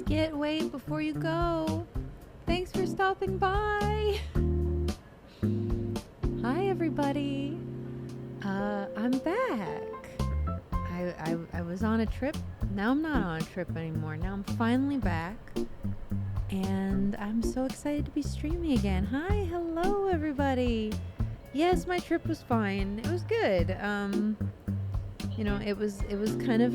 Skit, wait before you go. Thanks for stopping by. Hi, everybody. I'm back. I was on a trip. Now I'm not on a trip anymore. Now I'm finally back. And I'm so excited to be streaming again. Hi, hello, everybody. Yes, my trip was fine. It was good. It was kind of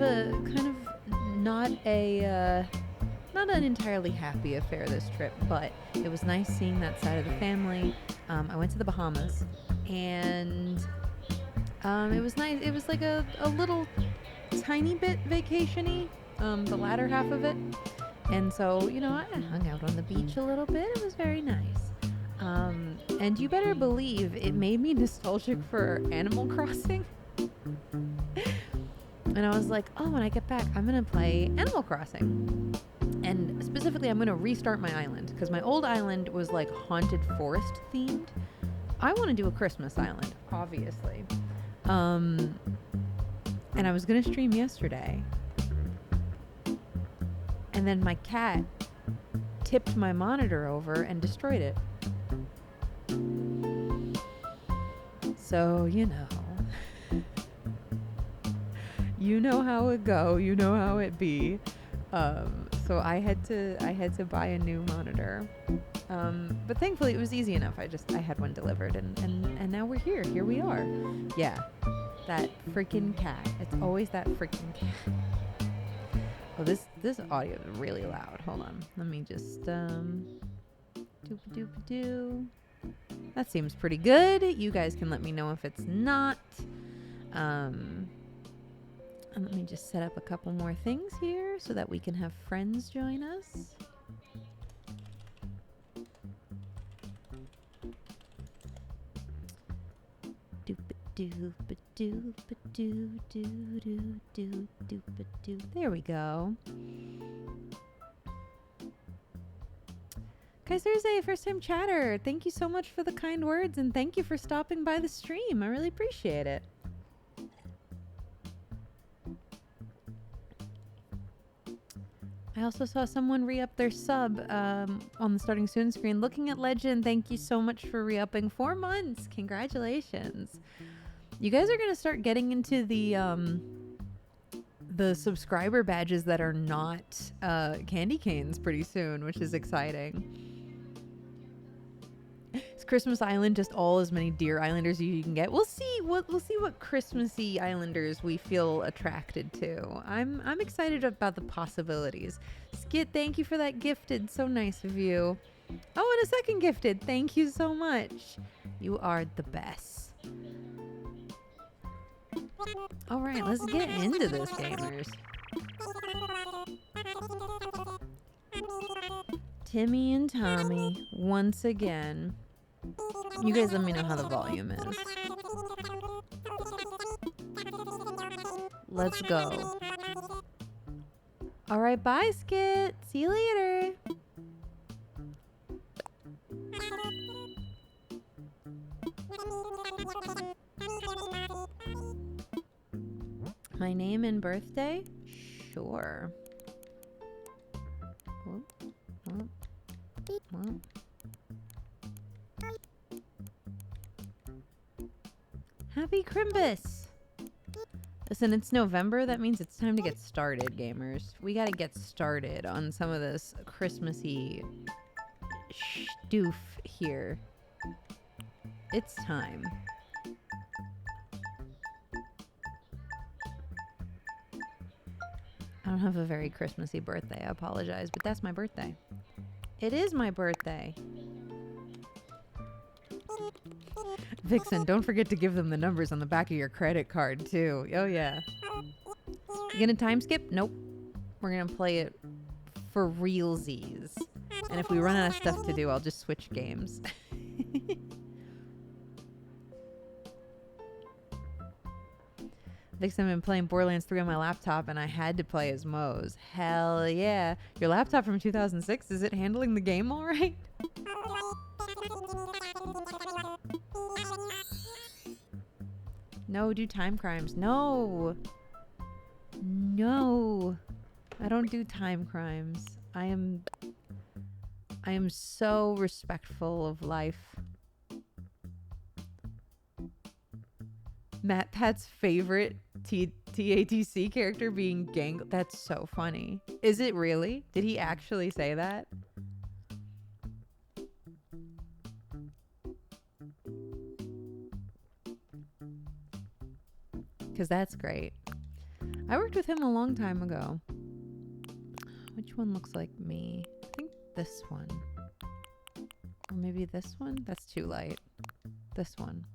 not an entirely happy affair this trip, but it was nice seeing that side of the family. I went to the Bahamas, and it was nice. It was like a little tiny bit vacation-y, the latter half of it. And so, I hung out on the beach a little bit. It was very nice. And you better believe it made me nostalgic for Animal Crossing. And I was like, oh, when I get back, I'm going to play Animal Crossing. And specifically, I'm going to restart my island, because my old island was like haunted forest themed. I want to do a Christmas island, obviously. And I was going to stream yesterday. And then my cat tipped my monitor over and destroyed it. So, you know how it go, you know how it be. So I had to buy a new monitor. But thankfully it was easy enough. I had one delivered, and now we're here. Here we are. Yeah. That freaking cat. It's always that freaking cat. Oh, this audio is really loud. Hold on. Let me just doop-a-doop-a-doo. That seems pretty good. You guys can let me know if it's not. And let me just set up a couple more things here so that we can have friends join us. Doop-a-doop-a-doop-a-doo-doo-doo-doo-doo-doo-doo. There we go. Guys, Thursday, first time chatter. Thank you so much for the kind words, and thank you for stopping by the stream. I really appreciate it. I also saw someone re-up their sub on the starting soon screen. Looking at Legend, thank you so much for re-upping 4 months. Congratulations. You guys are going to start getting into the subscriber badges that are not candy canes pretty soon, which is exciting. Is Christmas Island just all as many Deer Islanders you can get? We'll see what Christmassy Islanders we feel attracted to. I'm excited about the possibilities. Skit, thank you for that gifted. So nice of you. Oh, and a second gifted. Thank you so much. You are the best. All right, let's get into this, gamers. Timmy and Tommy once again. You guys let me know how the volume is. Let's go. All right, bye, Skit. See you later. My name and birthday? Sure. Well. Happy Crimbus! Listen, it's November. That means it's time to get started, gamers. We gotta get started on some of this Christmassy stoof here. It's time. I don't have a very Christmassy birthday. I apologize, but that's my birthday. It is my birthday. Vixen, don't forget to give them the numbers on the back of your credit card, too. Oh, yeah. You gonna time skip? Nope. We're gonna play it for realsies. And if we run out of stuff to do, I'll just switch games. Vixen, I've been playing Borderlands 3 on my laptop, and I had to play as Moze. Hell yeah. Your laptop from 2006, is it handling the game all right? No, do time crimes. No. No. I don't do time crimes. I am so respectful of life. Matt Pat's favorite TATC character being Gangle. That's so funny. Is it really? Did he actually say that? Because that's great. I worked with him a long time ago. Which one looks like me? I think this one. Or maybe this one? That's too light. This one.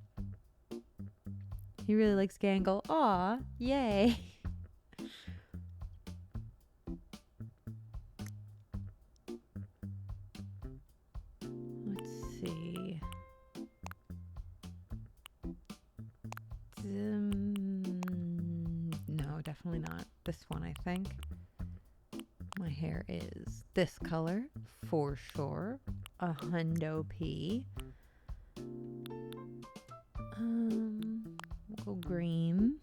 He really likes Gangle. Aw, yay. Let's see. No, definitely not this one, I think. My hair is this color for sure. A hundo P. We'll go green.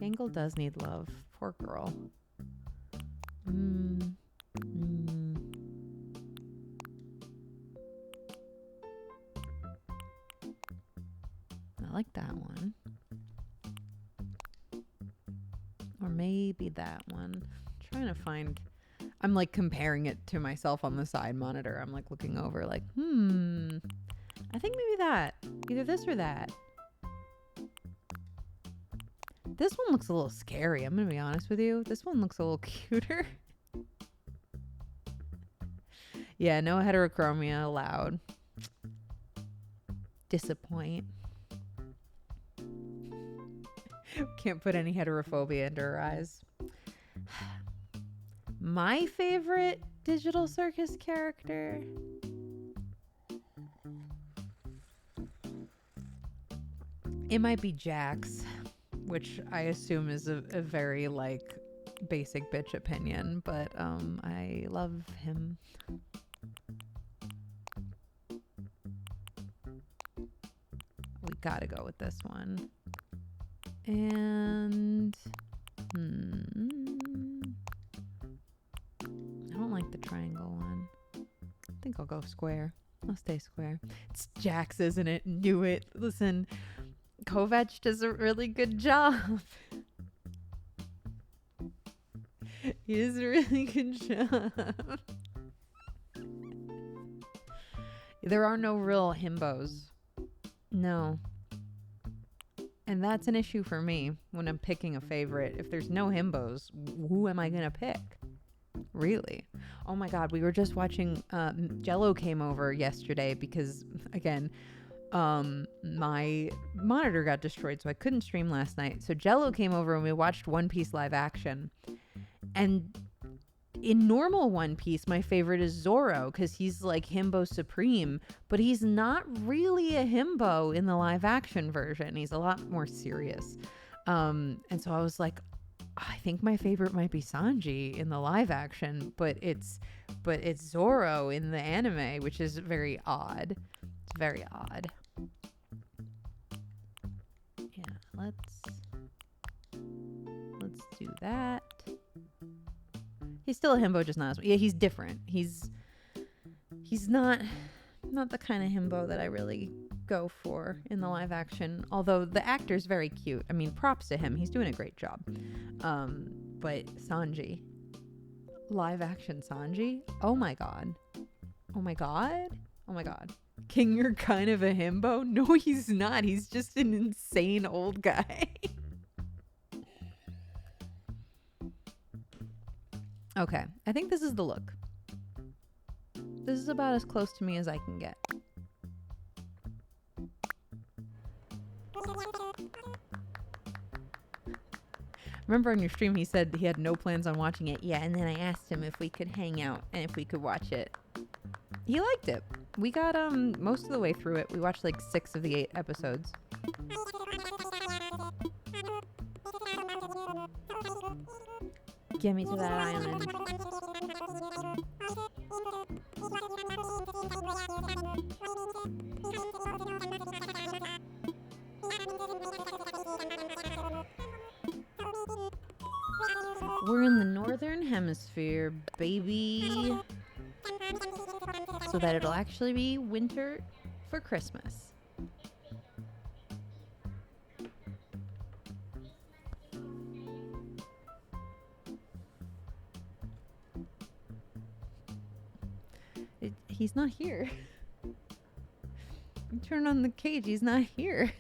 Gangle does need love. Poor girl. I like that one. Or maybe that one. I'm trying to find... I'm like comparing it to myself on the side monitor. I'm like looking over like, I think maybe that. Either this or that. This one looks a little scary. I'm going to be honest with you. This one looks a little cuter. Yeah, no heterochromia allowed. Disappoint. Can't put any heterophobia into her eyes. My favorite Digital Circus character. It might be Jax, which I assume is a very like basic bitch opinion, but I love him. We gotta go with this one. And I don't like the triangle one. I think I'll go square. I'll stay square. It's Jax, isn't it? Knew it. Listen, Kovac does a really good job. He does a really good job. There are no real himbos. No. And that's an issue for me when I'm picking a favorite. If there's no himbos, who am I going to pick? Really? Oh my God, we were just watching, Jello came over yesterday because, again, my monitor got destroyed, so I couldn't stream last night. So Jello came over and we watched One Piece live action. And in normal One Piece, my favorite is Zoro because he's like himbo supreme, but he's not really a himbo in the live action version. He's a lot more serious. And so I was like, I think my favorite might be Sanji in the live action, but it's Zoro in the anime, which is very odd. It's very odd. Yeah, let's do that. He's still a himbo, just not as... Yeah, he's different. He's not the kind of himbo that I really go for in the live action. Although the actor's very cute. I mean, props to him. He's doing a great job. But Sanji, live action Sanji. Oh my God. Oh my God. Oh my God. King, you're kind of a himbo. No, he's not. He's just an insane old guy. Okay, I think this is the look. This is about as close to me as I can get. Remember on your stream he said he had no plans on watching it. Yeah, and then I asked him if we could hang out and if we could watch it. He liked it. We got most of the way through it. We watched like 6 of the 8 episodes. Get me to that island. We're in the northern hemisphere, baby. So that it'll actually be winter for Christmas. He's not here. You turn on the cage, he's not here.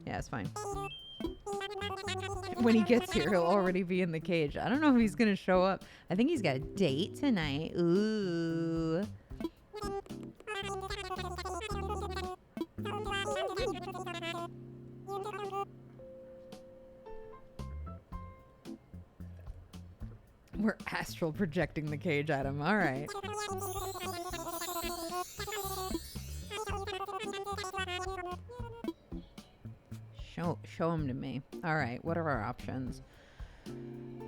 Yeah, it's fine. When he gets here, he'll already be in the cage. I don't know if he's gonna show up. I think he's got a date tonight. Ooh. We're astral projecting the cage at him. All right. Show him to me. All right. What are our options?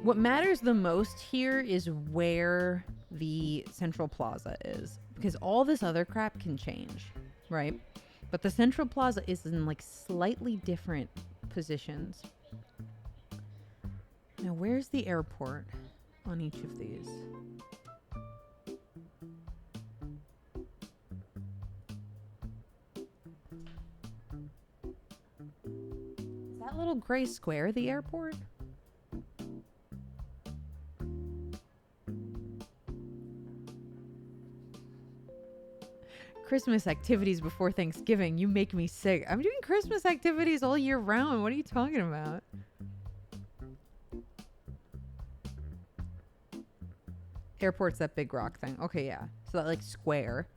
What matters the most here is where the central plaza is, because all this other crap can change, right? But the central plaza is in like slightly different positions. Now, where's the airport on each of these? Is that little gray square the airport? Christmas activities before Thanksgiving. You make me sick. I'm doing Christmas activities all year round. What are you talking about? Airport's that big rock thing. Okay, yeah. So that like square.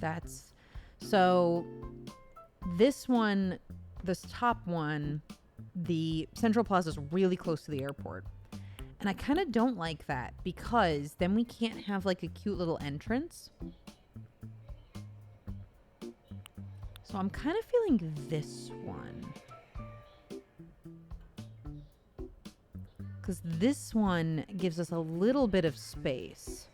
That's so this one, this top one, the Central Plaza is really close to the airport. And I kind of don't like that because then we can't have like a cute little entrance. So I'm kind of feeling this one. Because this one gives us a little bit of space.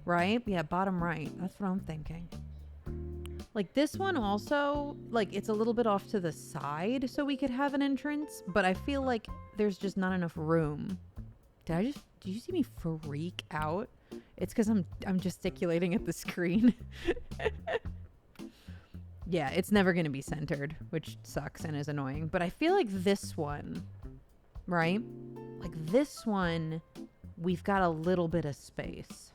Right? Yeah, bottom right. That's what I'm thinking. Like this one also, like it's a little bit off to the side so we could have an entrance. But I feel like there's just not enough room. Did you see me freak out? It's because I'm gesticulating at the screen. Yeah, it's never going to be centered, which sucks and is annoying. But I feel like this one, right? Like this one, we've got a little bit of space.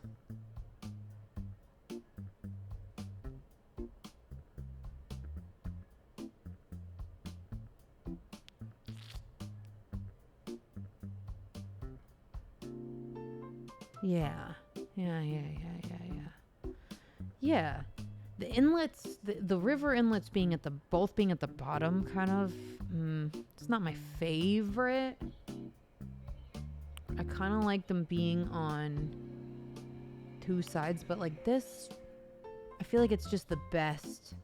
Yeah. Yeah. The inlets, the river inlets being both being at the bottom kind of, it's not my favorite. I kind of like them being on two sides, but like this, I feel like it's just the best.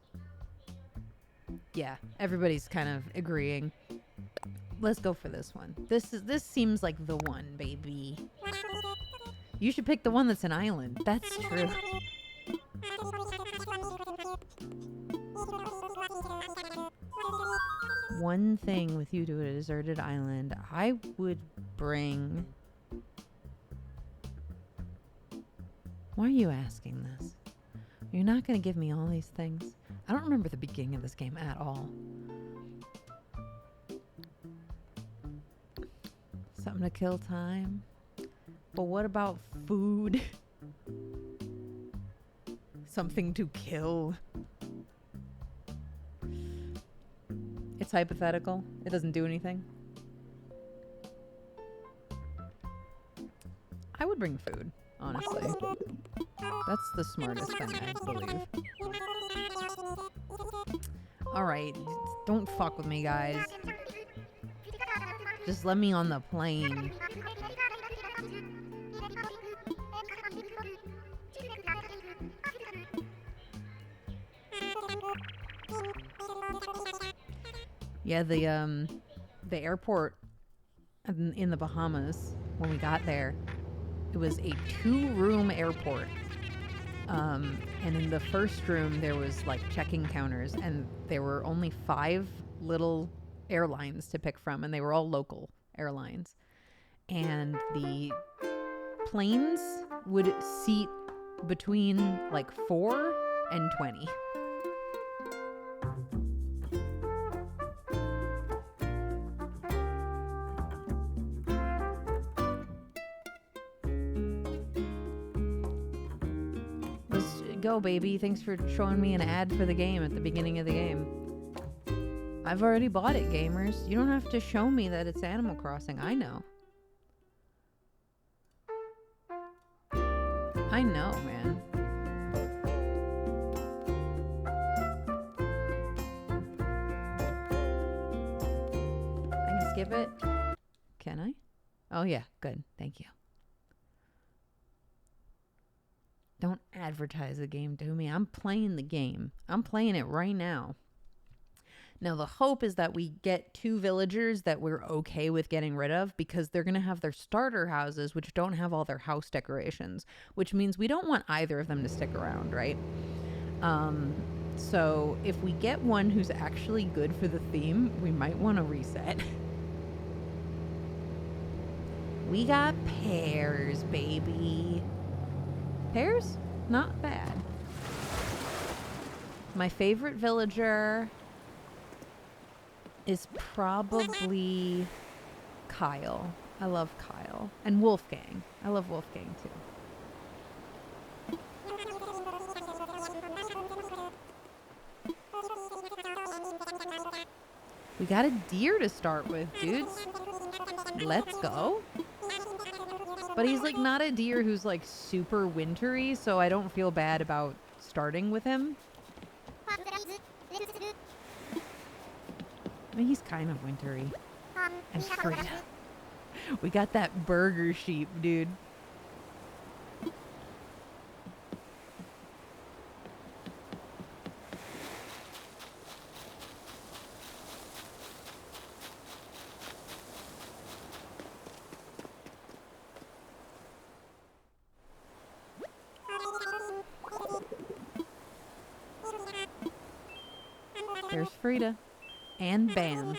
Yeah, everybody's kind of agreeing. Let's go for this one. This seems like the one, baby. You should pick the one that's an island. That's true. One thing with you to a deserted island, I would bring... Why are you asking this? You're not going to give me all these things? I don't remember the beginning of this game at all. Something to kill time. But what about food? Something to kill. It's hypothetical. It doesn't do anything. I would bring food, honestly. That's the smartest thing, I believe. Alright, don't fuck with me, guys. Just let me on the plane. Yeah, the airport in the Bahamas, when we got there, it was a 2-room airport. And in the first room, there was like checking counters, and there were only 5 little airlines to pick from, and they were all local airlines. And the planes would seat between like 4 and 20. Go, baby. Thanks for showing me an ad for the game at the beginning of the game. I've already bought it, gamers. You don't have to show me that it's Animal Crossing. I know. I know, man. I can skip it. Can I? Oh, yeah. Good. Thank you. Don't advertise the game to me. I'm playing the game. I'm playing it right now. Now, the hope is that we get 2 villagers that we're okay with getting rid of, because they're going to have their starter houses, which don't have all their house decorations, which means we don't want either of them to stick around, right? So if we get one who's actually good for the theme, we might want to reset. We got pears, baby. Pears? Not bad. My favorite villager is probably Kyle. I love Kyle. And Wolfgang. I love Wolfgang too. We got a deer to start with, dudes. Let's go. But he's like not a deer who's like super wintry, so I don't feel bad about starting with him. I mean, he's kind of wintry. And Frida. We got that burger sheep, dude. There's Frida. And Bam.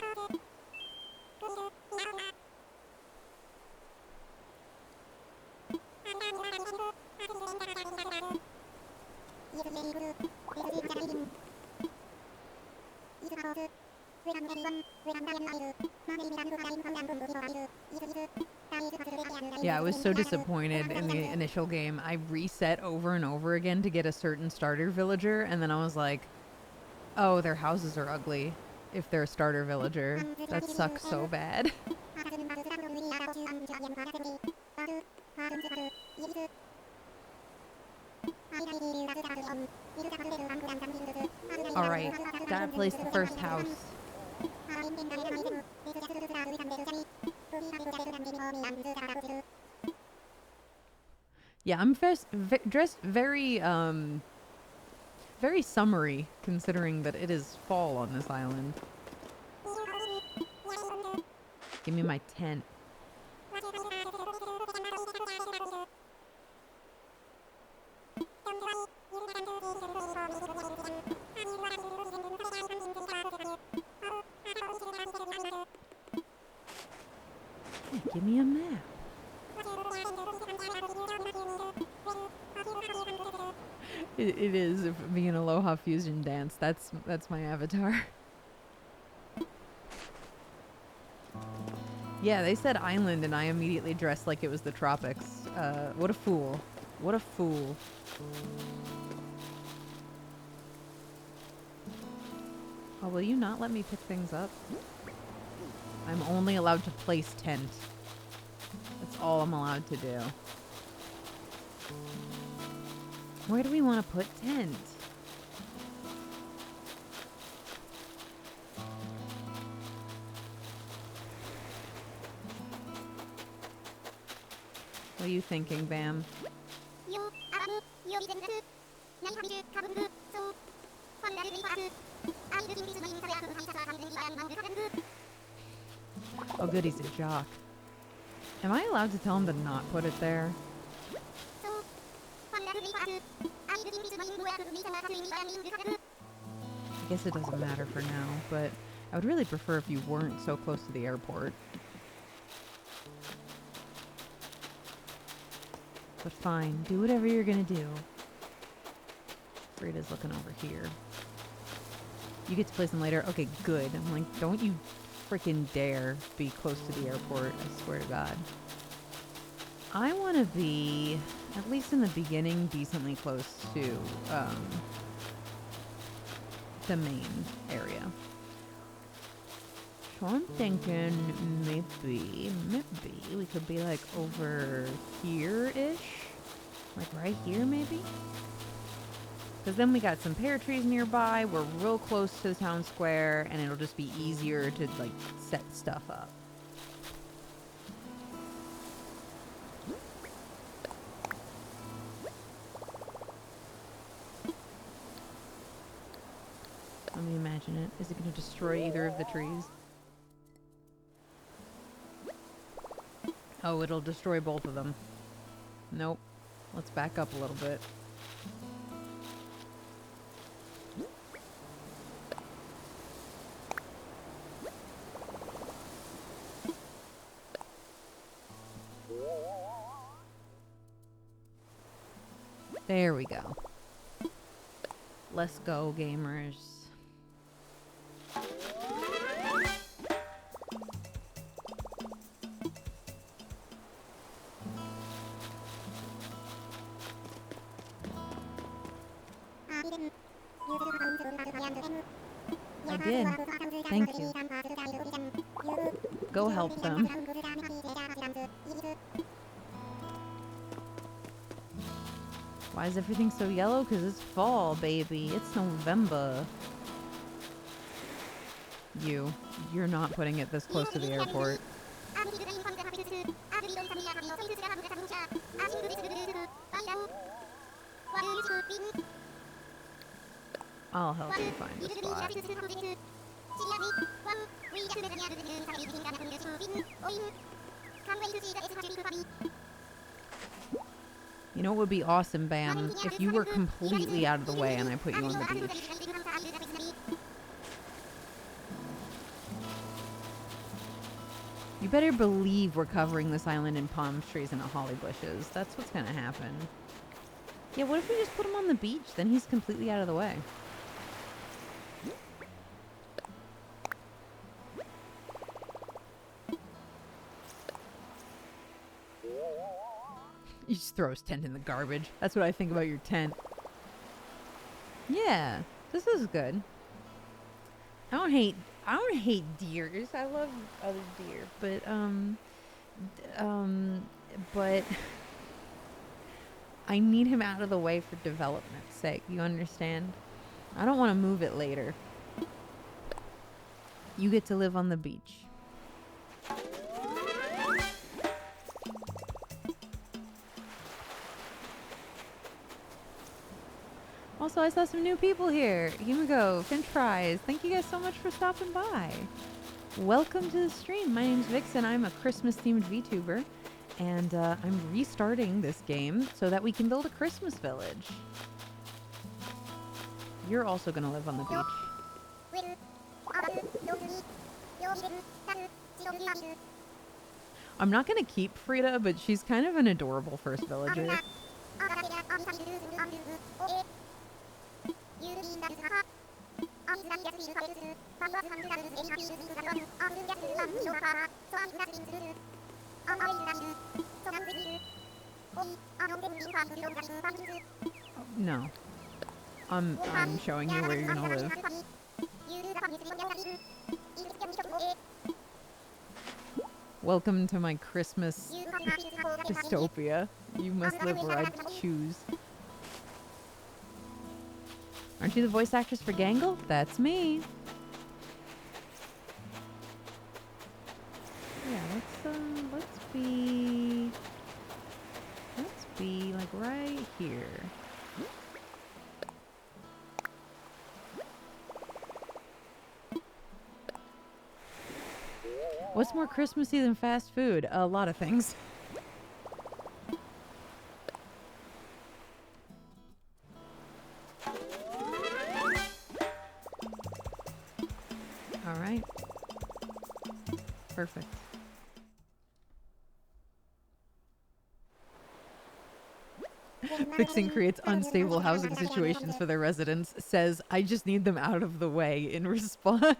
Yeah, I was so disappointed in the initial game. I reset over and over again to get a certain starter villager, and then I was like, oh, their houses are ugly if they're a starter villager. That sucks so bad. Alright, gotta place the first house. Yeah, I'm dressed very, very summery, considering that it is fall on this island. Give me my tent. Give me a map. It is being Aloha Fusion Dance. That's my avatar. Yeah, they said island, and I immediately dressed like it was the tropics. What a fool. What a fool. Oh, will you not let me pick things up? I'm only allowed to place tent. That's all I'm allowed to do. Where do we want to put tent? What are you thinking, Bam? Oh good, he's a jock. Am I allowed to tell him to not put it there? I guess it doesn't matter for now, but I would really prefer if you weren't so close to the airport. But fine, do whatever you're gonna do. Frida's looking over here. You get to play some later? Okay, good. I'm like, don't you freaking dare be close to the airport, I swear to God. I want to be, at least in the beginning, decently close to the main area. So I'm thinking maybe we could be like over here-ish. Like right here, maybe? Because then we got some pear trees nearby. We're real close to the town square, and it'll just be easier to like set stuff up. Let me imagine it. Is it going to destroy either of the trees? Oh, it'll destroy both of them. Nope. Let's back up a little bit. There we go. Let's go, gamers. I did. Thank you. Go help them. Why is everything so yellow? Because it's fall, baby. It's November. You're not putting it this close to the airport. I'll help you find a spot. You know what would be awesome, Bam? If you were completely out of the way and I put you on the beach. You better believe we're covering this island in palm trees and holly bushes. That's what's gonna happen. Yeah, what if we just put him on the beach? Then he's completely out of the way. You just throw his tent in the garbage. That's what I think about your tent. Yeah, this is good. I don't hate deers. I love other deer, but I need him out of the way for development's sake. You understand? I don't want to move it later. You get to live on the beach. Also, I saw some new people here. Himiko, Finch Fries, thank you guys so much for stopping by. Welcome to the stream. My name's Vixen. I'm a Christmas-themed VTuber, and I'm restarting this game so that we can build a Christmas village. You're also going to live on the beach. I'm not going to keep Frida, but she's kind of an adorable first villager. No. I'm showing you where you're gonna live. Welcome to my Christmas dystopia. You must live where I choose. Aren't you the voice actress for Gangle? That's me. Yeah, let's be like right here. What's more Christmassy than fast food? A lot of things. Perfect. Fixing creates unstable housing situations for their residents. Says, I just need them out of the way in response.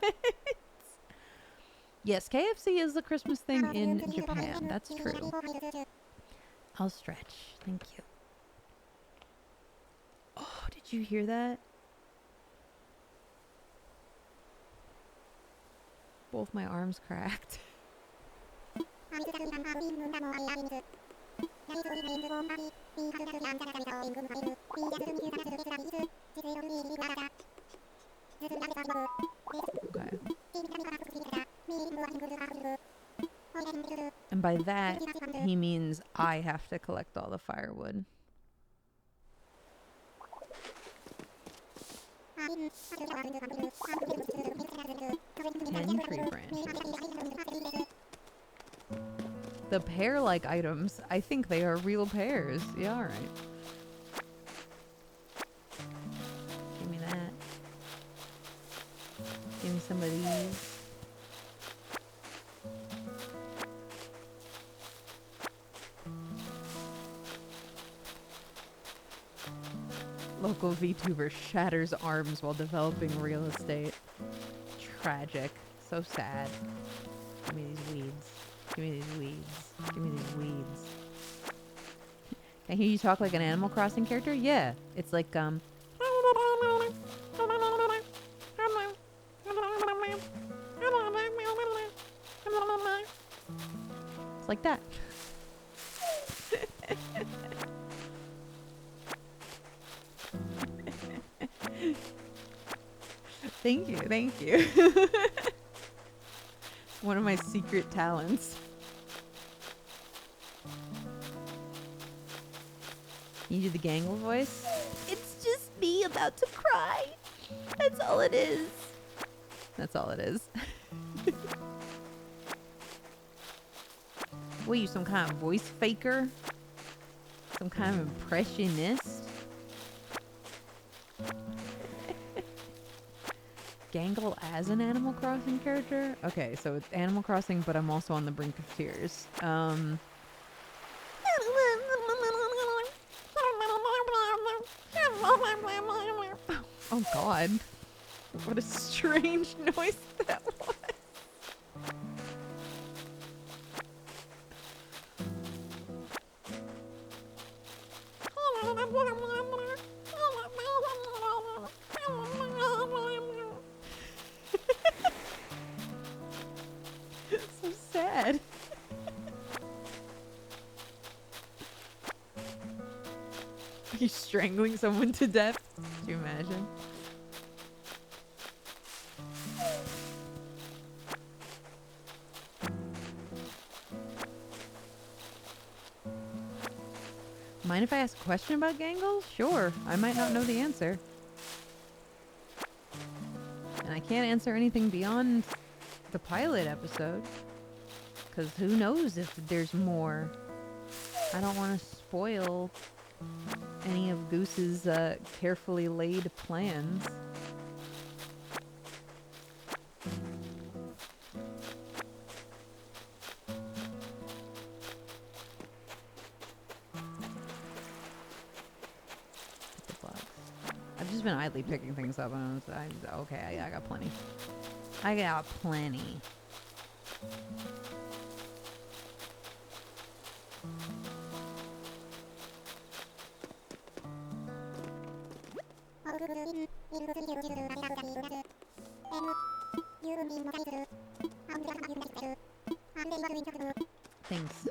Yes, KFC is the Christmas thing in Japan. That's true. I'll stretch. Thank you. Oh, did you hear that? Both my arms cracked. Okay. And by that, he means I have to collect all the firewood. 10 tree branches. The pear-like items, I think they are real pears. Yeah, alright. Give me that. Give me some of these. Local VTuber shatters arms while developing real estate. Tragic. So sad. Give me these weeds. Give me these weeds. Give me these weeds. Can I hear you talk like an Animal Crossing character? Yeah. It's like, It's like that. Thank you, thank you. One of my secret talents. You do the Gangle voice? It's just me about to cry. That's all it is. That's all it is. What are you, some kind of voice faker? Some kind of impressionist? Gangle as an Animal Crossing character? Okay, so it's Animal Crossing, but I'm also on the brink of tears. Oh god. What a strange noise that was. So sad. Are you strangling someone to death? Could you imagine? Mind if I ask a question about Gangle? Sure. I might not know the answer. And I can't answer anything beyond the pilot episode. Because who knows if there's more. I don't want to spoil any of Goose's carefully laid plans. I've just been idly picking things up and okay, I got plenty. I got plenty. Thanks.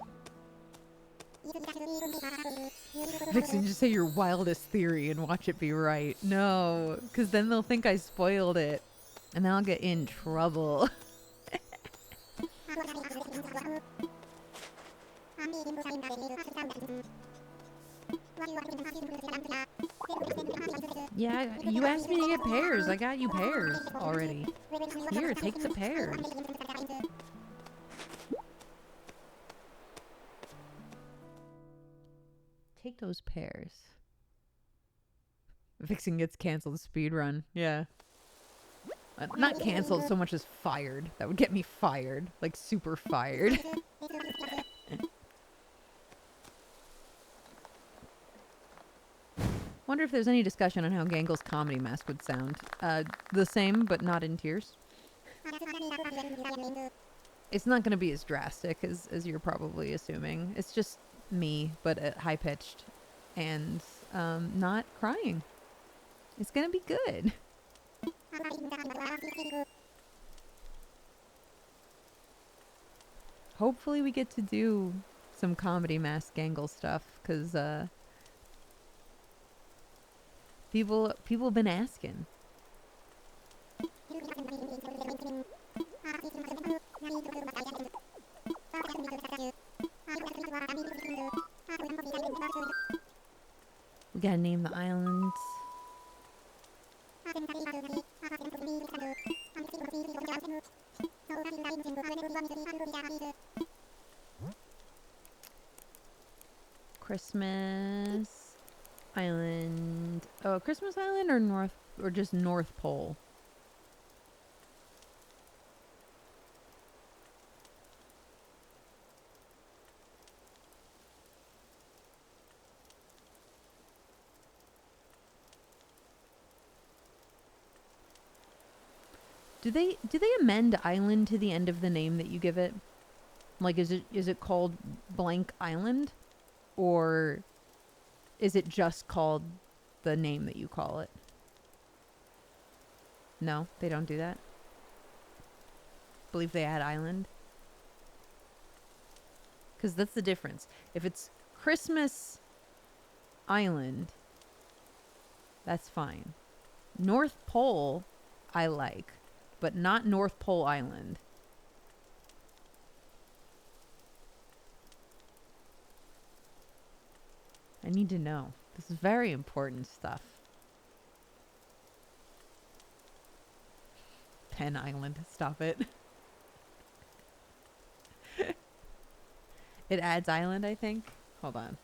Vixen, just say your wildest theory and watch it be right. No, because then they'll think I spoiled it. And then I'll get in trouble. Yeah, you asked me to get pears. I got you pears already. Here, take the pears. Take those pears. Vixen gets canceled speedrun. Yeah. Not canceled so much as fired. That would get me fired. Like, super fired. Wonder if there's any discussion on how Gangle's comedy mask would sound. The same, but not in tears. It's not going to be as drastic as you're probably assuming. It's just me, but at high-pitched and not crying. It's going to be good. Hopefully we get to do some comedy mask Gangle stuff, because people have been asking. We gotta name the islands. Christmas Island. Oh, Christmas Island or North, or just North Pole? Do they amend island to the end of the name that you give it? Like, is it called blank island, or is it just called the name that you call it? No, they don't do that. Believe they add island, because that's the difference. If it's Christmas Island, that's fine. North Pole, I like. But not North Pole Island. I need to know. This is very important stuff. Penn Island. Stop it. It adds island, I think. Hold on.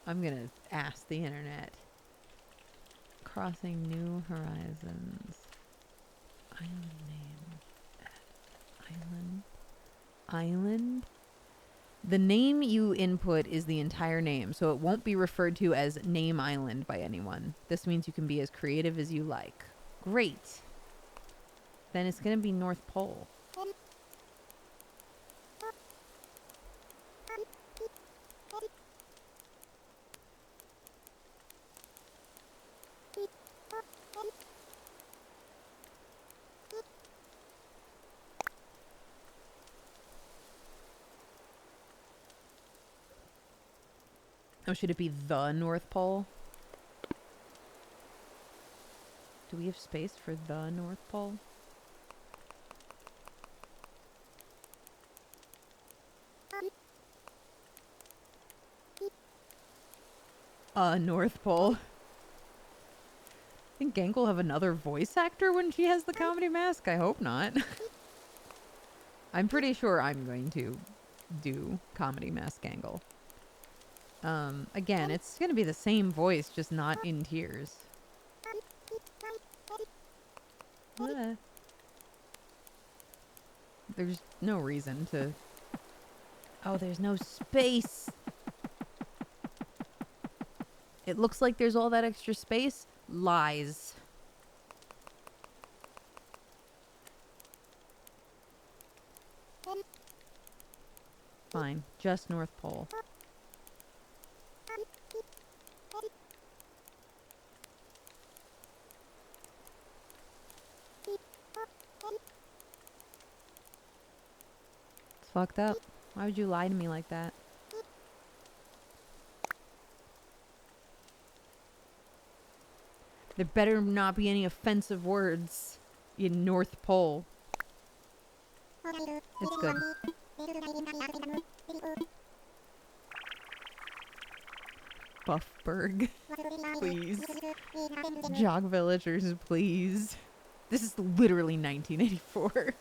I'm gonna ask the internet. Crossing New Horizons. Island name. Island. The name you input is the entire name, so it won't be referred to as Name Island by anyone. This means you can be as creative as you like. Great. Then it's going to be North Pole. Oh, should it be the North Pole? Do we have space for the North Pole? North Pole. I think Gank will have another voice actor when she has the comedy mask. I hope not. I'm pretty sure I'm going to do comedy mask Gangle. Again, it's gonna be the same voice, just not in tears. There's no reason to... Oh, there's no space! It looks like there's all that extra space. Lies. Fine. Just North Pole. It's fucked up. Why would you lie to me like that? There better not be any offensive words in North Pole. It's good. Buffberg. Please. Jog Villagers, please. This is literally 1984.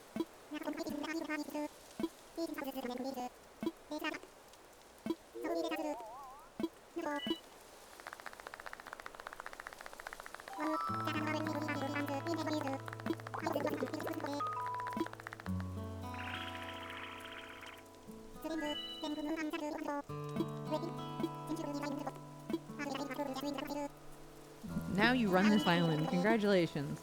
Now you run this island. Congratulations.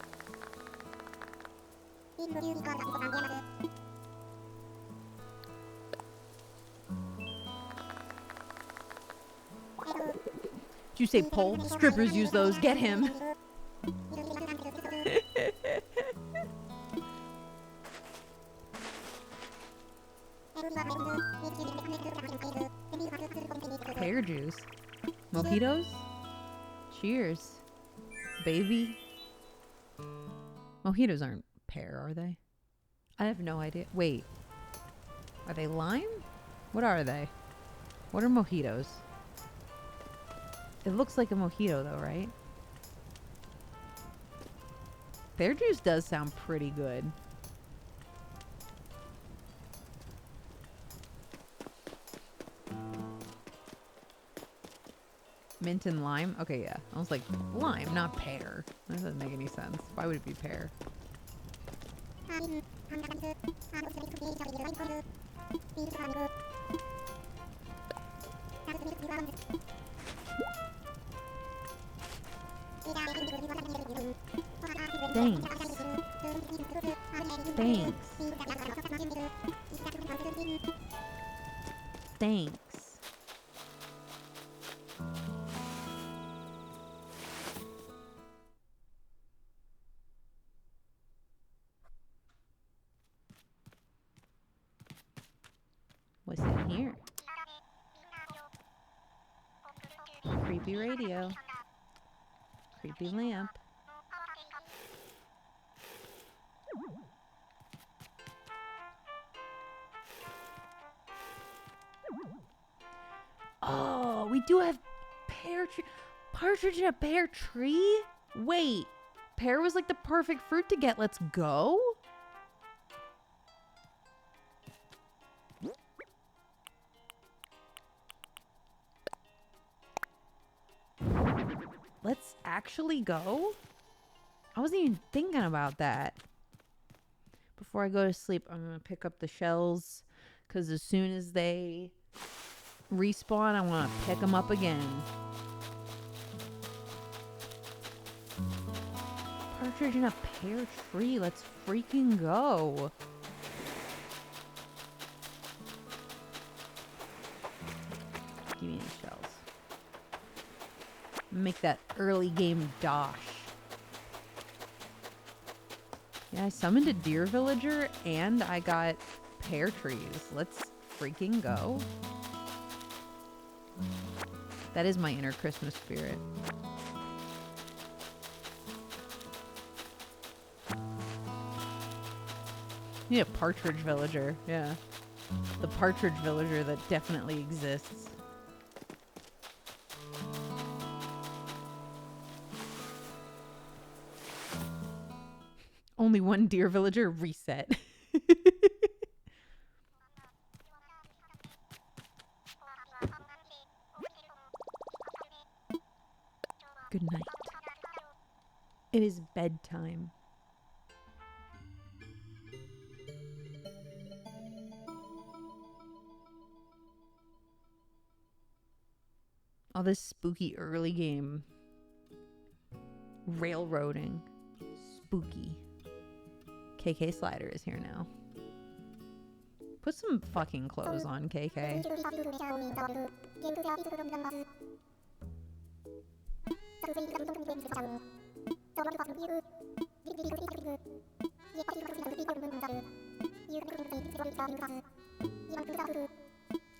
Did you say pole? Strippers use those. Get him. Pear juice. Mojitos? Cheers. Baby. Mojitos aren't pear, are they? I have no idea. Wait. Are they lime? What are they? What are mojitos? It looks like a mojito though, right? Pear juice does sound pretty good. Mint and lime? Okay, yeah. I was like, lime, not pear. That doesn't make any sense. Why would it be pear? Thanks. Thanks. Thanks. What's in here? Creepy radio. Creepy lamp. Oh, we do have pear tree. Partridge in a pear tree? Wait, pear was like the perfect fruit to get. Let's go? Let's actually go? I wasn't even thinking about that. Before I go to sleep, I'm going to pick up the shells. Because as soon as they respawn, I want to pick them up again. Partridge in a pear tree. Let's freaking go. Give me the shells. Make that early game dosh. Yeah, I summoned a deer villager and I got pear trees. Let's freaking go. That is my inner Christmas spirit. Need a partridge villager. Yeah. The partridge villager that definitely exists. Only one deer villager. Reset. Good night. It is bedtime. All this spooky early game. Railroading. Spooky. KK Slider is here now. Put some fucking clothes on, KK.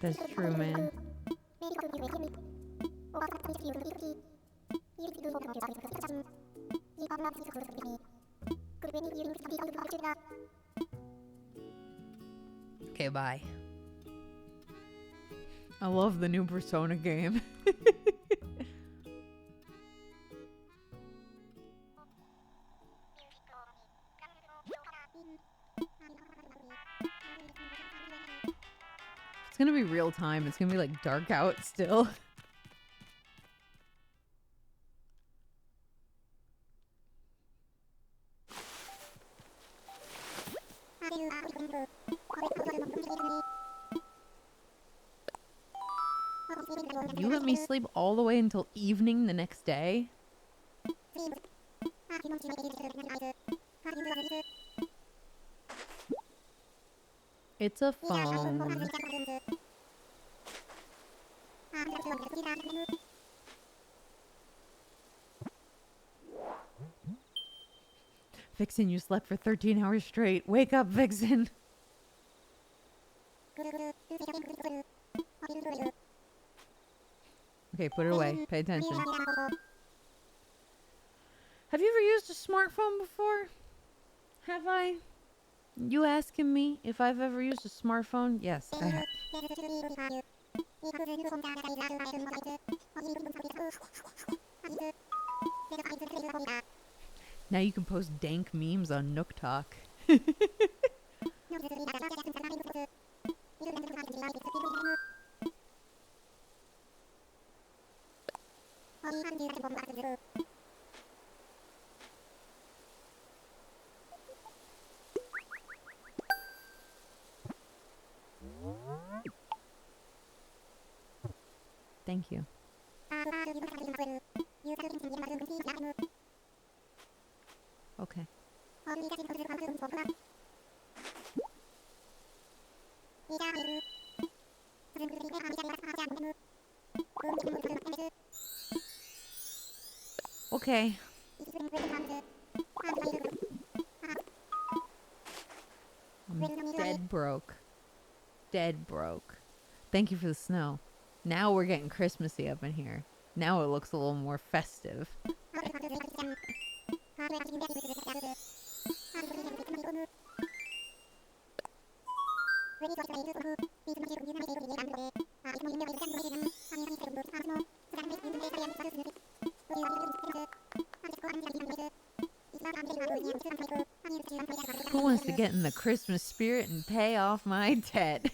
That's true, man. Okay, bye. I love the new Persona game. It's gonna be real time. It's gonna be like dark out still. You let me sleep all the way until evening the next day? It's a phone. Vixen, you slept for 13 hours straight. Wake up, Vixen. Okay, put it away. Pay attention. Have you ever used a smartphone before? Have I? You asking me if I've ever used a smartphone? Yes, I have. Now you can post dank memes on Nook Talk. Thank you. Okay. Okay. I'm dead broke. Dead broke. Thank you for the snow. Now we're getting Christmassy up in here. Now it looks a little more festive. Who wants to get in the Christmas spirit and pay off my debt?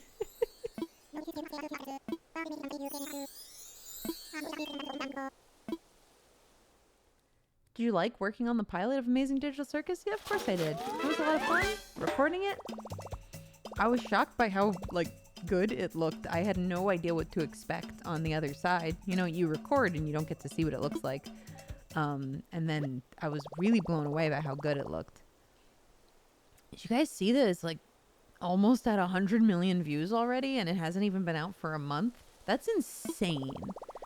Did you like working on the pilot of Amazing Digital Circus? Yeah, of course I did. It was a lot of fun recording it. I was shocked by how, good it looked. I had no idea what to expect on the other side. You know, you record and you don't get to see what it looks like. And then I was really blown away by how good it looked. Did you guys see that it's almost at 100 million views already and it hasn't even been out for a month? That's insane.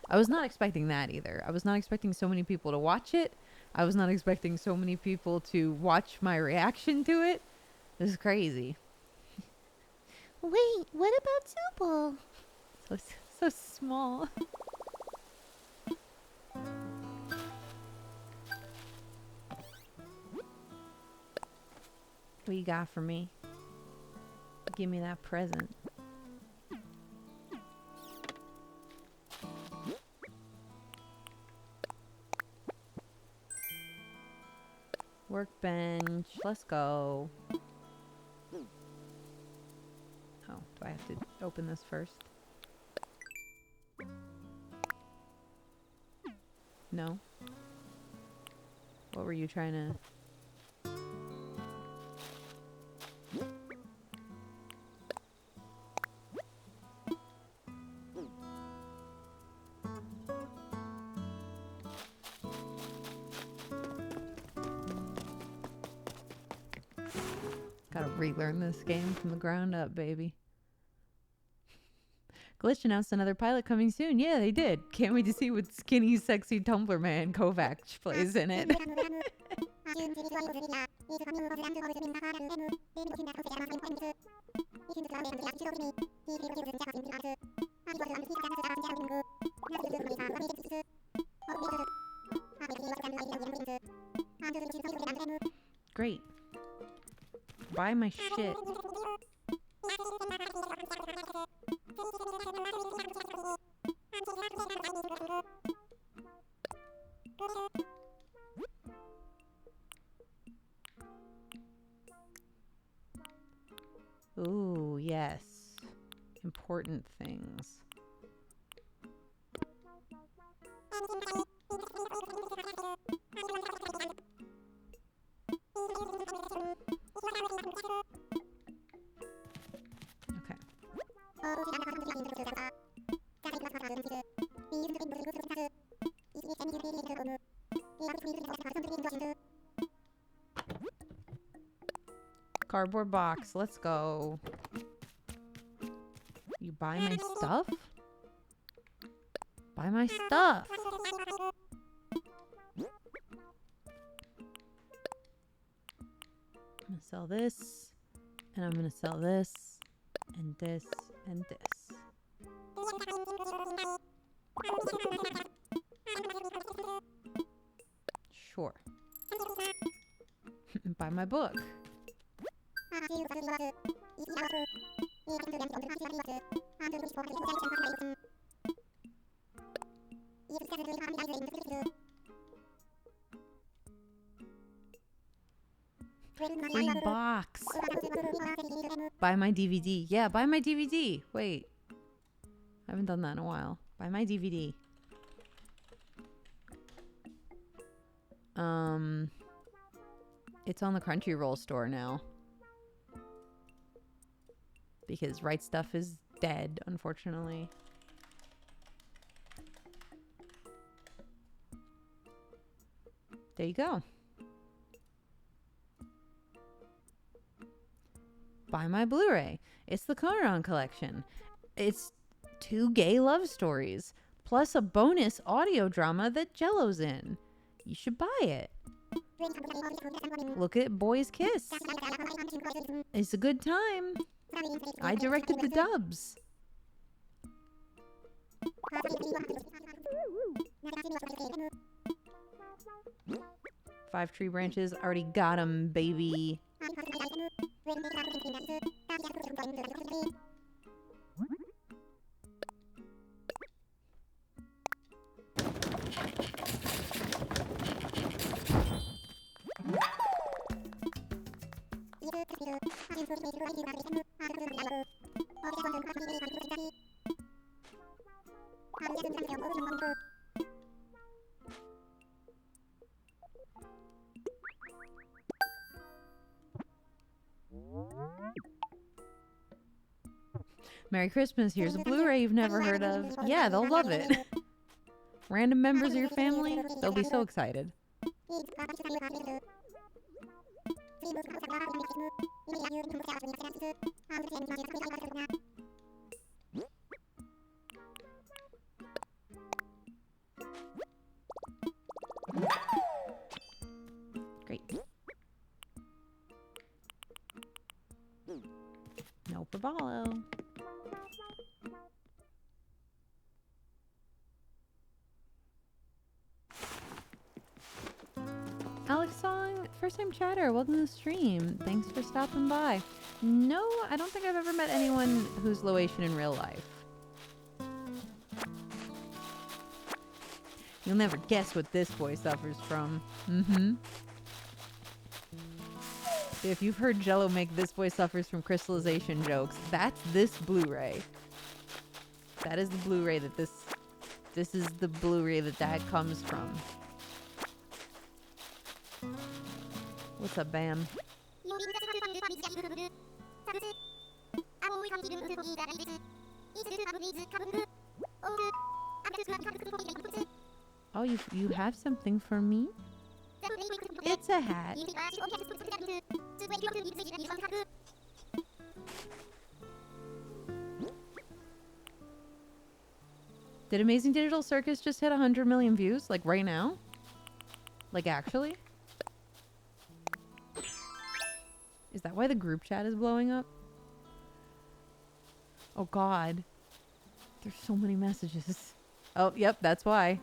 I was not expecting that either. I was not expecting so many people to watch it. I was not expecting so many people to watch my reaction to it. This is crazy. Wait, what about Tuple? So small. What you got for me? Give me that present. Workbench. Let's go. Oh, do I have to open this first? No? What were you trying to... Gotta relearn this game from the ground up, baby. Glitch announced another pilot coming soon. Yeah, they did. Can't wait to see what skinny, sexy Tumblr man Kovac plays in it. Great. Buy my shit. Ooh, yes. Important things. Cardboard box. Let's go. You buy my stuff? Buy my stuff. I'm gonna sell this, and I'm gonna sell this, and this, and this. Sure. Buy my book. Free box. Buy my DVD. Yeah, buy my DVD. Wait. I haven't done that in a while. Buy my DVD. It's on the Crunchyroll store now. Because Right Stuff is dead, unfortunately. There you go. Buy my Blu-ray. It's the Conan collection. It's 2 gay love stories, plus a bonus audio drama that Jello's in. You should buy it. Look at Boys Kiss. It's a good time. I directed the dubs. 5 tree branches. Already got 'em, baby. Merry Christmas, here's a Blu-ray you've never heard of. Yeah, they'll love it. Random members of your family, they'll be so excited. Great. No Pabalo. Alex Song, first time chatter, welcome to the stream. Thanks for stopping by. No, I don't think I've ever met anyone who's Loation in real life. You'll never guess what this boy suffers from. If you've heard Jello make This Boy Suffers from Crystallization jokes, that's this Blu-ray. That is the Blu-ray that this is the Blu-ray that comes from. What's up, Bam? Oh, you have something for me? It's a hat. Did Amazing Digital Circus just hit 100 million views? Like right now? Like actually? Is that why the group chat is blowing up? Oh god. There's so many messages. Oh, yep, that's why.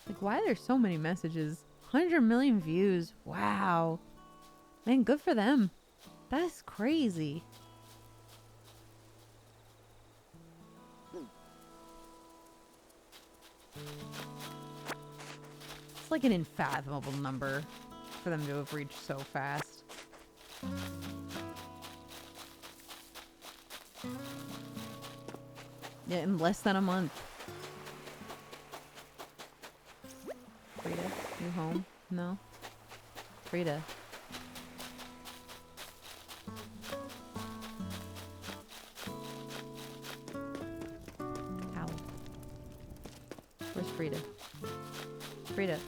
Like, why are there so many messages? 100 million views. Wow. Man, good for them. That's crazy. It's like an unfathomable number for them to have reached so fast. Yeah, in less than a month. Frida, you home? No? Frida. Ow. Where's Frida? Read it.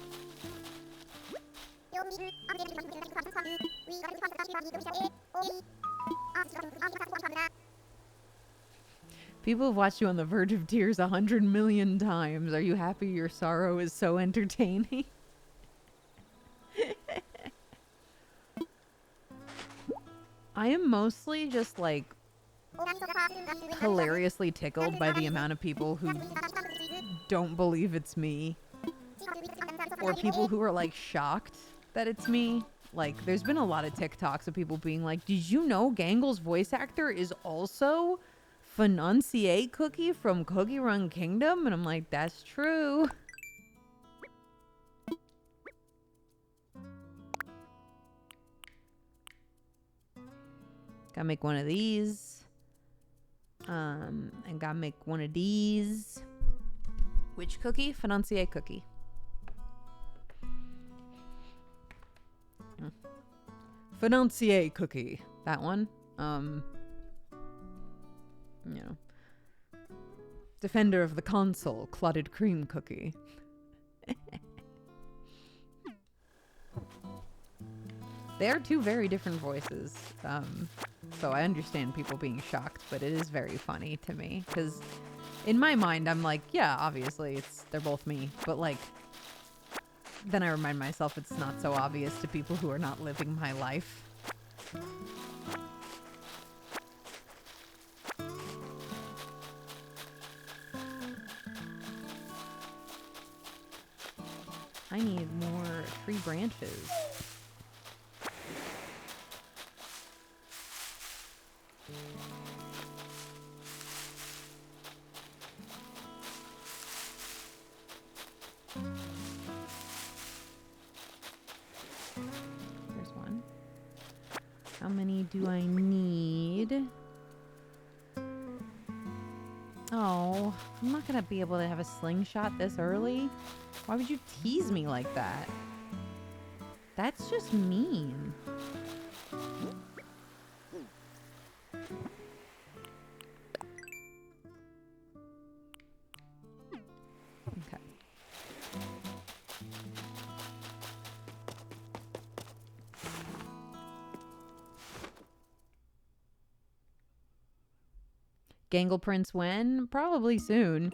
People have watched you on the verge of tears 100 million times. Are you happy your sorrow is so entertaining? I am mostly just like hilariously tickled by the amount of people who don't believe it's me. Or people who are like shocked that it's me. Like, there's been a lot of TikToks of people being like, did you know Gangle's voice actor is also Financier Cookie from Cookie Run Kingdom? And I'm like, that's true. Gotta make one of these. And gotta make one of these. Which cookie? Financier Cookie. Financier Cookie. That one. You know. Defender of the Console. Clotted Cream Cookie. They are two very different voices. So I understand people being shocked, but it is very funny to me. Because in my mind, I'm like, yeah, obviously, they're both me. But like, then I remind myself it's not so obvious to people who are not living my life. I need more tree branches. There's one. How many do I need? Oh, I'm not gonna be able to have a slingshot this early. Why would you tease me like that? That's just mean. Okay. Gangle Prince when? Probably soon.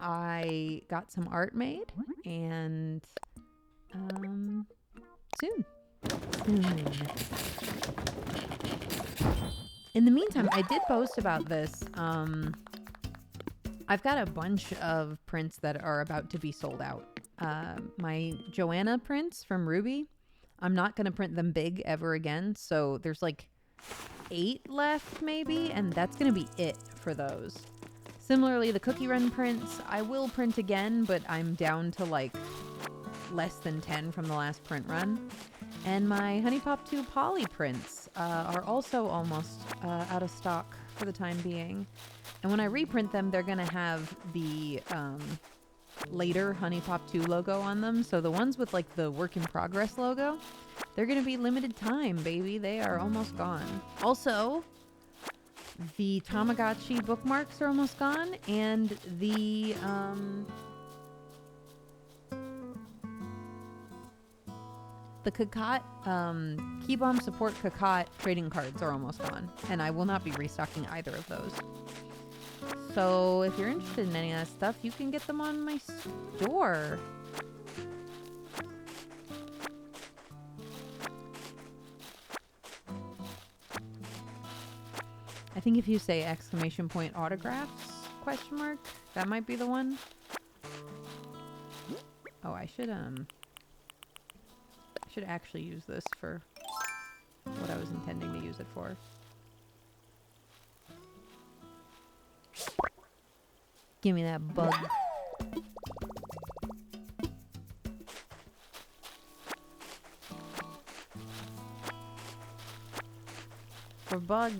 I got some art made and soon. In the meantime, I did post about this. I've got a bunch of prints that are about to be sold out. My Joanna prints from Ruby, I'm not going to print them big ever again. So there's like 8 left maybe, and that's going to be it for those. Similarly, the Cookie Run prints, I will print again, but I'm down to like less than 10 from the last print run. And my Honey Pop 2 poly prints are also almost out of stock for the time being. And when I reprint them, they're going to have the later Honey Pop 2 logo on them. So the ones with like the work in progress logo, they're going to be limited time, baby. They are almost gone. Also, the Tamagotchi bookmarks are almost gone, and the Kakot, Key Bomb Support Kakot trading cards are almost gone, and I will not be restocking either of those. So if you're interested in any of that stuff, you can get them on my store. I think if you say exclamation point autographs, question mark, that might be the one. Oh, I should actually use this for what I was intending to use it for. Give me that bug. For bug.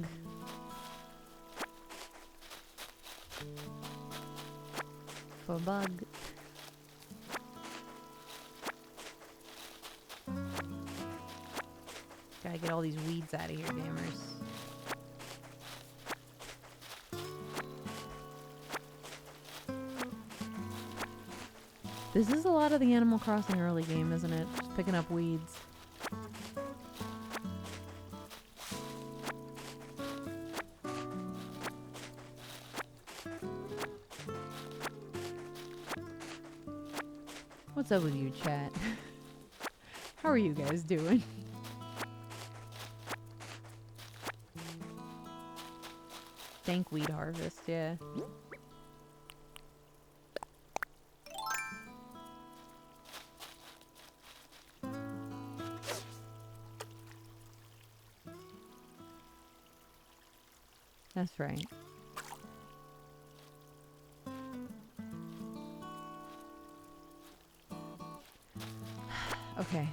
For bug. Gotta get all these weeds out of here, dammers. This is a lot of the Animal Crossing early game, isn't it? Just picking up weeds. What's up with you, chat? How are you guys doing? Dank weed harvest, yeah. That's right. Okay.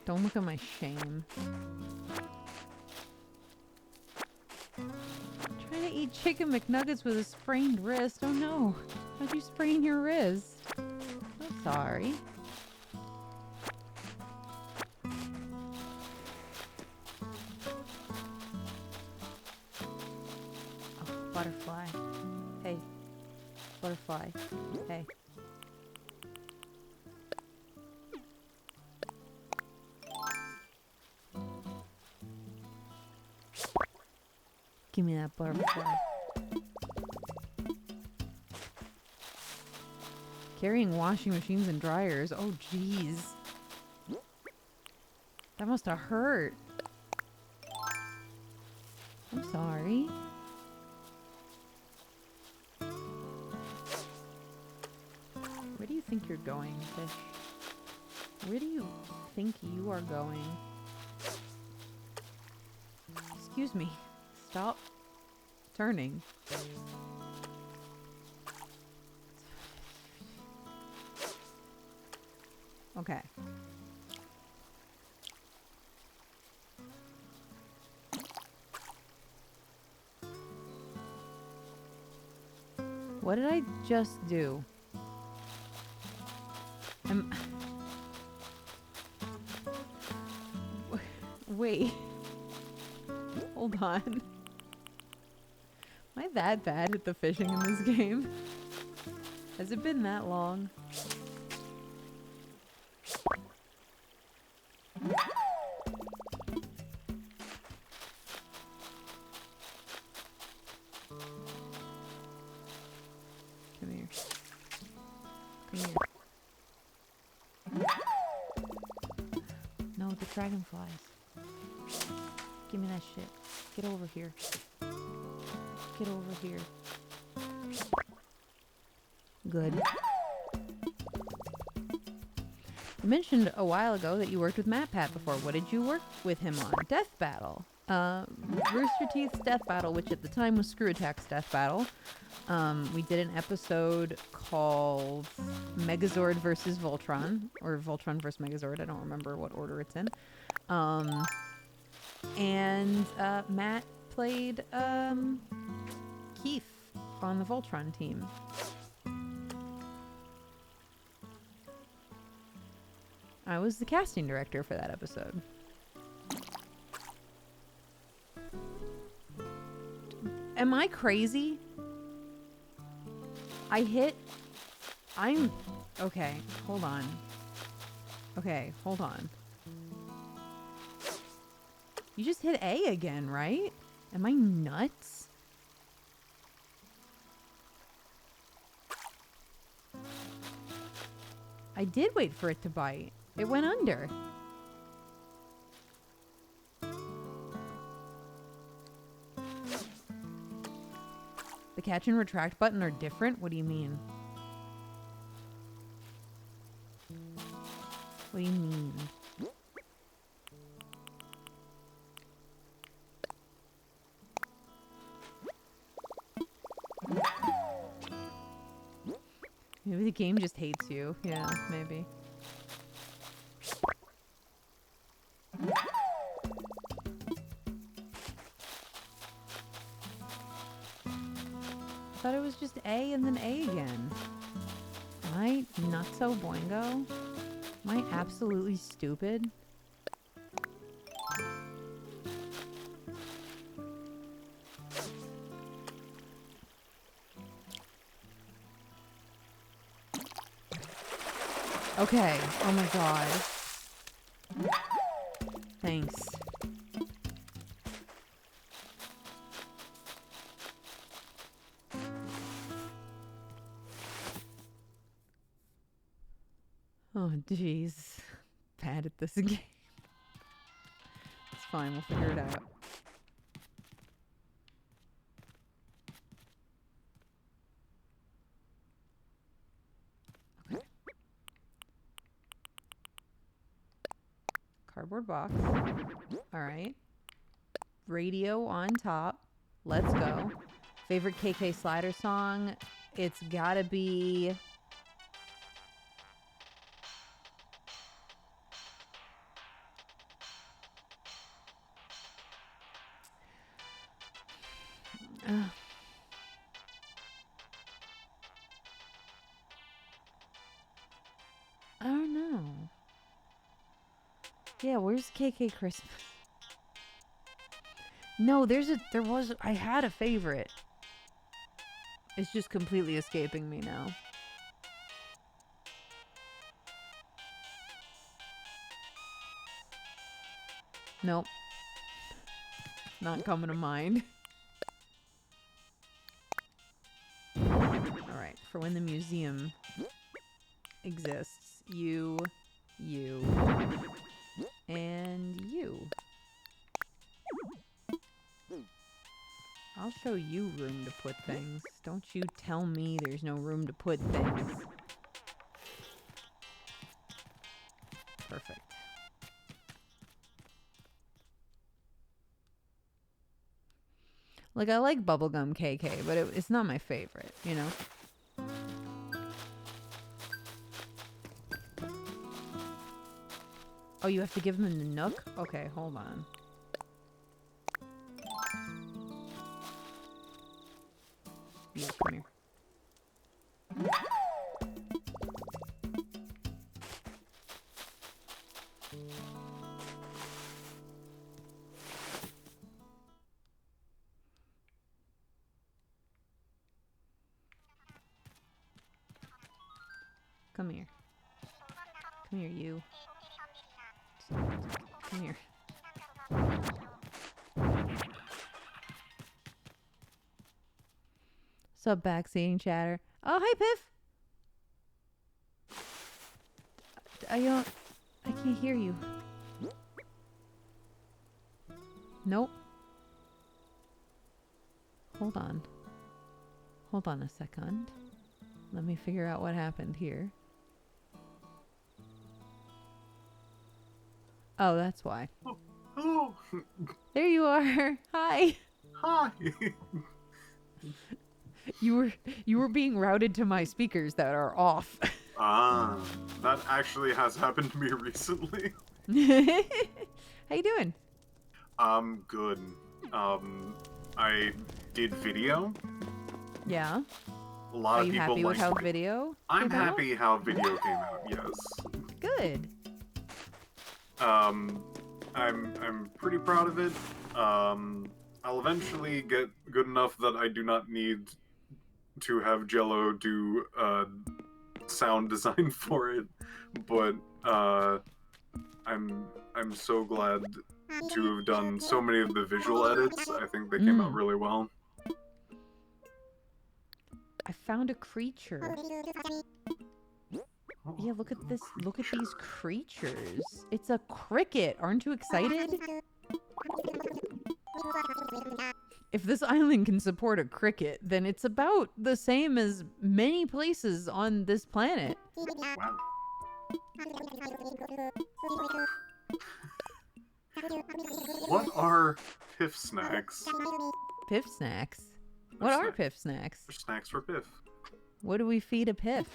Don't look at my shame. Trying to eat chicken McNuggets with a sprained wrist. Oh no. How'd you sprain your wrist? I'm sorry. Oh, butterfly. Hey. Butterfly. Hey. Give me that butterfly. Carrying washing machines and dryers. Oh, jeez. That must have hurt. I'm sorry. Where do you think you're going, fish? Where do you think you are going? Excuse me. Stop turning. Okay. What did I just do? Wait. Hold on. Am I that bad at the fishing in this game? Has it been that long? Come here. Come here. No, the dragonflies. Give me that shit. Get over here. Get over here. Good. You mentioned a while ago that you worked with MatPat before. What did you work with him on? Death Battle. Rooster Teeth's Death Battle, which at the time was Screw Attack's Death Battle. We did an episode called Megazord versus Voltron, or Voltron versus Megazord. I don't remember what order it's in. And Matt played Keith on the Voltron team. I was the casting director for that episode. Am I crazy? Okay, hold on. Okay, hold on. You just hit A again, right? Am I nuts? I did wait for it to bite. It went under. The catch and retract button are different? What do you mean? What do you mean? Maybe the game just hates you. Yeah, maybe. I thought it was just A and then A again. Am I nutso boingo? Am I absolutely stupid? Okay. Oh my god. Thanks. Oh, jeez. Bad at this game. It's fine. We'll figure it out. Okay. Cardboard box. All right. Radio on top. Let's go. Favorite KK Slider song? It's gotta be... I don't know. Yeah, where's KK Christmas? No, I had a favorite. It's just completely escaping me now. Nope. Not coming to mind. Alright, for when the museum exists. You, and you. I'll show you room to put things. Don't you tell me there's no room to put things. Perfect. Like, I like Bubblegum KK, but it's not my favorite, you know? Oh, you have to give them the Nook? Okay, hold on. Yeah, come here. Come here. Come here, you. Come here. Sup, backseating chatter? Oh, hi, Piff. I can't hear you. Nope. Hold on. Hold on a second. Let me figure out what happened here. Oh, that's why. Oh. There you are. Hi. Hi. You were being routed to my speakers that are off. That actually has happened to me recently. How you doing? Good. I did video. Yeah. A lot Are of you people happy with how liked it. video I'm came out? happy how video came out, yes. Good. I'm pretty proud of it. I'll eventually get good enough that I do not need to have Jello do sound design for it, but I'm so glad to have done so many of the visual edits. I think they came out really well. I found a creature. Oh, Yeah, look at this. creature. Look at these creatures. It's a cricket. Aren't you excited? If this island can support a cricket, then it's about the same as many places on this planet. Wow. What are Piff snacks? Piff snacks. What are Piff snacks? They're snacks for Piff. What do we feed a Piff?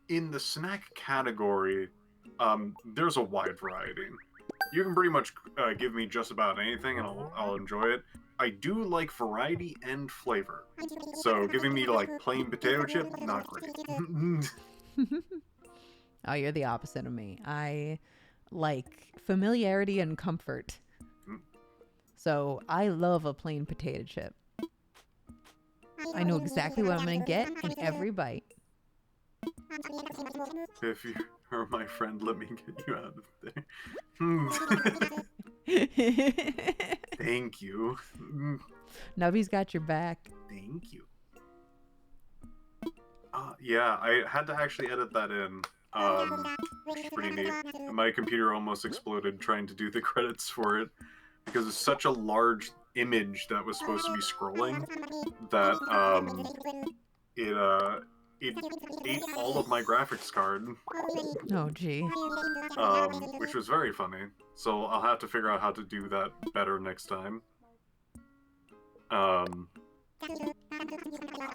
In the snack category, there's a wide variety. You can pretty much give me just about anything and I'll enjoy it. I do like variety and flavor. So giving me like plain potato chip, not great. Oh, you're the opposite of me. I like familiarity and comfort. So I love a plain potato chip. I know exactly what I'm going to get in every bite. If you are my friend, let me get you out of there. Thank you. Nubby's got your back. Thank you. Yeah, I had to actually edit that in. Which is pretty neat. My computer almost exploded trying to do the credits for it because it's such a large image that was supposed to be scrolling that it ate all of my graphics card. Oh, gee. Which was very funny. So I'll have to figure out how to do that better next time. What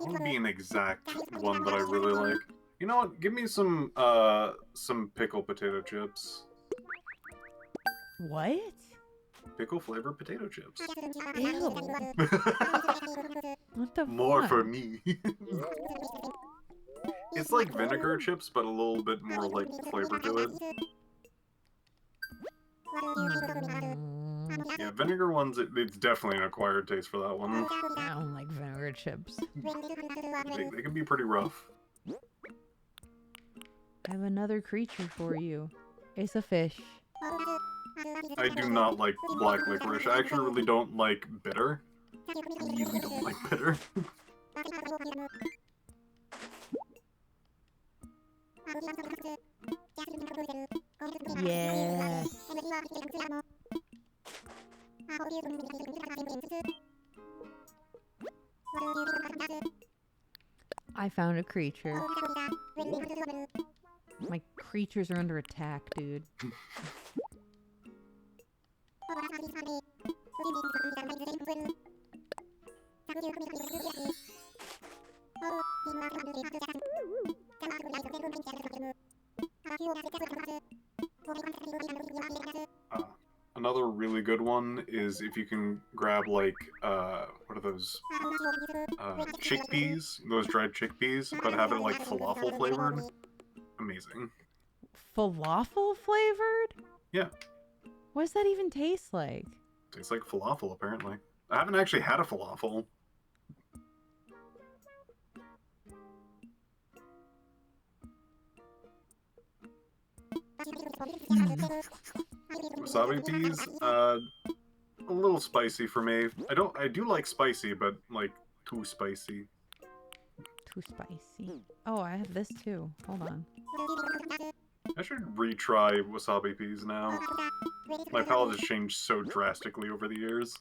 would be an exact one that I really like? You know what? Give me some pickle potato chips. What? Pickle flavored potato chips. Ew. What the More fuck? for me. It's like vinegar chips, but a little bit more like flavor to it. Mm, Yeah, vinegar ones, it's definitely an acquired taste for that one. I don't like vinegar chips. They can be pretty rough. I have another creature for you. It's a fish. I do not like black licorice. I actually really don't like bitter. Really don't like bitter. Yeah. I found a creature. My creatures are under attack, dude. Another really good one is if you can grab like what are those chickpeas, those dried chickpeas, but have it like falafel flavored. Amazing. Falafel flavored? Yeah. What does that even taste like? Tastes like falafel apparently. I haven't actually had a falafel. Wasabi peas, a little spicy for me. I do like spicy, but like too spicy. Too spicy. Oh, I have this too. Hold on. I should retry wasabi peas now. My palate has changed so drastically over the years.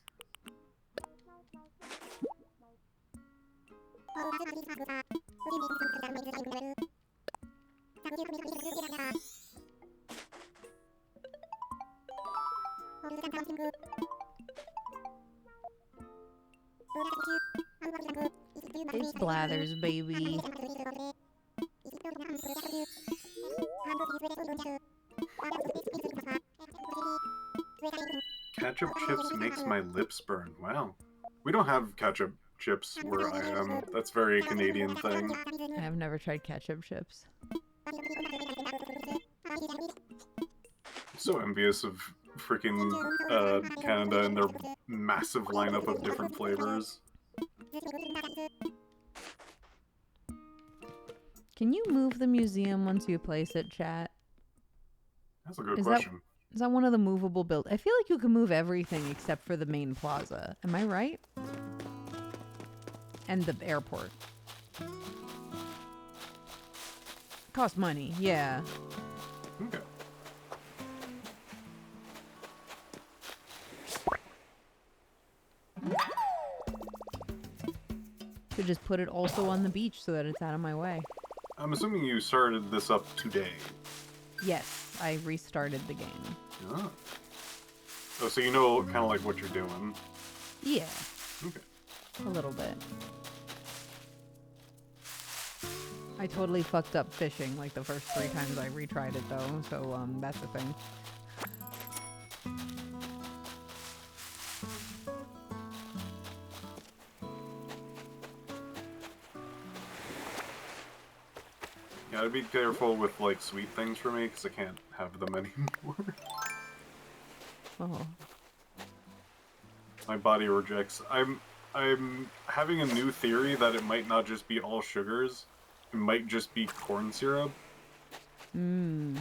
It's Blathers, baby. Ketchup chips makes my lips burn. Wow. We don't have ketchup chips where I am. That's a very Canadian thing. I've never tried ketchup chips. So envious of freaking Canada and their massive lineup of different flavors. Can you move the museum once you place it, chat? That's a good Is that- question. Is that one of the movable buildings? I feel like you can move everything except for the main plaza. Am I right? And the airport. Cost money, yeah. Okay. Could just put it also on the beach so that it's out of my way. I'm assuming you started this up today. Yes, I restarted the game. Oh, so you know kind of like what you're doing. Yeah, Okay. a little bit. I totally fucked up fishing like the first 3 times I retried it though, so that's the thing. Gotta be careful with like sweet things for me because I can't have them anymore. Oh. My body rejects. I'm having a new theory that it might not just be all sugars, it might just be corn syrup. Mmm.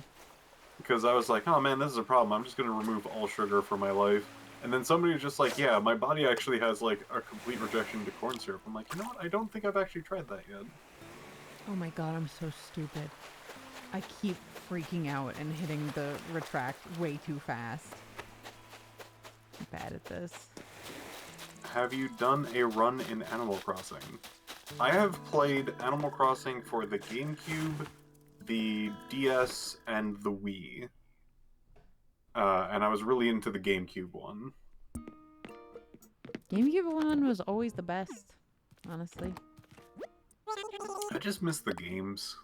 Because I was like, oh man, this is a problem. I'm just going to remove all sugar from my life. And then somebody was just like, yeah, my body actually has like a complete rejection to corn syrup. I'm like, you know what? I don't think I've actually tried that yet. Oh my god, I'm so stupid. I keep freaking out and hitting the retract way too fast. I'm bad at this. Have you done a run in Animal Crossing? I have played Animal Crossing for the GameCube, the DS, and the Wii. And I was really into the GameCube one. GameCube one was always the best, honestly. I just miss the games.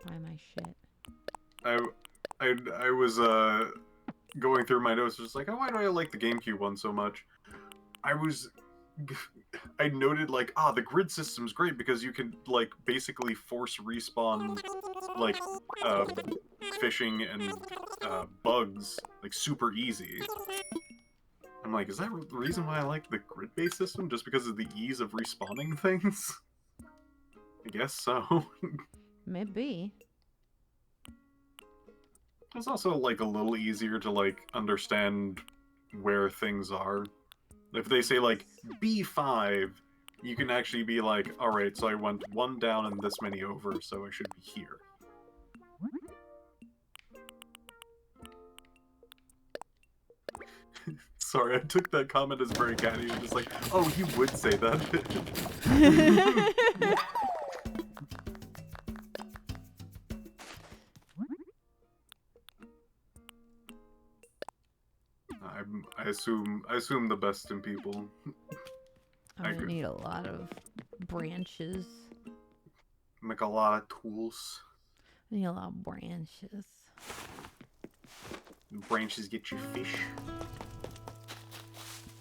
Buy my shit. I was going through my notes, just like, oh, why do I like the GameCube one so much? I noted like, the grid system's great because you can like basically force respawn like fishing and bugs like super easy. I'm like, is that the reason why I like the grid-based system? Just because of the ease of respawning things? I guess so. Maybe. It's also like a little easier to like understand where things are. If they say like B5, you can actually be like, alright, so I went one down and this many over, so I should be here. Sorry, I took that comment as very catty and just like, oh, you would say that. I assume the best in people. I'm gonna need a lot of branches. Make a lot of tools. I need a lot of branches. Branches get you fish.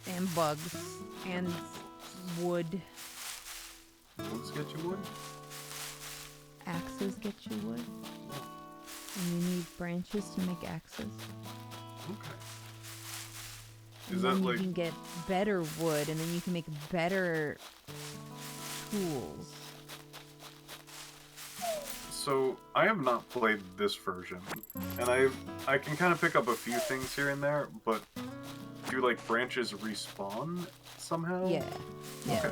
And bugs. And wood. Woods get you wood? Axes get you wood. And you need branches to make axes. Okay. And Is then that you like... can get better wood, and then you can make better tools. So, I have not played this version, and I can kind of pick up a few things here and there, but do, like, branches respawn somehow? Yeah. Yeah. Okay.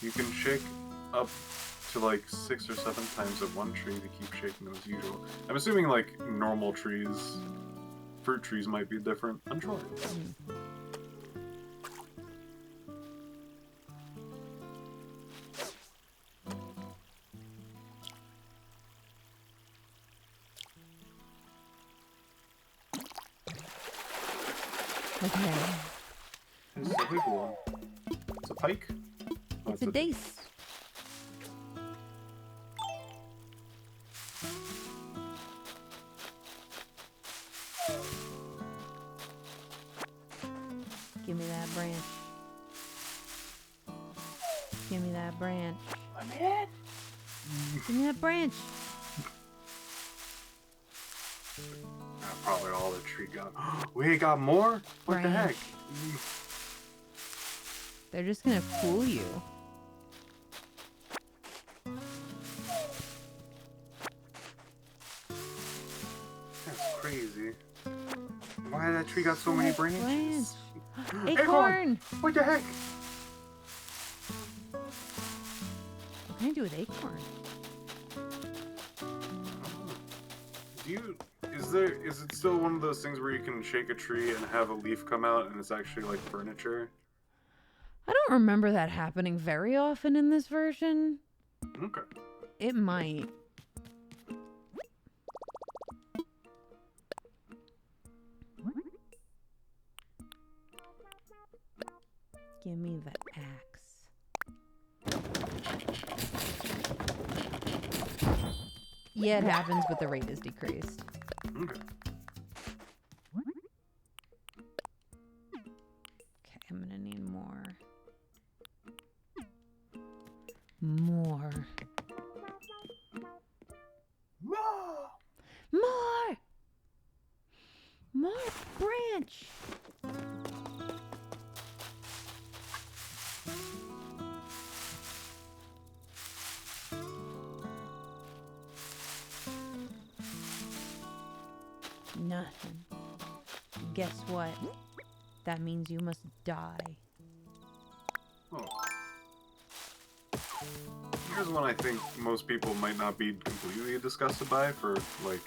You can shake up to, like, 6 or 7 times at one tree to keep shaking them as usual. I'm assuming, like, normal trees, fruit trees might be different. I'm sure. Okay. It's a big one. It's a pike? Oh, It's a dace. Give me that branch. Give me that branch. I'm in! Give me that branch. Probably all the tree got. We got more? What the heck? Branch. They're just gonna fool you. That's crazy. Why that tree got so many branches? Acorn! What the heck? What can I do with acorn? Is it still one of those things where you can shake a tree and have a leaf come out and it's actually like furniture? I don't remember that happening very often in this version. Okay. It might. Give me the axe. Yeah, it happens, but the rate is decreased. Okay. Okay, I'm gonna need more. More. Whoa! More! More branch! branch. Nothing. Guess what? That means you must die. Oh. Here's one I think most people might not be completely disgusted by for, like,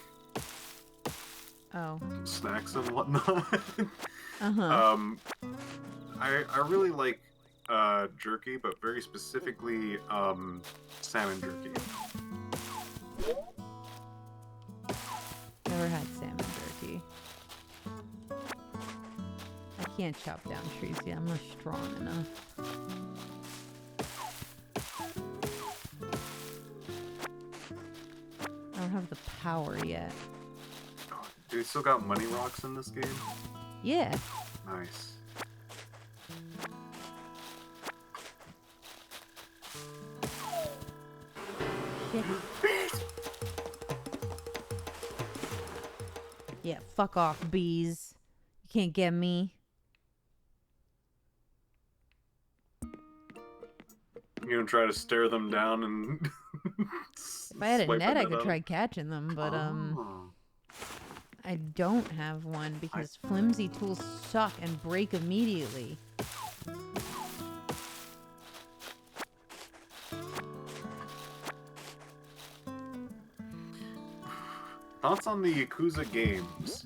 Oh. snacks and whatnot. Uh-huh. I really like jerky, but very specifically salmon jerky. Never had salmon jerky. I can't chop down trees yet. I'm not strong enough. I don't have the power yet. Do they still got money rocks in this game? Yeah. Nice. Shit. Yeah, fuck off, bees. You can't get me. You gonna try to stare them down and If I had a swipe net, I at could them? try catching them, but Oh. I don't have one because flimsy tools suck and break immediately. Thoughts on the Yakuza games?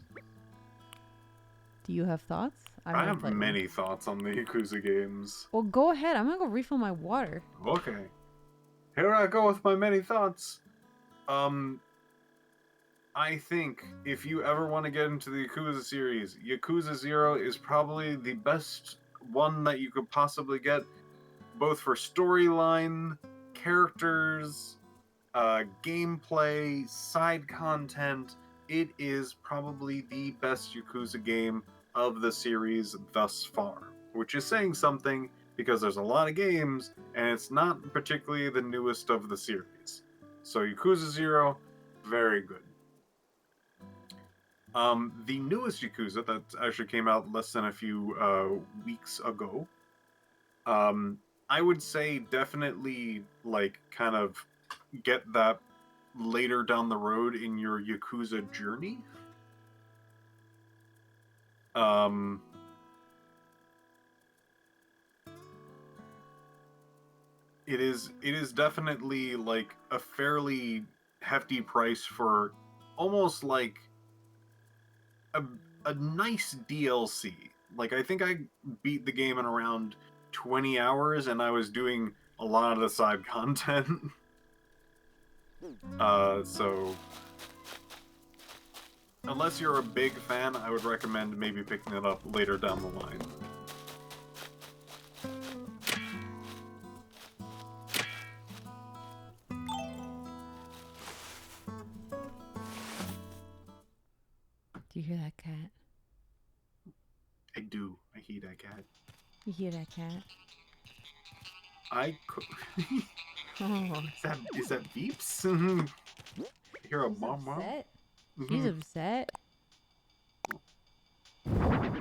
Do you have thoughts? I don't have play them. many thoughts on the Yakuza games. Well, go ahead. I'm gonna go refill my water. Okay. Here I go with my many thoughts. I think if you ever want to get into the Yakuza series, Yakuza 0 is probably the best one that you could possibly get, both for storyline, characters, gameplay, side content. It is probably the best Yakuza game of the series thus far, which is saying something because there's a lot of games and it's not particularly the newest of the series. So Yakuza 0, very good. The newest Yakuza that actually came out less than a few weeks ago, I would say definitely like kind of get that later down the road in your Yakuza journey. It is definitely like a fairly hefty price for almost like a nice DLC. Like, I think I beat the game in around 20 hours and I was doing a lot of the side content. So unless you're a big fan, I would recommend maybe picking it up later down the line. Do you hear that cat? I do. I hear that cat. You hear that cat? I Oh, is that beeps? I hear a she's mom. upset. She's upset.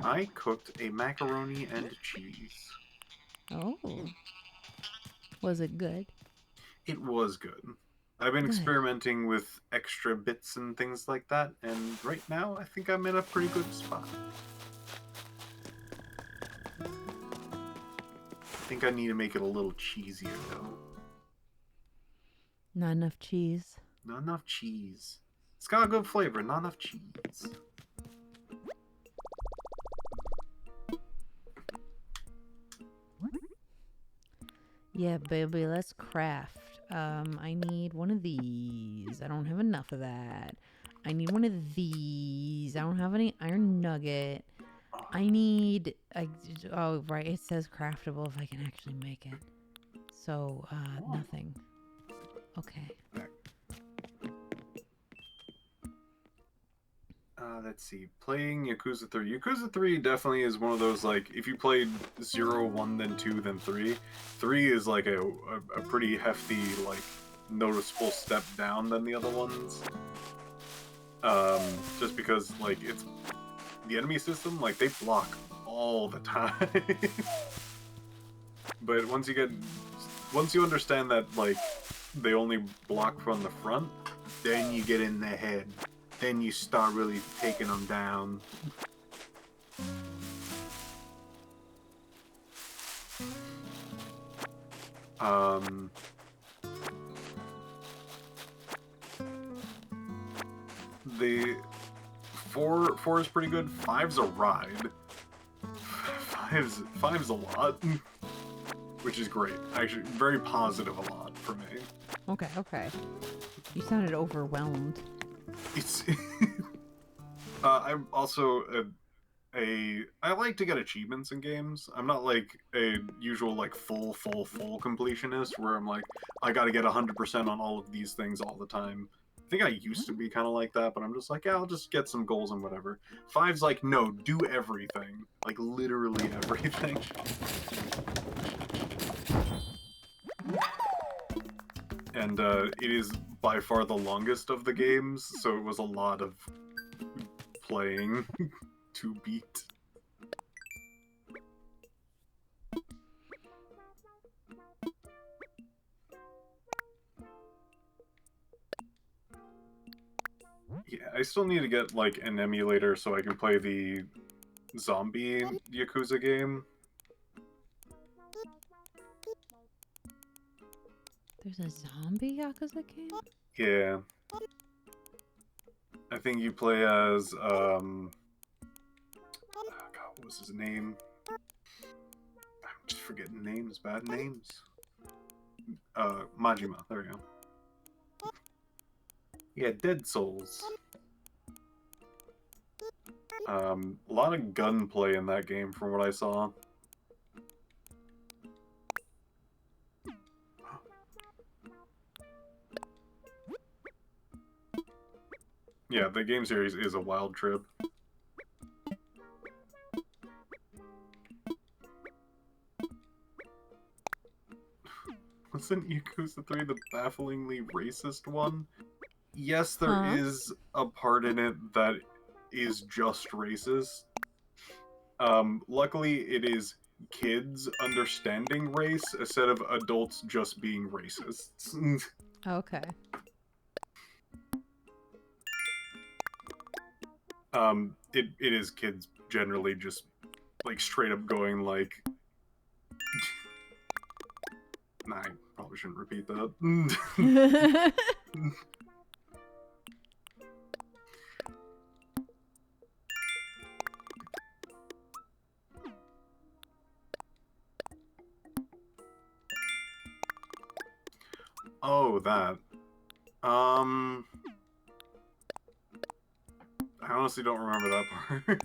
I cooked a macaroni and cheese. Oh. Was it good? It was good. I've been Good. experimenting with extra bits and things like that, and right now I think I'm in a pretty good spot. I think I need to make it a little cheesier, though. Not enough cheese. Not enough cheese. It's got a good flavor, not enough cheese. Yeah, baby, let's craft. I need one of these. I don't have enough of that. I need one of these. I don't have any iron nugget. I need... oh, right. It says craftable if I can actually make it. So, nothing. Okay. Let's see. Playing Yakuza 3. Yakuza 3 definitely is one of those, like, if you played 0, 1, then 2, then 3, 3 is, like, a pretty hefty, like, noticeable step down than the other ones. Just because, like, it's the enemy system, like, they block all the time. But once you understand that, like, they only block from the front, then you get in their head. Then you start really taking them down. The four is pretty good. Five's a ride. Five's a lot, which is great. Actually, very positive a lot for me. Okay, okay. You sounded overwhelmed. It's. I'm also I like to get achievements in games. I'm not like a usual like full completionist where I'm like I got to get 100% on all of these things all the time. I think I used to be kind of like that, but I'm just like, yeah, I'll just get some goals and whatever. Five's like, no, do everything, like literally everything. And it is by far the longest of the games, so it was a lot of playing to beat. Yeah, I still need to get like an emulator so I can play the zombie Yakuza game. There's a zombie Yakuza game? Yeah. I think you play as oh God, what was his name? I'm just forgetting names, bad names. Majima, there we go. Yeah, Dead Souls. A lot of gunplay in that game from what I saw. Yeah, the game series is a wild trip. Wasn't Yakuza 3 the bafflingly racist one? Yes, there is a part in it that is just racist. Luckily, it is kids understanding race instead of adults just being racists. Okay. It is kids generally just like straight up going like. Nah, I probably shouldn't repeat that. Oh, that. I honestly don't remember that part.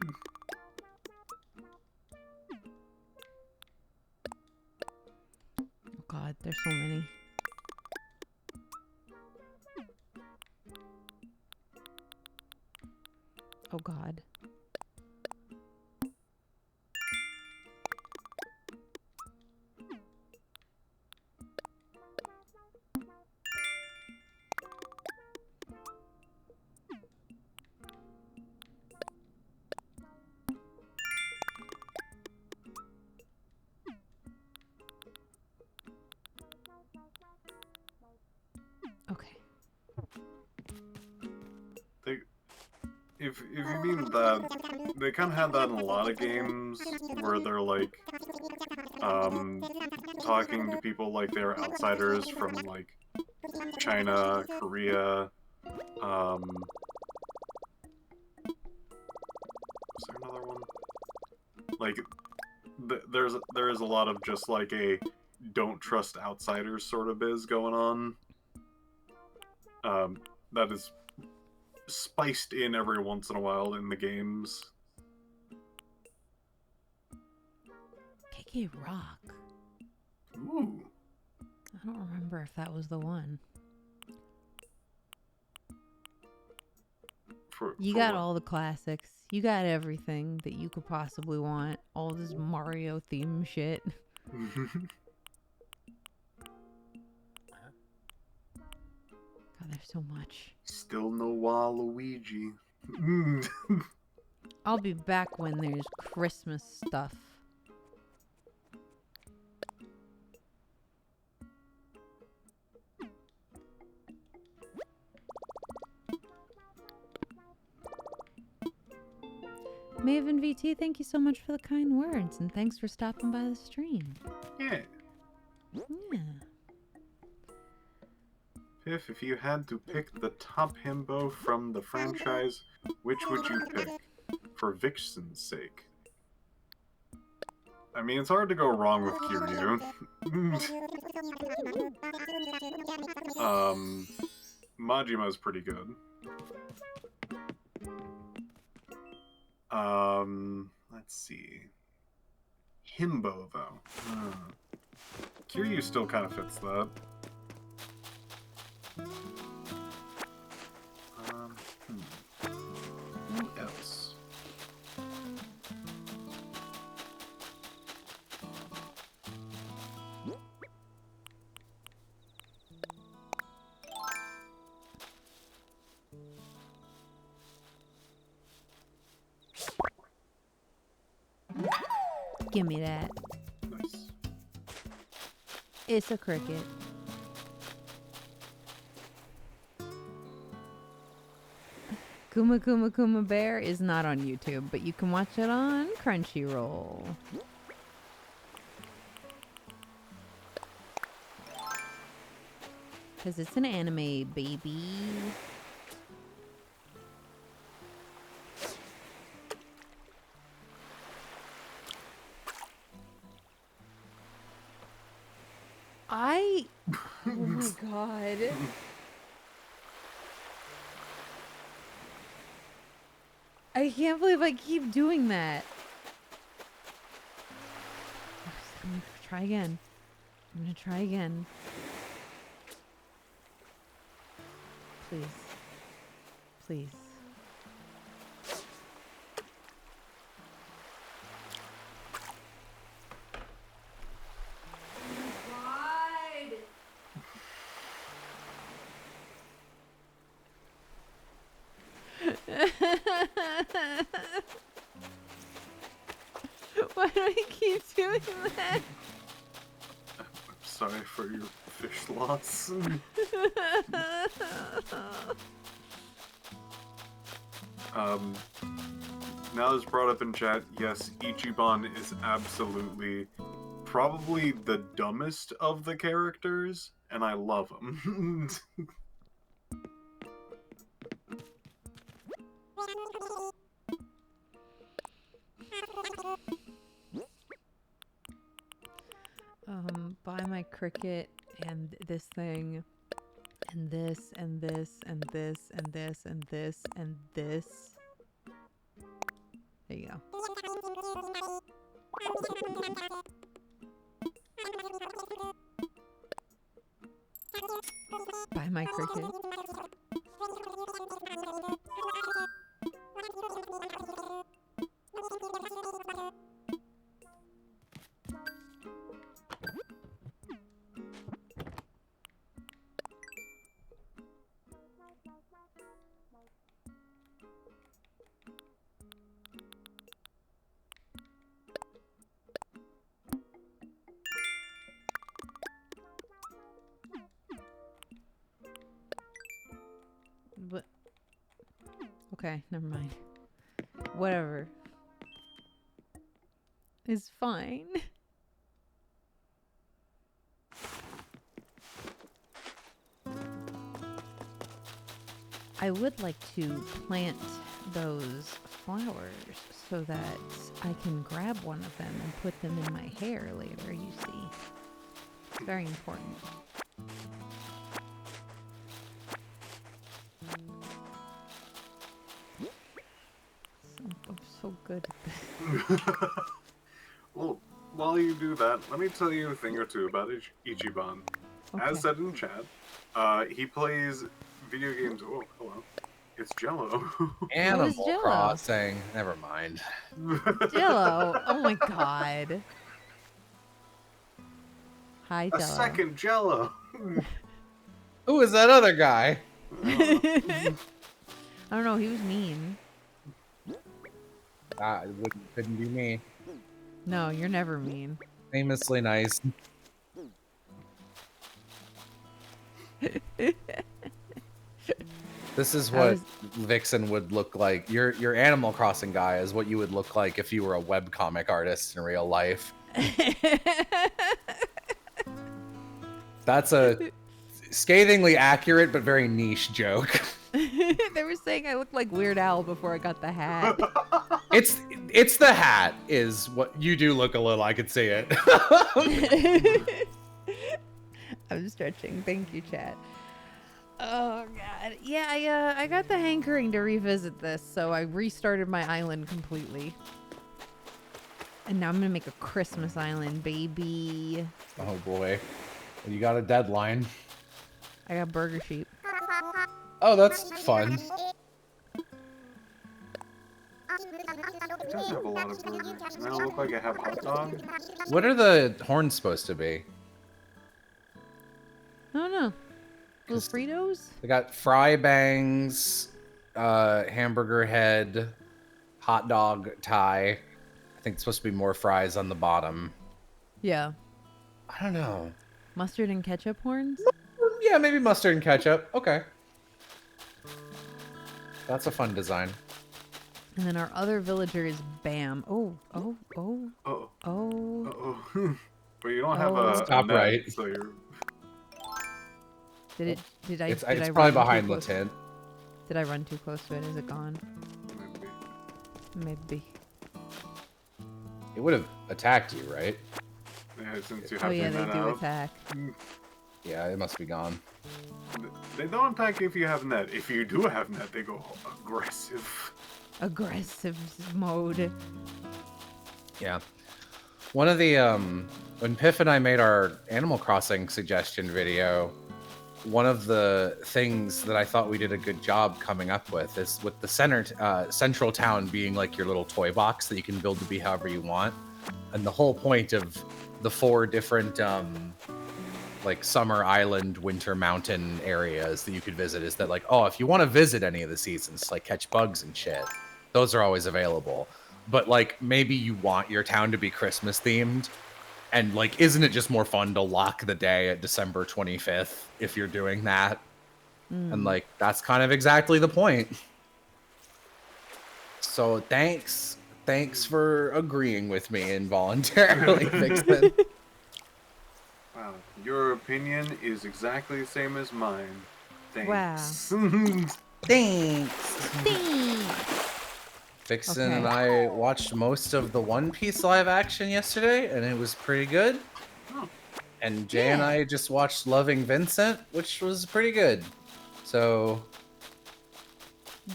Oh God, there's so many. Oh God. Okay. If you mean that, they kind of had that in a lot of games where they're like, talking to people like they're outsiders from like China, Korea. Was there another one? Like, there is a lot of just like a don't trust outsiders sort of biz going on. That is spiced in every once in a while in the games. KK Rock. Ooh. I don't remember if that was the one. You got all the classics. You got everything that you could possibly want. All this Mario theme shit. God, there's so much. Still no Waluigi. I'll be back when there's Christmas stuff. Maven VT, thank you so much for the kind words, and thanks for stopping by the stream. Yeah. Yeah. Piff, if you had to pick the top himbo from the franchise, which would you pick? For Vixen's sake. I mean, it's hard to go wrong with Kiryu. Majima's pretty good. Let's see. Himbo, though. Kiryu still kind of fits that. Who else? Give me that. Nice. It's a cricket. Kuma Kuma Kuma Bear is not on YouTube, but you can watch it on Crunchyroll. Because it's an anime, baby. Oh my god. I can't believe I keep doing that. I'm gonna try again. I'm gonna try again. Please. Please. Why do I keep doing that? I'm sorry for your fish loss. Now it's brought up in chat, yes, Ichiban is absolutely probably the dumbest of the characters, and I love him. Buy my cricket and this thing and this and this and this and this and this and this. There you go. Buy my cricket. But okay, never mind. Whatever. It's fine. I would like to plant those flowers so that I can grab one of them and put them in my hair later, you see. It's very important. I'm so good at this. Well, while you do that, let me tell you a thing or two about Ichiban. Okay. As said in chat, he plays video games. Oh, hello. It's Jello. Animal Jello? Crossing. Never mind. Jello. Oh my god. Hi, A Jello. second Jello. Who is that other guy? I don't know. He was mean. Couldn't be me. No, you're never mean. Famously nice. This is I what was- Vixen would look like. Your Animal Crossing guy is what you would look like if you were a webcomic artist in real life. That's a scathingly accurate but very niche joke. They were saying I looked like Weird Al before I got the hat. It's the hat is what you do look a little. I could see it. I'm stretching. Thank you, chat. Oh god. Yeah, I got the hankering to revisit this, so I restarted my island completely. And now I'm gonna make a Christmas island, baby. Oh boy, you got a deadline. I got Burger Sheep. Oh, that's fun. It does have a lot of burgers. And I don't look like I have hot dog. What are the horns supposed to be? I don't know. Little 'Cause- Fritos? They got fry bangs, hamburger head, hot dog tie. I think it's supposed to be more fries on the bottom. Yeah. I don't know. Mustard and ketchup horns? Yeah, maybe mustard and ketchup. Okay. That's a fun design. And then our other villager is Bam. Oh. Oh, Oh. oh. But you don't have Oh. a Top net, right. So you're. Did I It's did I probably run too behind the close- tent. Did I run too close to it? Is it gone? Maybe. It would have attacked you, right? Yeah, since you Oh have yeah, your they net do out. attack. Yeah, it must be gone. They don't attack if you have net. If you do have net, they go aggressive. Aggressive mode. Yeah. One of the when Piff and I made our Animal Crossing suggestion video, one of the things that I thought we did a good job coming up with is with the central town being like your little toy box that you can build to be however you want. And the whole point of the 4 different like summer island, winter mountain areas that you could visit is that like, oh, if you want to visit any of the seasons, like catch bugs and shit, those are always available. But like maybe you want your town to be Christmas themed, and like isn't it just more fun to lock the day at December 25th if you're doing that? And like that's kind of exactly the point. So thanks for agreeing with me involuntarily, Vixen. Wow, your opinion is exactly the same as mine. Thanks. Thanks. Thanks. Vixen Okay. and I watched most of the One Piece live action yesterday, and it was pretty good. Oh. And Jay and Yeah. I just watched Loving Vincent, which was pretty good. So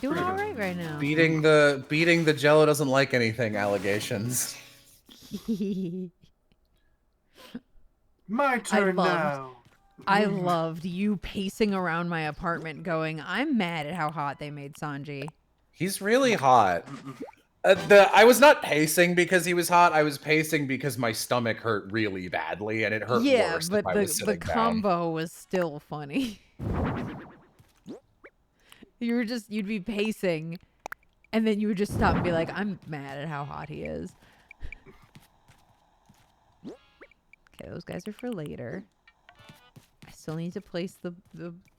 Doing Pretty all good. right now. beating the Jello doesn't like anything allegations. My turn loved- now. I loved you pacing around my apartment going, I'm mad at how hot they made Sanji. He's really hot. I was not pacing because he was hot. I was pacing because my stomach hurt really badly, and it hurt Yeah, worse but if I was the sitting down. combo was still funny. You'd be pacing, and then you would just stop and be like, I'm mad at how hot he is. Okay, those guys are for later. I still need to place the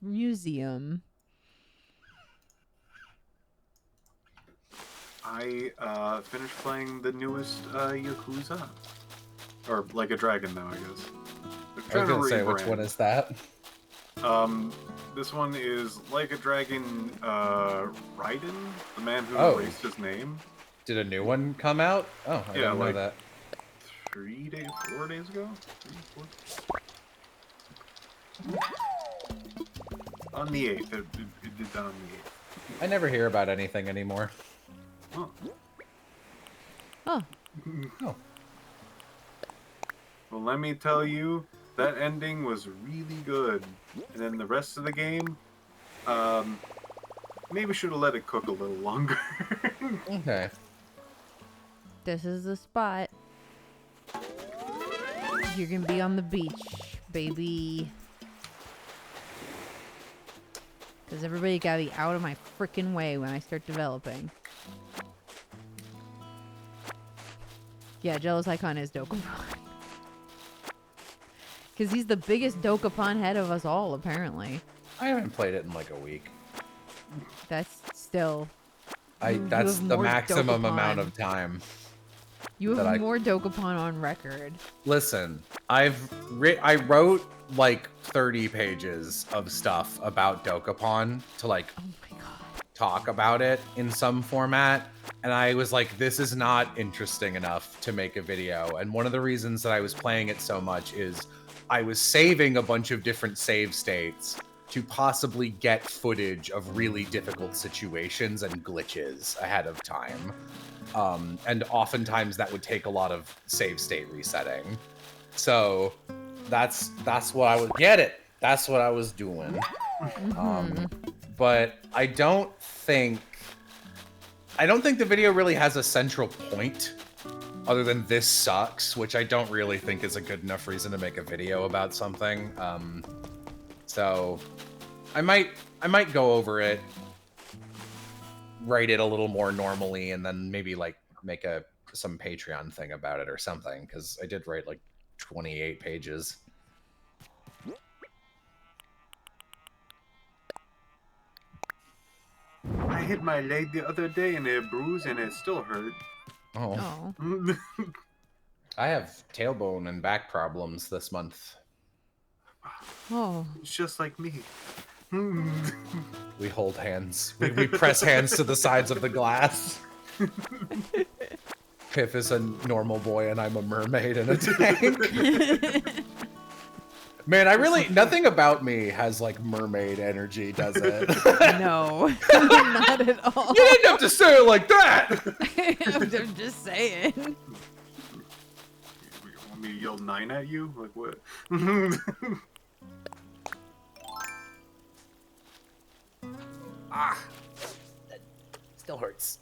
museum. I finished playing the newest Yakuza. Or Like a Dragon now, I guess. They're I trying was to gonna say, which rebrand. one is that? This one is Like a Dragon, Raiden, the man who Oh. erased his name, Did a new one come out? Oh, I Yeah, didn't know like- that. 4 days ago? 3, 4? On the 8th. It did that on the 8th. I never hear about anything anymore. Huh. Oh, Oh, Well, let me tell you, that ending was really good. And then the rest of the game, maybe should have let it cook a little longer. okay. this is the spot. You're gonna be on the beach, baby. Because everybody gotta be out of my freaking way when I start developing. Yeah, Jealous Icon is Dokapon. Because he's the biggest Dokapon head of us all, apparently. I haven't played it in like a week. That's still... That's have the more maximum Dokapon. amount of time. You that have I- more Dokapon on record. Listen, I wrote like 30 pages of stuff about Dokapon to like Oh my god. talk about it in some format, and I was like, this is not interesting enough to make a video. And one of the reasons that I was playing it so much is I was saving a bunch of different save states to possibly get footage of really difficult situations and glitches ahead of time. And oftentimes that would take a lot of save state resetting. So that's what I was That's what I was doing. But I don't think the video really has a central point other than this sucks, which I don't really think is a good enough reason to make a video about something. So I might go over it, write it a little more normally, and then maybe like make some Patreon thing about it or something, because I did write like 28 pages. I hit my leg the other day and it bruised and it still hurt. Oh, Oh. I have tailbone and back problems this month. Oh. It's just like me. We hold hands. We press hands to the sides of the glass. Piff is a normal boy and I'm a mermaid in a tank. Man, nothing about me has like mermaid energy, does it? No. Not at all. You didn't have to say it like that! I'm just saying. You want me to yell 9 at you? Like what? Ah, that still hurts.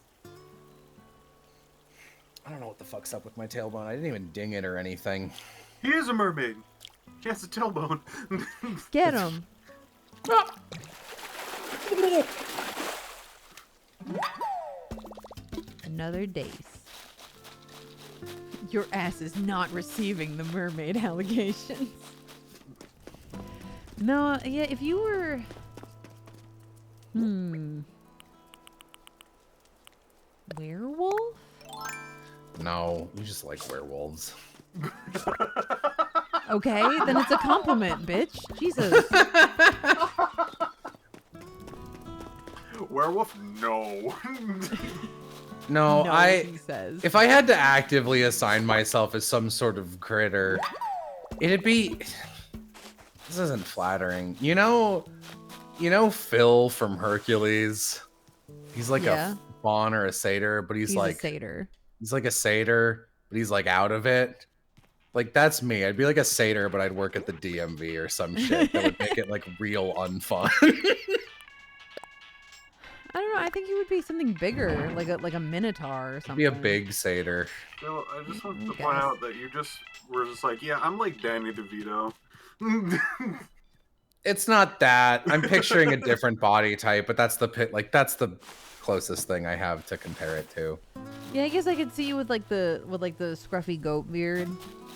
I don't know what the fuck's up with my tailbone. I didn't even ding it or anything. He is a mermaid. He has a tailbone. Get him. Another dace. Your ass is not receiving the mermaid allegations. No, yeah, if you were... Werewolf? No, you just like werewolves. Okay, then it's a compliment, bitch. Jesus. Werewolf? No. No, he says. if I had to actively assign myself as some sort of critter, it'd be... This isn't flattering. You know Phil from Hercules? He's like Yeah. a fawn or a satyr, but he's like... a satyr. He's like a satyr, but he's like out of it. Like, that's me. I'd be like a satyr, but I'd work at the DMV or some shit that would make it like real unfun. I don't know. I think you would be something bigger, like a minotaur or something. Be a big satyr. So I just want to Guess. point out that you just were just like, yeah, I'm like Danny DeVito. It's not that. I'm picturing a different body type, but that's that's the closest thing I have to compare it to. Yeah, I guess I could see you with like the scruffy goat beard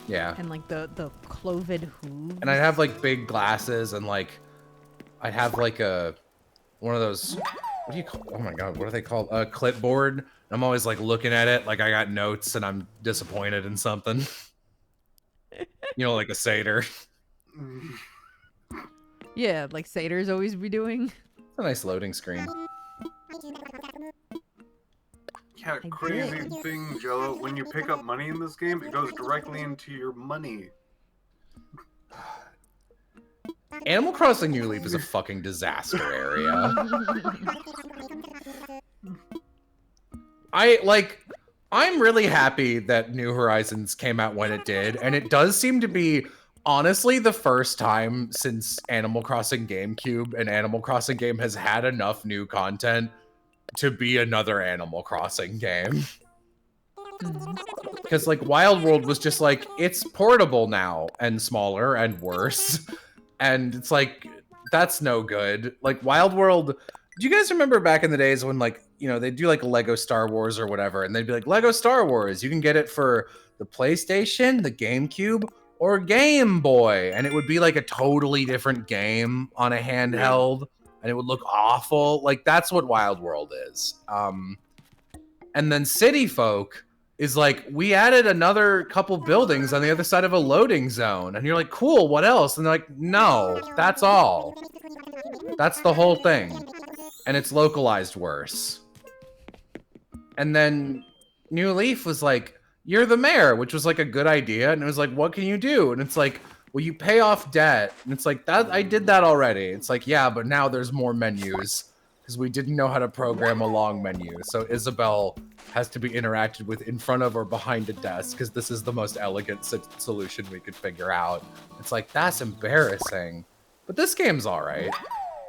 Yeah. and like the cloven hooves. And I'd have like big glasses and like I'd have like one of those, what do you call, oh my god, what are they called? A clipboard. I'm always like looking at it like I got notes and I'm disappointed in something. You know, like a satyr. Yeah, like satyrs always be doing. It's a nice loading screen. Yeah, I crazy did. thing, Jello. When you pick up money in this game, it goes directly into your money. Animal Crossing New Leaf is a fucking disaster area. I'm really happy that New Horizons came out when it did, and it does seem to be honestly the first time since Animal Crossing GameCube an Animal Crossing game has had enough new content to be another Animal Crossing game. Because like Wild World was just like, it's portable now and smaller and worse. And it's like, that's no good. Like Wild World, do you guys remember back in the days when like, you know, they'd do like Lego Star Wars or whatever, and they'd be like, Lego Star Wars, you can get it for the PlayStation, the GameCube, or Game Boy, and it would be like a totally different game on a handheld, and it would look awful. Like that's what Wild World is. And then City Folk is like, we added another couple buildings on the other side of a loading zone, and you're like, cool, what else? And they're like, no, that's all. That's the whole thing, and it's localized worse. And then New Leaf was like, you're the mayor, which was like a good idea. And it was like, what can you do? And it's like, well, you pay off debt. And it's like, that I did that already. It's like, yeah, but now there's more menus because we didn't know how to program a long menu. So Isabelle has to be interacted with in front of or behind a desk because this is the most elegant solution we could figure out. It's like, that's embarrassing. But this game's all right.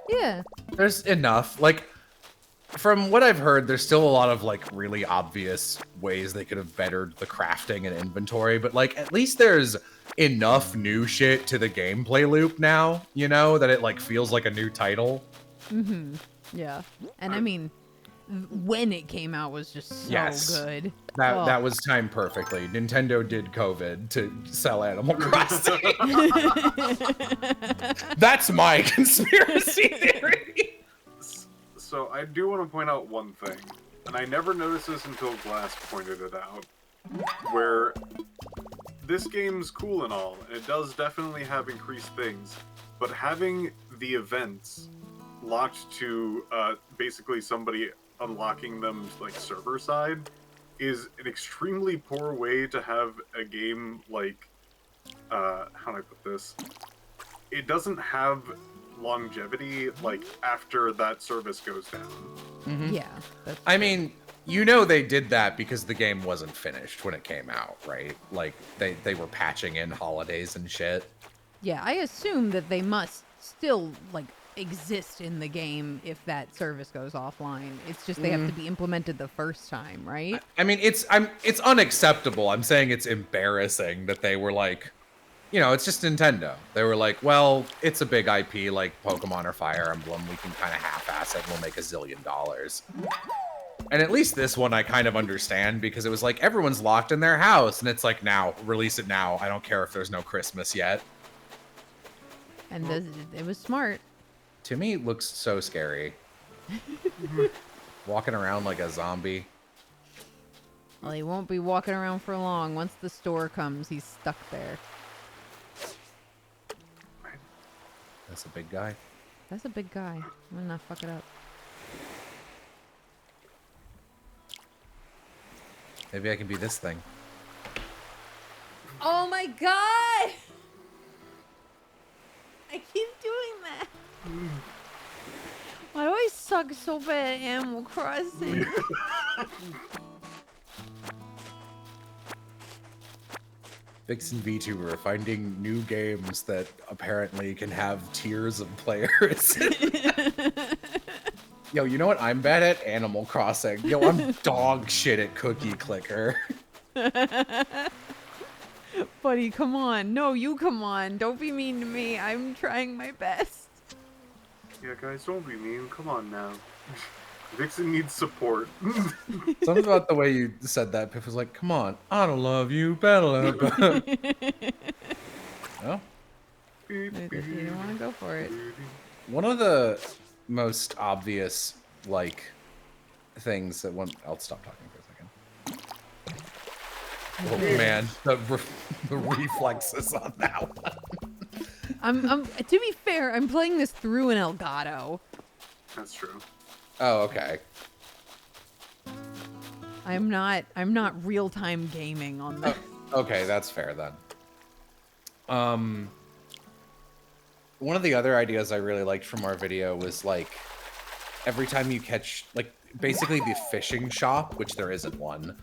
Yeah. There's enough. Like, from what I've heard, there's still a lot of like really obvious ways they could have bettered the crafting and inventory, but like at least there's enough new shit to the gameplay loop now, you know, that it like feels like a new title. Mm-hmm. Yeah. And I mean, when it came out was just so good. That was timed perfectly. Nintendo did COVID to sell Animal Crossing. That's my conspiracy theory. So I do want to point out one thing, and I never noticed this until Glass pointed it out, where this game's cool and all, and it does definitely have increased things, but having the events locked to basically somebody unlocking them like server side is an extremely poor way to have a game like, how do I put this? It doesn't have longevity like after that service goes down. Mm-hmm. Yeah. I mean, you know they did that because the game wasn't finished when it came out, right? Like they were patching in holidays and shit. Yeah, I assume that they must still like exist in the game if that service goes offline. It's just they have to be implemented the first time, right? I mean, it's unacceptable. I'm saying it's embarrassing that they were like, you know, it's just Nintendo. They were like, well, it's a big IP like Pokemon or Fire Emblem. We can kind of half-ass it and we'll make $1 zillion. And at least this one I kind of understand because it was like everyone's locked in their house and it's like, now, release it now. I don't care if there's no Christmas yet. And it was smart. To me, it looks so scary. Walking around like a zombie. Well, he won't be walking around for long. Once the store comes, he's stuck there. That's a big guy. That's a big guy. I'm gonna not fuck it up. Maybe I can be this thing. Oh my god! I keep doing that. Why do I suck so bad at Animal Crossing? Vixen VTuber finding new games that apparently can have tiers of players. Yo, you know what I'm bad at? Animal Crossing. Yo, I'm dog shit at Cookie Clicker. Buddy, come on. No, you come on. Don't be mean to me. I'm trying my best. Yeah, guys, don't be mean. Come on now. Vixen needs support. Something about the way you said that, Piff was like, come on, I don't love you, battle up. Oh. You don't want to go for it. One of the most obvious, like, things that I'll stop talking for a second. Oh man, the reflexes on that one. To be fair, I'm playing this through an Elgato. That's true. Oh, okay. I'm not real-time gaming on this. Okay, that's fair then. One of the other ideas I really liked from our video was like every time you catch, like, basically the fishing shop, which there isn't one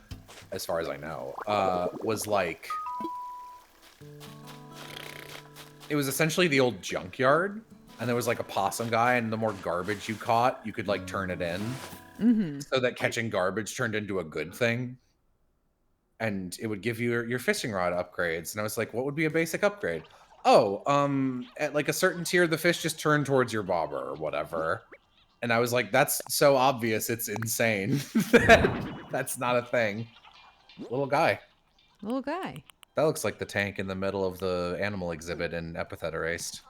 as far as I know, was like, it was essentially the old junkyard, and there was like a possum guy, and the more garbage you caught, you could like turn it in. Mm-hmm. So that catching garbage turned into a good thing. And it would give you your fishing rod upgrades. And I was like, what would be a basic upgrade? Oh, at like a certain tier, the fish just turn towards your bobber or whatever. And I was like, that's so obvious, it's insane. That's not a thing. Little guy. Little guy. That looks like the tank in the middle of the animal exhibit in Epithet Erased.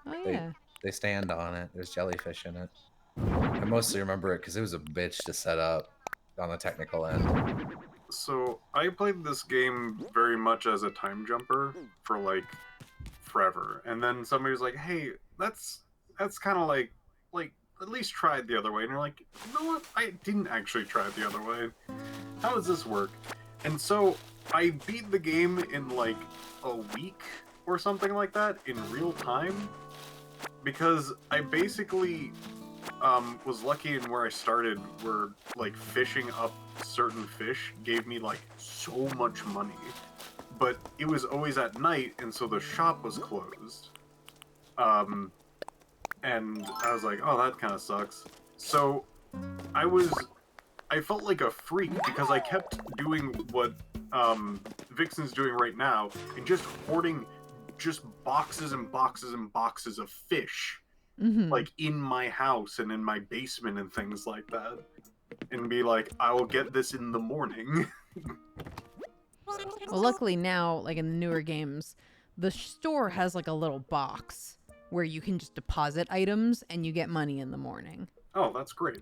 Oh They, yeah. they stand on it. There's jellyfish in it. I mostly remember it because it was a bitch to set up on the technical end. So I played this game very much as a time jumper for like forever, and then somebody was like, "Hey, that's kind of like at least try it the other way," and you're like, "You know what? I didn't actually try it the other way. How does this work?" And so I beat the game in like a week or something like that in real time because I basically was lucky in where I started, where like fishing up certain fish gave me like so much money, but it was always at night, and so the shop was closed. And I was like, oh, that kind of sucks. So I felt like a freak because I kept doing what Vixen's doing right now and just hoarding just boxes and boxes and boxes of fish. Mm-hmm. Like in my house and in my basement and things like that, and be like, I will get this in the morning. Well, luckily now, like in the newer games, the store has like a little box where you can just deposit items and you get money in the morning. Oh, that's great.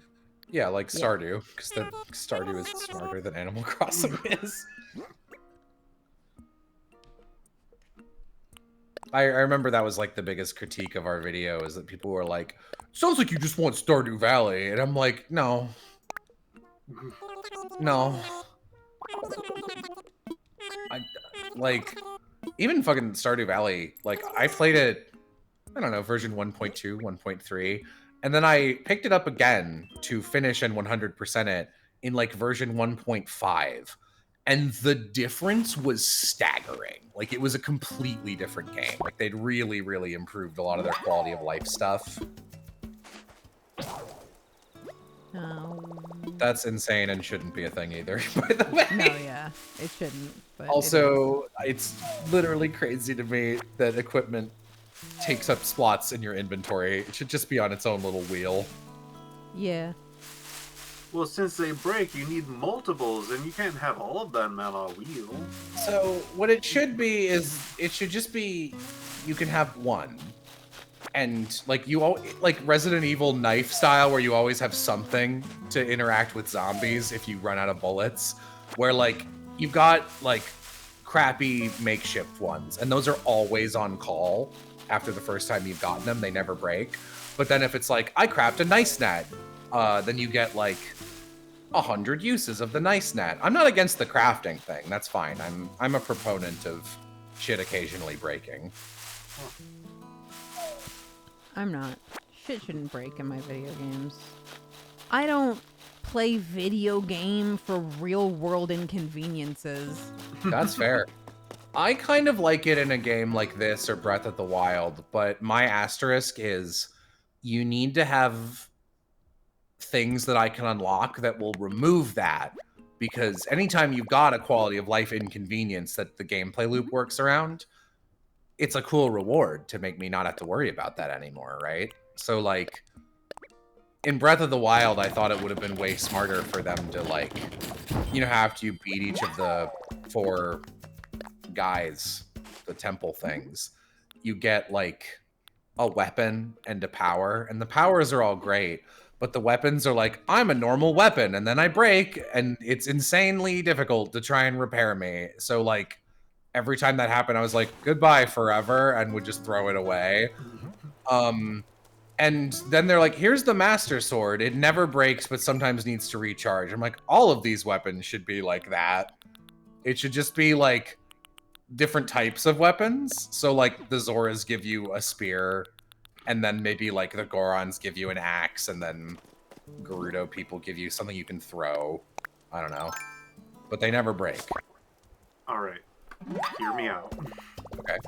Yeah, like Yeah. Stardew, because Stardew is smarter than Animal Crossing is. I remember that was like the biggest critique of our video is that people were like, sounds like you just want Stardew Valley. And I'm like, no. No. Like, even fucking Stardew Valley, like, I played it, I don't know, version 1.2, 1.3, and then I picked it up again to finish and 100% it in, like, version 1.5. And the difference was staggering. Like, it was a completely different game. Like, they'd really, really improved a lot of their quality of life stuff. That's insane and shouldn't be a thing either, by the way. No, yeah, it shouldn't. But Also, it's literally crazy to me that equipment takes up slots in your inventory. It should just be on its own little wheel. Yeah. Well, since they break, you need multiples, and you can't have all of them on a wheel. So what it should be is it should just be you can have one, and like like Resident Evil knife style, where you always have something to interact with zombies if you run out of bullets. Where like you've got like crappy makeshift ones, and those are always on call. After the first time you've gotten them, they never break. But then if it's like I craft a nice net, then you get like 100 uses of the nice net. I'm not against the crafting thing. That's fine. I'm a proponent of shit occasionally breaking. I'm not. Shit shouldn't break in my video games. I don't play video game for real world inconveniences. That's fair. I kind of like it in a game like this or Breath of the Wild, but my asterisk is you need to have things that I can unlock that will remove that, because anytime you've got a quality of life inconvenience that the gameplay loop works around, it's a cool reward to make me not have to worry about that anymore, right? So like in Breath of the Wild, I thought it would have been way smarter for them to like, you know, after you beat each of the 4 guys, the temple things, you get like a weapon and a power, and the powers are all great, but the weapons are like, I'm a normal weapon, and then I break, and it's insanely difficult to try and repair me. So like every time that happened, I was like, goodbye forever, and would just throw it away. And then they're like, here's the Master Sword. It never breaks, but sometimes needs to recharge. I'm like, all of these weapons should be like that. It should just be like different types of weapons. So like the Zoras give you a spear, and then maybe like the Gorons give you an axe, and then Gerudo people give you something you can throw. I don't know. But they never break. All right, hear me out. Okay.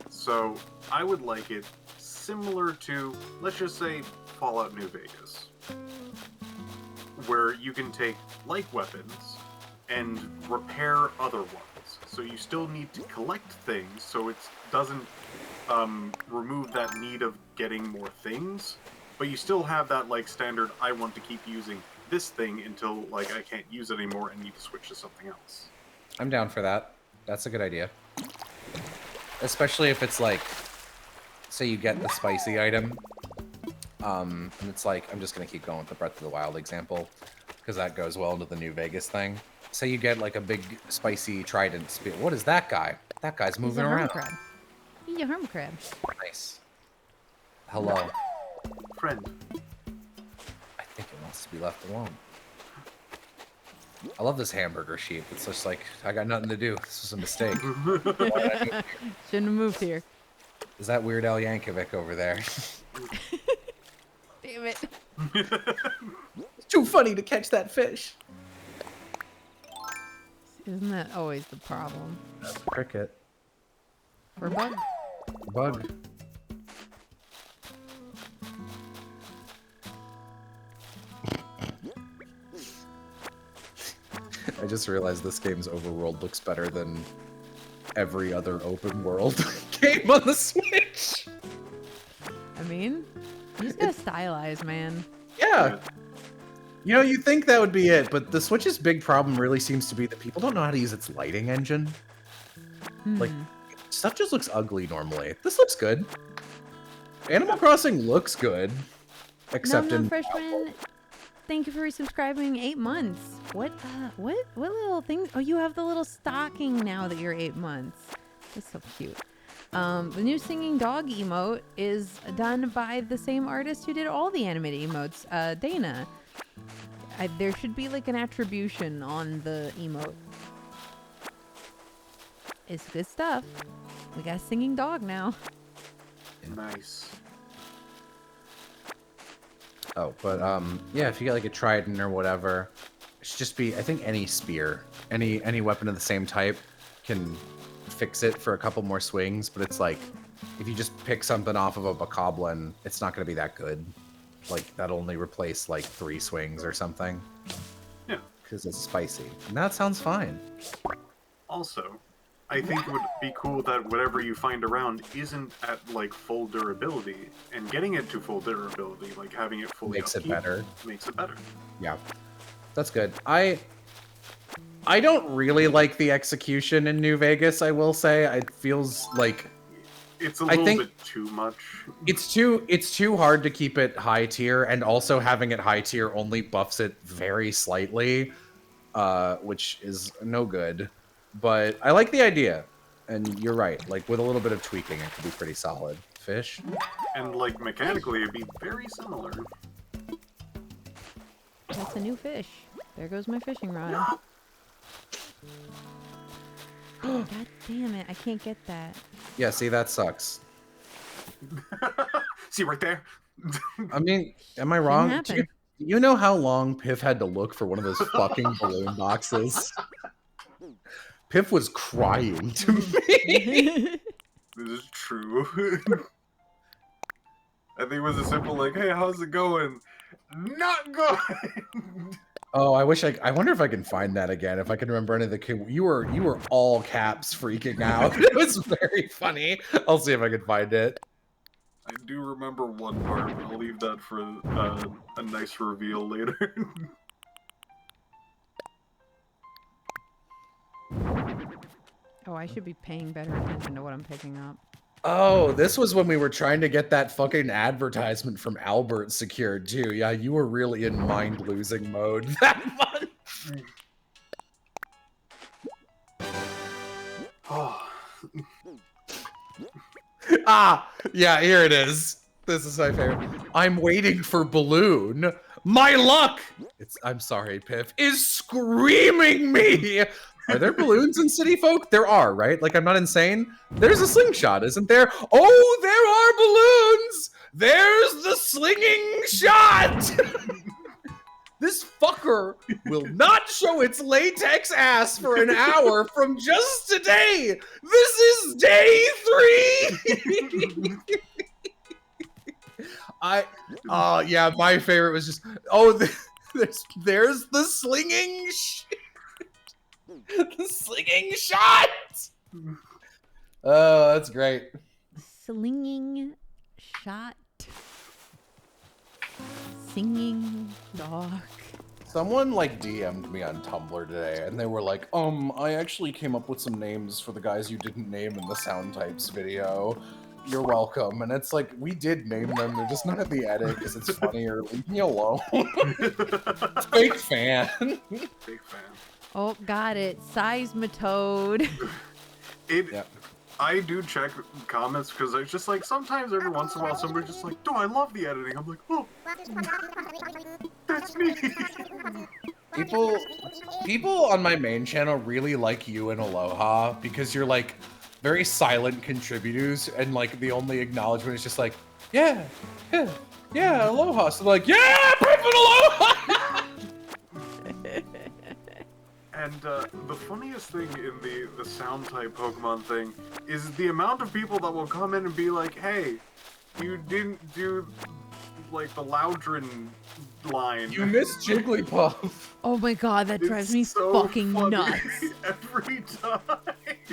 So I would like it similar to, let's just say, Fallout New Vegas, where you can take like weapons and repair other ones. So you still need to collect things, so it doesn't remove that need of getting more things, but you still have that like standard. I want to keep using this thing until like I can't use it anymore and need to switch to something else. I'm down for that. That's a good idea. Especially if it's like, say you get the spicy item, and it's like, I'm just gonna keep going with the Breath of the Wild example, because that goes well into the New Vegas thing. Say you get like a big spicy trident spear. What is that guy? That guy's moving He's a around. hermit crab. He's a hermit crab. Nice. Hello. Friend. I think it wants to be left alone. I love this hamburger sheep. It's just like, I got nothing to do. This was a mistake. Shouldn't have moved here. Is that Weird Al Yankovic over there? Damn it. It's too funny to catch that fish. Isn't that always the problem? That's a cricket. For bug? Bug. I just realized this game's overworld looks better than every other open world game on the Switch. I mean, you just gotta stylize, man. Yeah. You know, you think that would be it, but the Switch's big problem really seems to be that people don't know how to use its lighting engine. Like, stuff just looks ugly normally. This looks good. Animal Crossing looks good. Except No, in... freshman. Thank you for resubscribing 8 months. What little thing? Oh, you have the little stocking now that you're 8 months. That's so cute. The new singing dog emote is done by the same artist who did all the animated emotes, Dana. There should be like an attribution on the emote. It's good stuff. We got a singing dog now. Nice. Oh, but yeah, if you get like a trident or whatever, it should just be, I think any spear, any weapon of the same type can fix it for a couple more swings, but it's like, if you just pick something off of a bokoblin, it's not going to be that good. Like, that'll only replace like 3 swings or something. Yeah. Because it's spicy. And that sounds fine. Also, I think it would be cool that whatever you find around isn't at like full durability, and getting it to full durability, like having it fully Makes it upkeep, better. Makes it better. Yeah. That's good. I don't really like the execution in New Vegas, I will say. It feels like It's a little bit too much. it's too hard to keep it high tier, and also having it high tier only buffs it very slightly, which is no good. But I like the idea, and you're right. Like, with a little bit of tweaking, it could be pretty solid. Fish? And like mechanically, it'd be very similar. That's a new fish. There goes my fishing rod. God damn it, I can't get that. Yeah, see, that sucks. See right there? I mean, am I wrong? happen. Do you know how long Piff had to look for one of those fucking balloon boxes? Piff was crying to me. This is true. I think it was a simple like, hey, how's it going? Not good. Oh, I wonder if I can find that again. If I can remember any of the you were all caps freaking out. It was very funny. I'll see if I can find it. I do remember one part, but I'll leave that for a nice reveal later. Oh, I should be paying better attention to what I'm picking up. Oh, this was when we were trying to get that fucking advertisement from Albert secured too. Yeah, you were really in mind-losing mode that month. Oh. Ah, yeah, here it is. This is my favorite. I'm waiting for Balloon. My luck, I'm sorry, Piff, is screaming me. Are there balloons in City Folk? There are, right? Like, I'm not insane. There's a slingshot, isn't there? Oh, there are balloons! There's the slinging shot! This fucker will not show its latex ass for an hour from just today! This is day 3! Yeah, my favorite was just, there's the slinging the slinging shot! Oh, that's great. Slinging shot. singing dog. Someone like DM'd me on Tumblr today, and they were like, I actually came up with some names for the guys you didn't name in the Sound Types video. You're welcome. And it's like, we did name them, they're just not at the edit because it's funnier. Leave me alone. Fake fan. Big fan. Oh, got it. Seismitoad. Yep. I do check comments because it's just like sometimes every once in a while somebody's just like, I love the editing. I'm like, oh, that's me. People on my main channel really like you and Aloha because you're like very silent contributors, and like the only acknowledgement is just like, yeah, Aloha. So they're like, yeah, Piff and Aloha. And the funniest thing in the sound type Pokemon thing is the amount of people that will come in and be like, hey, you didn't do like the Loudron line. You missed Jigglypuff. Oh my god, that drives me It's so fucking funny nuts. every time.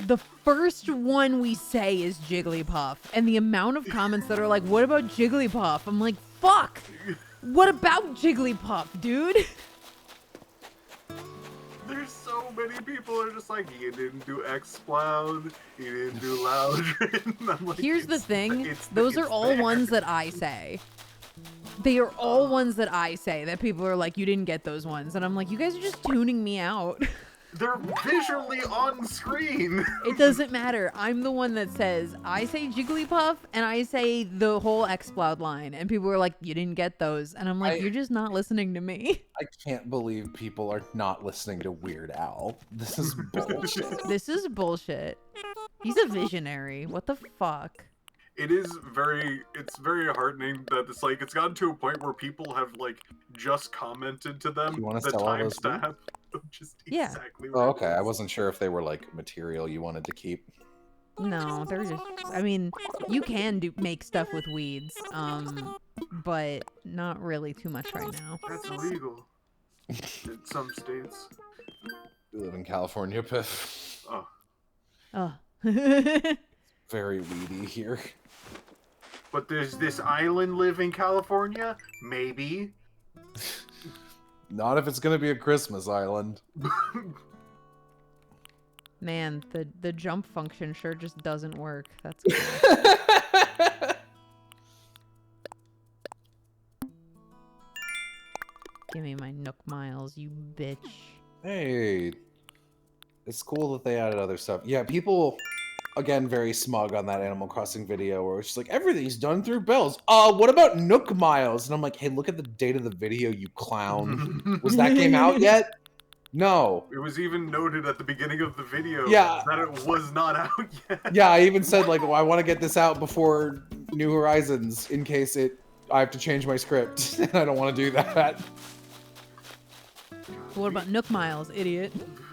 The first one we say is Jigglypuff, and the amount of comments that are like, what about Jigglypuff? I'm like, fuck! What about Jigglypuff, dude? There's so many people are just like, you didn't do X-Cloud, you didn't do Loudron. I'm like, Here's the it's thing, those are it's all there. ones that I say. They are all ones that I say that people are like, you didn't get those ones. And I'm like, you guys are just tuning me out. They're visually on screen. It doesn't matter. I'm the one that says, I say Jigglypuff and I say the whole X-Cloud line. And people are like, you didn't get those. And I'm like, you're just not listening to me. I can't believe people are not listening to Weird Al. This is bullshit. This is bullshit. He's a visionary. What the fuck? It's very heartening that it's like, it's gotten to a point where people have like just commented to them You wanna the sell all those timestamp. Just Yeah. exactly Oh, what okay. it I is. wasn't sure if they were like material you wanted to keep. No, they're just, I mean, you can make stuff with weeds, but not really too much right now. That's illegal in some states. We live in California, Piff. Oh, Oh. Very weedy here. but there's this island live in California? Maybe. Not if it's gonna be a Christmas island. Man, the jump function sure just doesn't work. That's cool. Give me my Nook Miles, you bitch. Hey, it's cool that they added other stuff. Yeah, people, again, very smug on that Animal Crossing video where it's just like, everything's done through bells. What about Nook Miles? And I'm like, hey, look at the date of the video, you clown. Was that game out yet? No. It was even noted at the beginning of the video Yeah. that it was not out yet. Yeah, I even said, like, well, I want to get this out before New Horizons in case I have to change my script. And I don't want to do that. What about Nook Miles, idiot?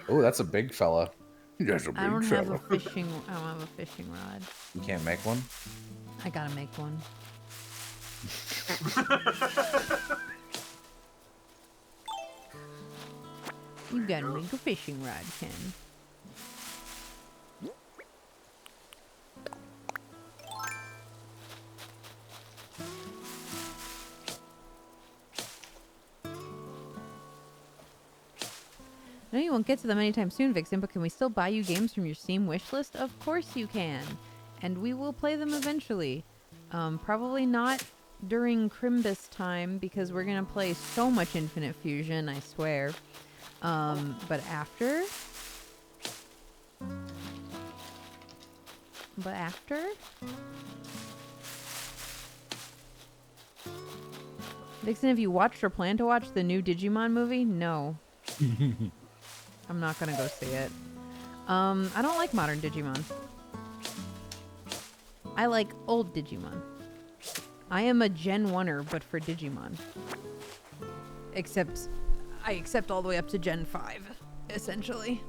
Oh, that's a big fella. That's a big I don't fella. have a fishing rod. You can't make one? I gotta make one. You gotta make a fishing rod, Ken. I know you won't get to them anytime soon, Vixen, but can we still buy you games from your Steam wishlist? Of course you can. And we will play them eventually. Probably not during Crimbus time, because we're gonna play so much Infinite Fusion, I swear. But after? Vixen, have you watched or plan to watch the new Digimon movie? No. I'm not gonna go see it. I don't like modern Digimon. I like old Digimon. I am a Gen 1er, but for Digimon. Except, I accept all the way up to Gen 5, essentially.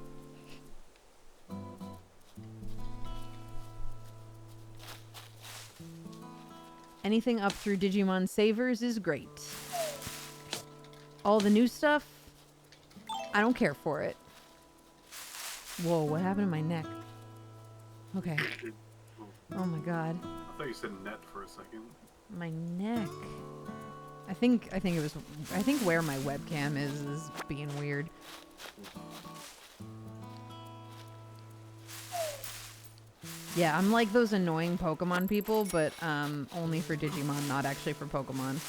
Anything up through Digimon Savers is great. All the new stuff, I don't care for it. Whoa, what happened to my neck? Okay. Oh my god. I thought you said net for a second. My neck. I think it was. I think where my webcam is being weird. Yeah, I'm like those annoying Pokemon people, but only for Digimon, not actually for Pokemon.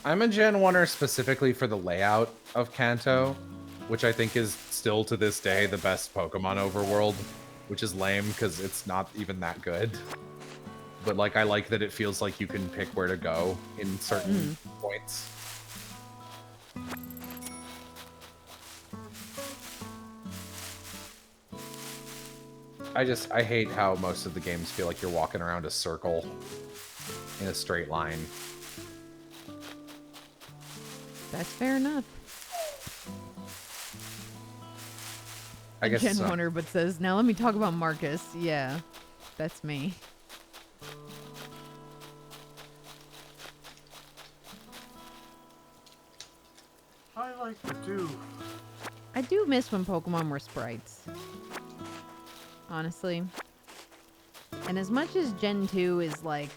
I'm a Gen 1er specifically for the layout of Kanto, which I think is still to this day the best Pokemon overworld, which is lame because it's not even that good. But like I like that it feels like you can pick where to go in certain points. I hate how most of the games feel like you're walking around a circle in a straight line. That's fair enough. I guess Gen so. 1er, but says, now let me talk about Marcus. Yeah, that's me. I like to do. I do miss when Pokemon were sprites. Honestly. And as much as Gen 2 is like,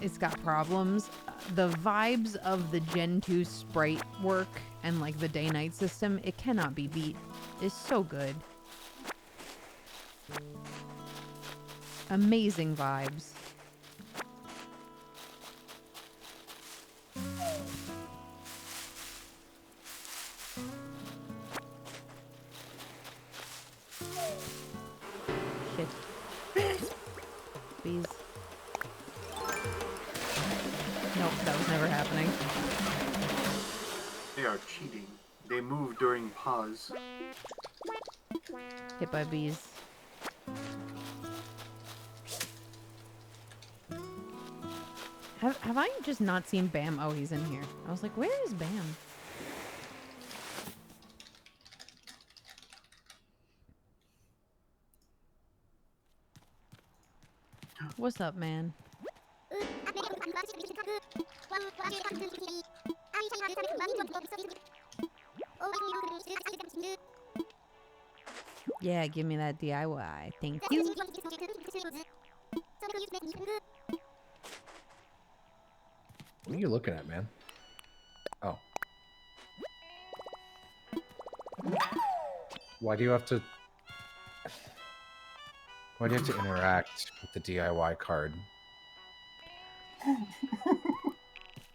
it's got problems, the vibes of the Gen 2 sprite work and like the day-night system, it cannot be beat. It's so good. Amazing vibes. Shit. Bees. Nope, that was never happening. They are cheating. They move during pause. Hit by bees. Have I just not seen Bam? Oh, he's in here. I was like, where is Bam? What's up, man? Yeah, give me that DIY. Thank you. What are you looking at, man? Oh. Why do you have to... Why do you have to interact with the DIY card?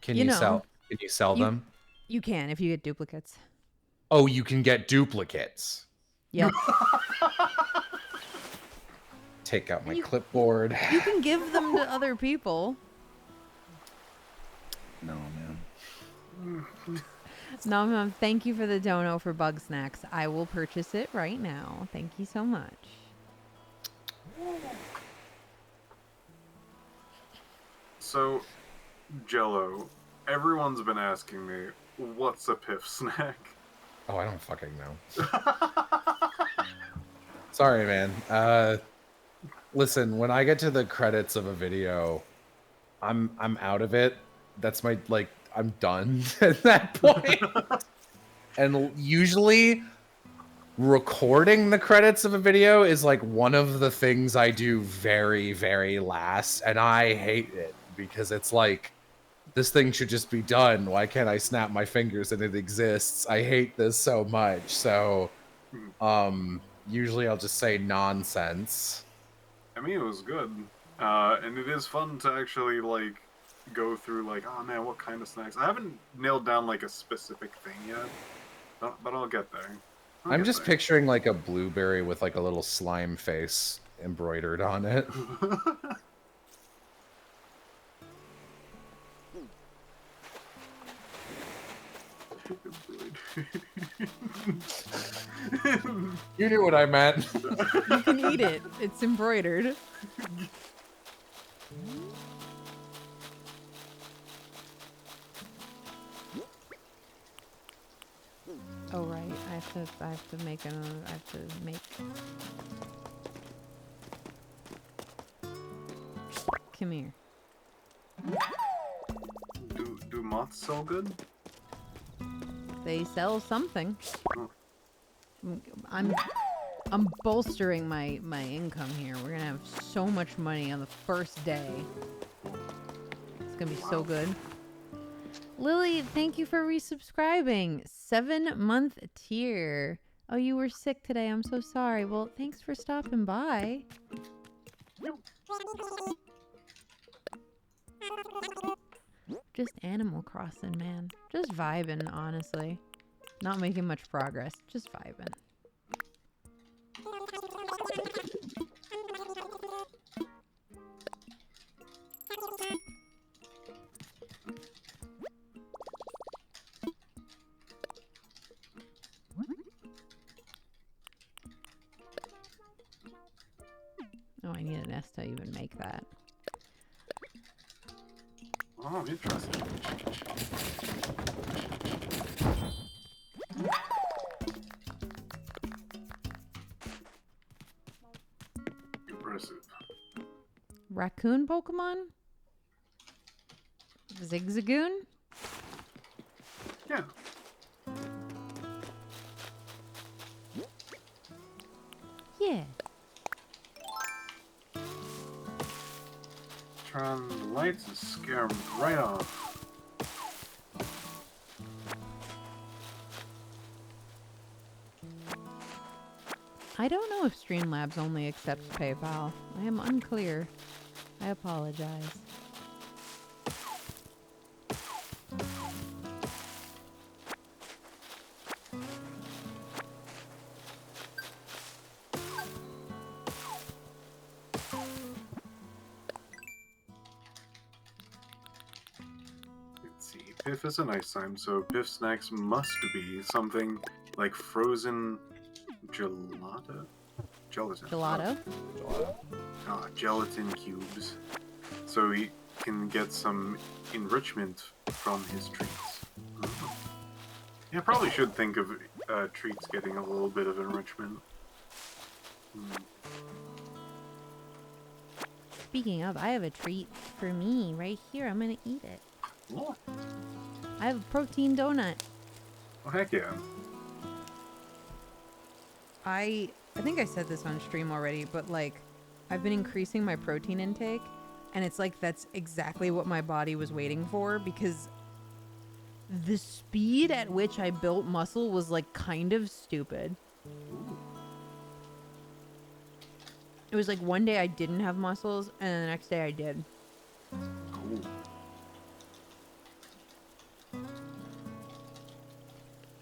Can You you know, sell them? You can if you get duplicates. Oh, you can get duplicates. Yep. Take out my clipboard. You can give them to other people. No, man. No, thank you for the dono for Bug Snacks. I will purchase it right now. Thank you so much. So, Jello, everyone's been asking me, what's a Piff snack? Oh, I don't fucking know. Sorry, man. Listen, when I get to the credits of a video, I'm out of it. That's my, like, I'm done at that point. And usually recording the credits of a video is like one of the things I do very, very last. And I hate it because it's like, this thing should just be done. Why can't I snap my fingers and it exists? I hate this so much. So, usually I'll just say nonsense. I mean, it was good. And it is fun to actually, like, go through, like, oh man, what kind of snacks? I haven't nailed down, like, a specific thing yet, but I'll get there. I'm just picturing, like, a blueberry with, like, a little slime face embroidered on it. You knew what I meant. You can eat it. It's embroidered. Oh right, I have to make Come here. Do moths sell good? They sell something. Oh. I'm bolstering my income here. We're gonna have so much money on the first day. So gonna be so good. Lily, thank you for resubscribing. 7-month tier. Oh, you were sick today. I'm so sorry. Well, thanks for stopping by. Just Animal Crossing, man. Just vibing, honestly. Not making much progress. Just vibing. Oh, I need an S to even make that. Oh, interesting. Impressive. Raccoon Pokemon? Zigzagoon? Yeah. Yeah. Turn on the lights and scare them right off. I don't know if Streamlabs only accepts PayPal. I am unclear. I apologize. Let's see. Piff is a nice time, so Piff snacks must be something like frozen gelato? Gelatin. Gelato? Gelatin cubes. So he can get some enrichment from his treats. Oh. Yeah, probably should think of treats getting a little bit of enrichment. Speaking of, I have a treat for me right here. I'm gonna eat it. Oh, I have a protein donut. oh heck yeah. I think I said this on stream already, but like I've been increasing my protein intake, and it's like that's exactly what my body was waiting for, because the speed at which I built muscle was like kind of stupid. It was like one day I didn't have muscles, and then the next day I did. Cool.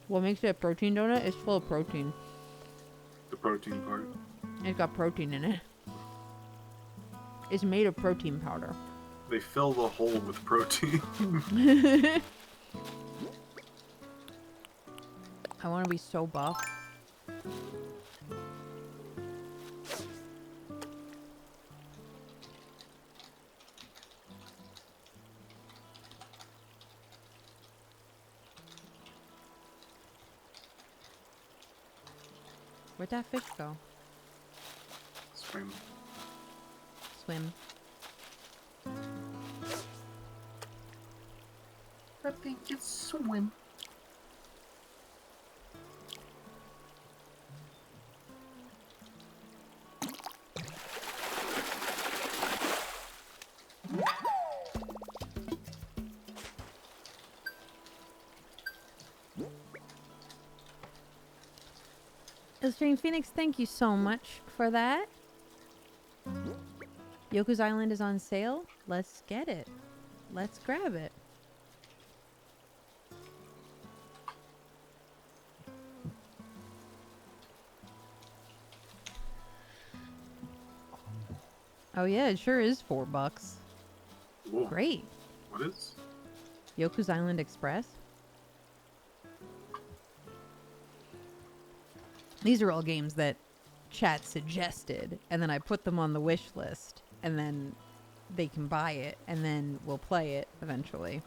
What makes it a protein donut is full of protein. The protein part. It's got protein in it. It's made of protein powder. They fill the hole with protein. I want to be so buff. Where'd that fish go? Swim. Swim. I think it's swim. Illustrating Phoenix, thank you so much for that. Yoku's Island is on sale. Let's get it. Let's grab it. Oh yeah, it sure is $4. Whoa. Great. What is? Yoku's Island Express. These are all games that chat suggested, and then I put them on the wish list, and then they can buy it, and then we'll play it eventually.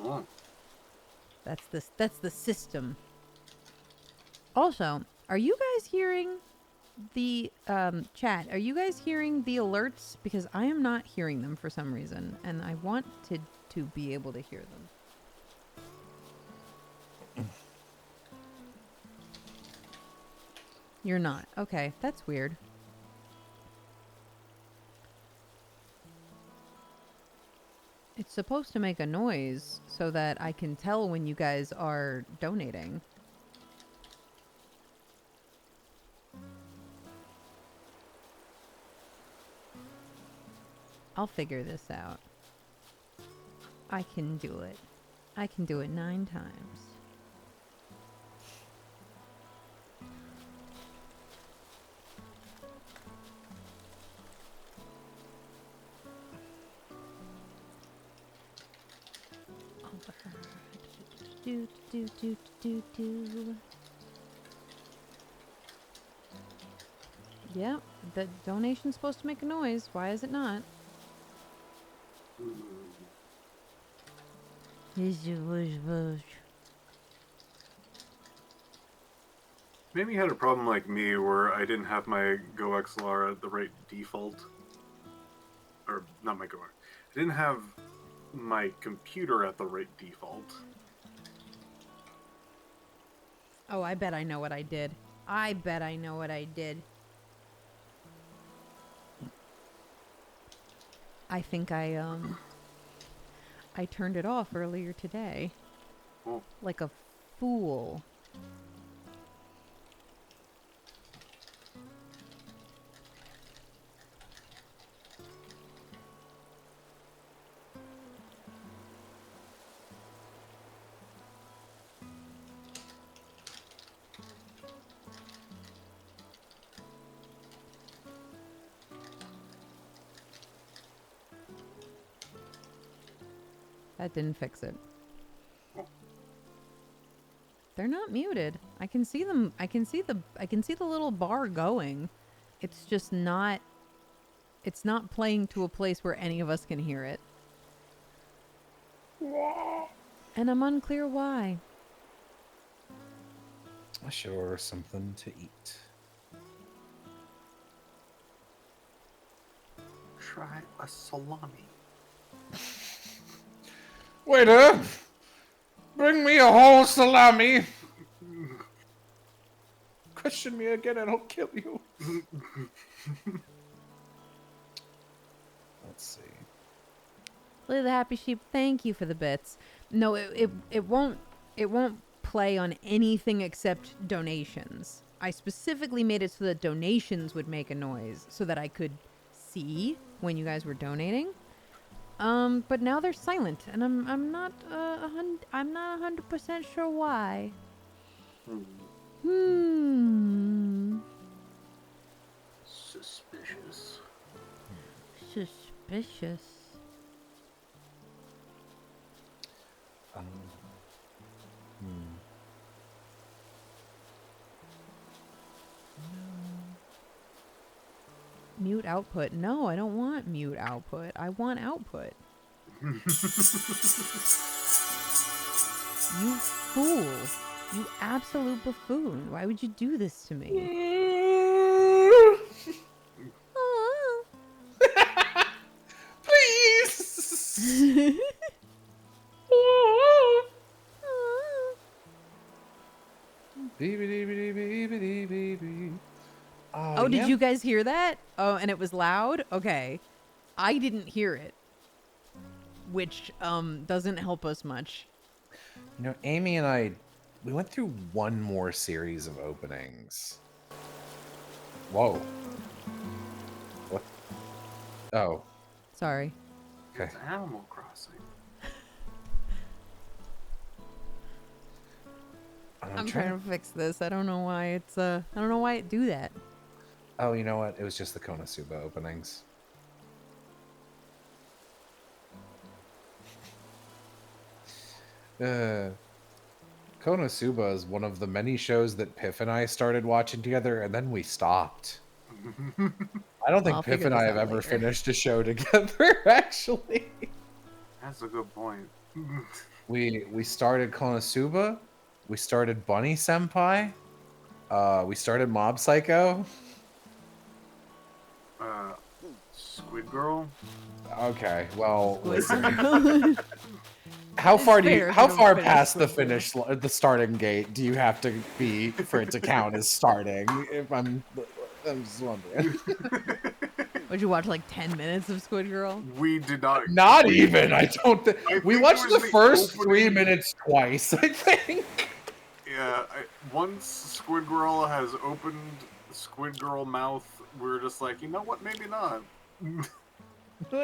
Oh. That's the system. Also, are you guys hearing the chat? Are you guys hearing the alerts? Because I am not hearing them for some reason, and I wanted to be able to hear them. You're not. Okay, that's weird. It's supposed to make a noise so that I can tell when you guys are donating. I'll figure this out. I can do it. I can do it 9 times. Do. Yep, the donation's supposed to make a noise. Why is it not? Maybe you had a problem like me where I didn't have my GoXLR at the right default. Or, not my GoXLR. I didn't have my computer at the right default. Oh, I bet I know what I did. I bet I know what I did. I think I turned it off earlier today. Oh. Like a fool. That didn't fix it. They're not muted. I can see them. I can see the little bar going. It's just not. It's not playing to a place where any of us can hear it. And I'm unclear why. Sure, something to eat. Try a salami. Waiter! Bring me a whole salami! Question me again and I'll kill you. Let's see. Lily the Happy Sheep, thank you for the bits. No, it won't play on anything except donations. I specifically made it so that donations would make a noise so that I could see when you guys were donating. But now they're silent, and I'm not 100% sure why. Suspicious. Suspicious. Mute output. No, I don't want mute output. I want output. You fool. You absolute buffoon. Why would you do this to me? Please! Oh, did you guys hear that? Oh, and it was loud? Okay. I didn't hear it. Which doesn't help us much. You know, Amy and I, we went through one more series of openings. Whoa. What? Oh. Sorry. Okay. It's Animal Crossing. I'm trying to fix this. I don't know why it's I don't know why it do that. Oh, you know what? It was just the Konosuba openings. Konosuba is one of the many shows that Piff and I started watching together, and then we stopped. I don't think Piff and I have ever finished a show together, actually. That's a good point. We started Konosuba. We started Bunny Senpai. We started Mob Psycho. Squid Girl. Okay, well, listen. How far past the starting gate do you have to be for it to count as starting? If I'm just wondering. Would you watch like 10 minutes of Squid Girl? We did not. Not even. I don't think. I We think it watched was the first opening- 3 minutes twice, I think. Yeah, once Squid Girl has opened Squid Girl mouth, we're just like, you know what? Maybe not.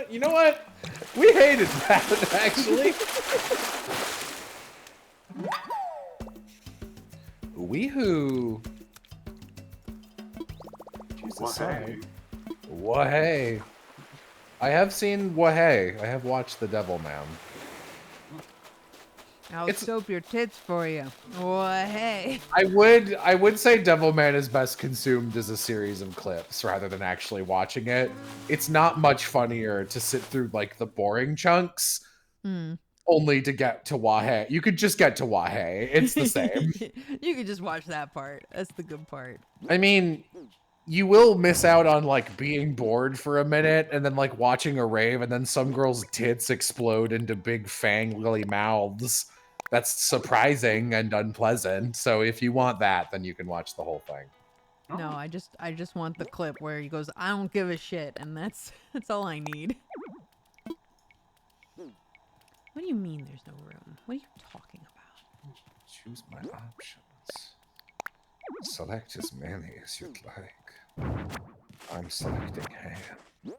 You know what? We hated that, actually. Weehoo. Jesus, Well, sorry. Wahey. I have seen Wahey. I have watched The Devilman. I'll It's- soap your tits for you. Well, hey. I would say Devilman is best consumed as a series of clips rather than actually watching it. It's not much funnier to sit through like the boring chunks only to get to Wahey. You could just get to Wahey. It's the same. You could just watch that part. That's the good part. I mean, you will miss out on like being bored for a minute and then like watching a rave and then some girl's tits explode into big fangly mouths. That's surprising and unpleasant. So if you want that, then you can watch the whole thing. No, I just want the clip where he goes, "I don't give a shit," and that's all I need. What do you mean there's no room? What are you talking about? Choose my options. Select as many as you'd like. I'm selecting ham.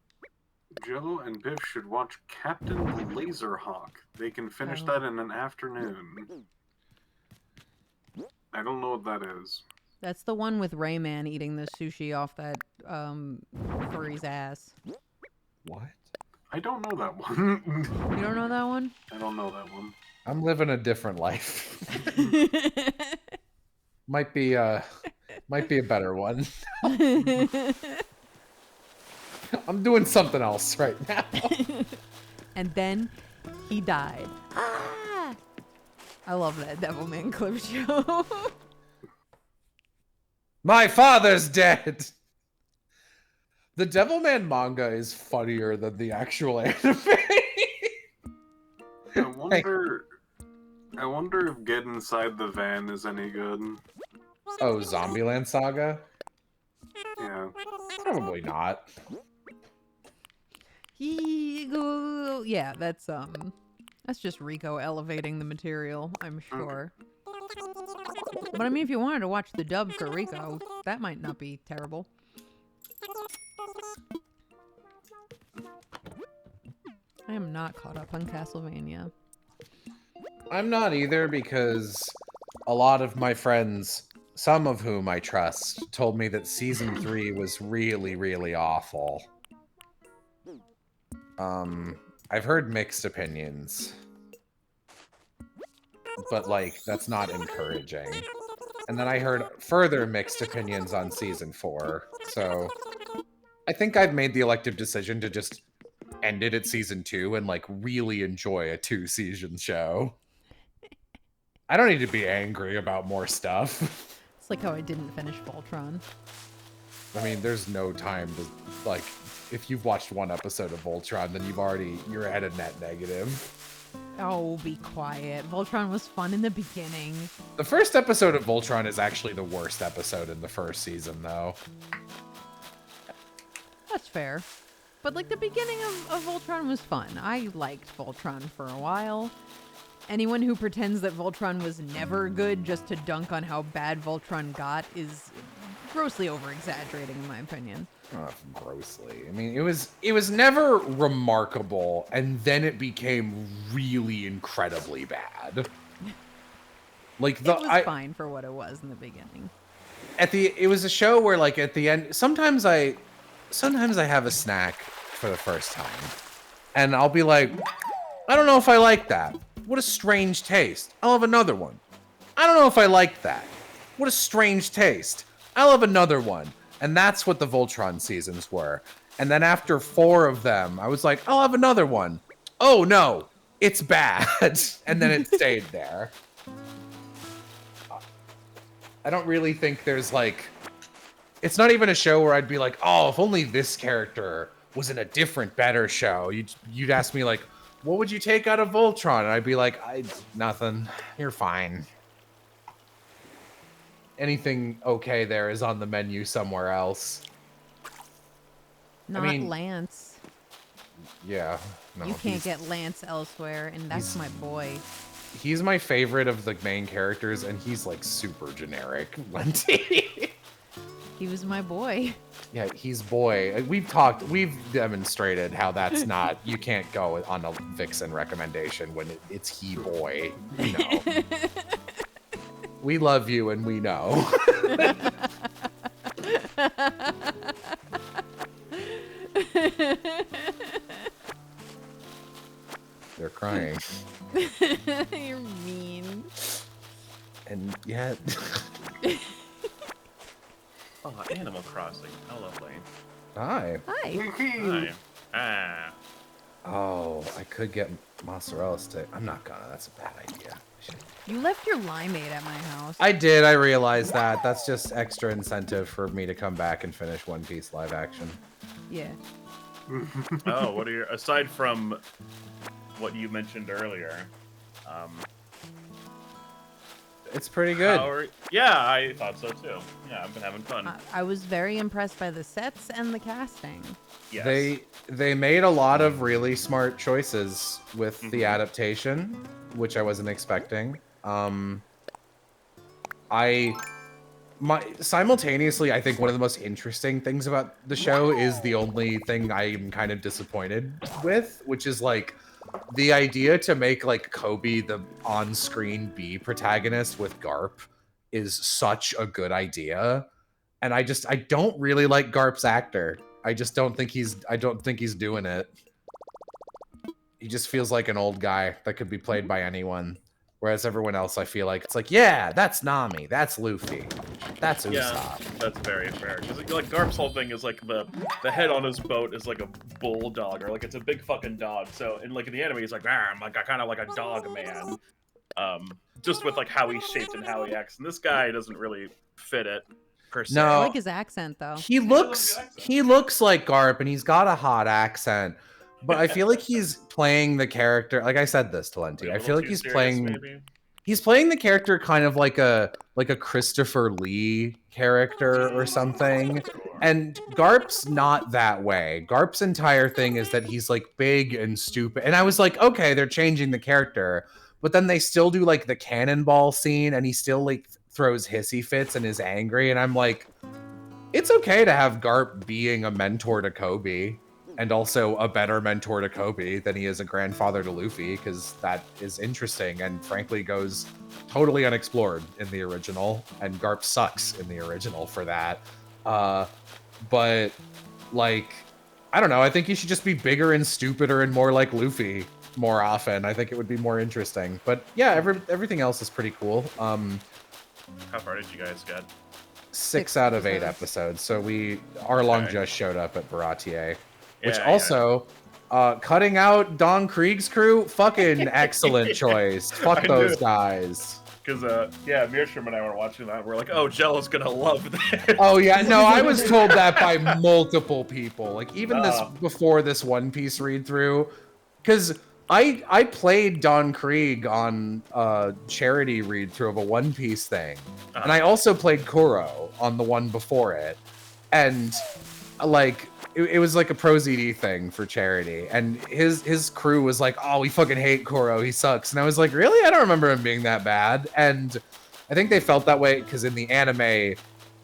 Jello and Biff should watch Captain Laserhawk. They can finish Oh. that in an afternoon. I don't know what that is. That's the one with Rayman eating the sushi off that furry's ass. What? I don't know that one. You don't know that one? I don't know that one. I'm living a different life. Might be a better one. I'm doing something else right now. And then he died. Ah! I love that Devilman clip show. My father's dead. The Devilman manga is funnier than the actual anime. I wonder if Get Inside the Van is any good. Oh, Zombieland Saga? Yeah. Probably not. Yeah, that's just Rico elevating the material, I'm sure. But I mean, if you wanted to watch the dub for Rico, that might not be terrible. I am not caught up on Castlevania. I'm not either because a lot of my friends, some of whom I trust, told me that season 3 was really, really awful. I've heard mixed opinions. But like, that's not encouraging. And then I heard further mixed opinions on season 4. So I think I've made the elective decision to just end it at season 2 and like really enjoy a 2-season show. I don't need to be angry about more stuff. It's like how I didn't finish Voltron. I mean, there's no time to, like, if you've watched one episode of Voltron, then you're at a net negative. Oh, be quiet. Voltron was fun in the beginning. The first episode of Voltron is actually the worst episode in the first season, though. That's fair. But like the beginning of Voltron was fun. I liked Voltron for a while. Anyone who pretends that Voltron was never good just to dunk on how bad Voltron got is grossly over-exaggerating, in my opinion. Grossly. I mean, it was never remarkable, and then it became really incredibly bad. Like It was fine for what it was in the beginning. It was a show where, like, at the end, sometimes I have a snack for the first time, and I'll be like, I don't know if I like that. What a strange taste. I'll have another one. I don't know if I like that. What a strange taste. I'll have another one. And that's what the Voltron seasons were. And then after 4 of them, I was like, I'll have another one. Oh no, it's bad. And then it stayed there. I don't really think there's like, it's not even a show where I'd be like, oh, if only this character was in a different, better show. You'd ask me like, what would you take out of Voltron? And I'd be like, nothing. You're fine. Anything okay there is on the menu somewhere else. Not mean, Lance. Yeah. No, You can't get Lance elsewhere, and that's my boy. He's my favorite of the main characters, and he's like super generic. He was my boy. Yeah, he's boy. We've demonstrated how that's not, you can't go on a Vixen recommendation when it's he boy, you know. We love you and we know. They're crying. You're mean. And yet... Oh, Animal Crossing. How lovely. Hi. Hi. Hi. Oh, I could get mozzarella stick. I'm not gonna. That's a bad idea. You left your limeade at my house. I did. I realized that. That's just extra incentive for me to come back and finish One Piece live action. Yeah. Oh, what are your, aside from what you mentioned earlier, It's pretty good. Yeah, I thought so too. Yeah, I've been having fun. I was very impressed by the sets and the casting. Yes. They made a lot of really smart choices with the adaptation, which I wasn't expecting. Simultaneously, I think one of the most interesting things about the show is the only thing I'm kind of disappointed with, which is like the idea to make like Kobe the on-screen B protagonist with Garp is such a good idea. And I don't really like Garp's actor. I don't think he's doing it. He just feels like an old guy that could be played by anyone. Whereas everyone else, I feel like it's like, yeah, that's Nami, that's Luffy, that's Usopp. Yeah, that's very fair. Because like Garp's whole thing is like the head on his boat is like a bulldog, or like it's a big fucking dog. So in like in the anime, he's like, I'm like kind of like a dog man. Just with like how he's shaped and how he acts. And this guy doesn't really fit it per se. No. I like his accent though. He looks like Garp, and he's got a hot accent. But I feel like he's playing the character. Like I said this to Lenti. I feel like he's playing the character kind of like a Christopher Lee character or something. And Garp's not that way. Garp's entire thing is that he's like big and stupid. And I was like, okay, they're changing the character. But then they still do like the cannonball scene, and he still like throws hissy fits and is angry. And I'm like, it's okay to have Garp being a mentor to Kobe. And also a better mentor to Kobe than he is a grandfather to Luffy, because that is interesting and frankly goes totally unexplored in the original, and Garp sucks in the original for that. But like, I don't know, I think he should just be bigger and stupider and more like Luffy more often. I think it would be more interesting. But yeah, everything else is pretty cool. How far did you guys get? 6 out of 8 episodes. So Arlong just showed up at Baratier. Which cutting out Don Krieg's crew, fucking excellent choice. Fuck those guys. Because, Mearsham and I were watching that. We're like, oh, Jello's gonna love this. Oh, yeah. No, I was told that by multiple people. Like, even before this One Piece read-through. Because I played Don Krieg on a charity read-through of a One Piece thing. And I also played Kuro on the one before it. And, like... It was like a Pro ZD thing for charity, and his crew was like, oh, we fucking hate Kuro, he sucks. And I was like, really? I don't remember him being that bad. And I think they felt that way because in the anime,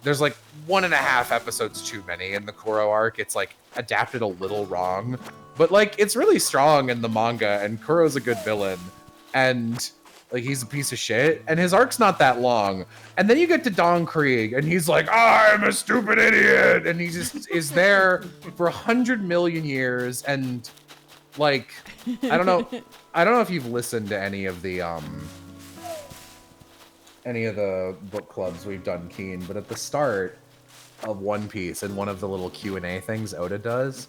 there's like 1.5 episodes too many in the Kuro arc. It's like adapted a little wrong, but like it's really strong in the manga, and Kuro's a good villain, and like he's a piece of shit, and his arc's not that long. And then you get to Don Krieg, and he's like, I'm a stupid idiot, and he just is there for 100 million years. And like, I don't know if you've listened to any of the book clubs we've done, Keen, but at the start of One Piece, and one of the little Q&A things Oda does,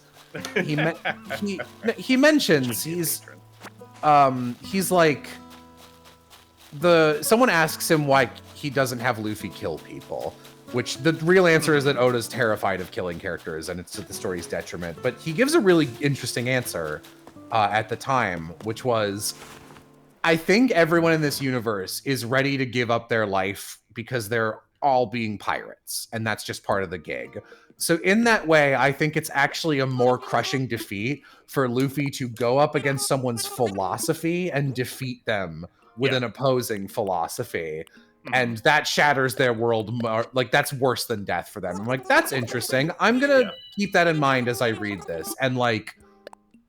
he mentions he's like, someone asks him why he doesn't have Luffy kill people, which the real answer is that Oda's terrified of killing characters, and it's to the story's detriment. But he gives a really interesting answer at the time, which was, I think everyone in this universe is ready to give up their life because they're all being pirates, and that's just part of the gig. So in that way, I think it's actually a more crushing defeat for Luffy to go up against someone's philosophy and defeat them with an opposing philosophy. And that shatters their world more. Like, that's worse than death for them. I'm like, that's interesting. I'm gonna keep that in mind as I read this. And like,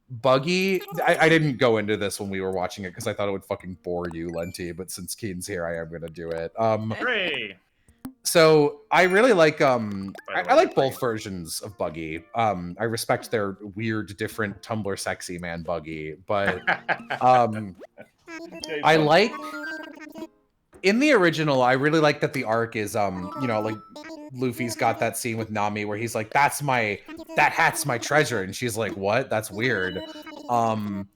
Buggy, I didn't go into this when we were watching it because I thought it would fucking bore you, Lenti, but since Keen's here, I am gonna do it. Hooray! So I really like I like both versions of Buggy. I respect their weird, different Tumblr sexy man Buggy, but I like in the original, I really like that the arc is you know, like Luffy's got that scene with Nami where he's like, that hat's my treasure, and she's like, what? That's weird. And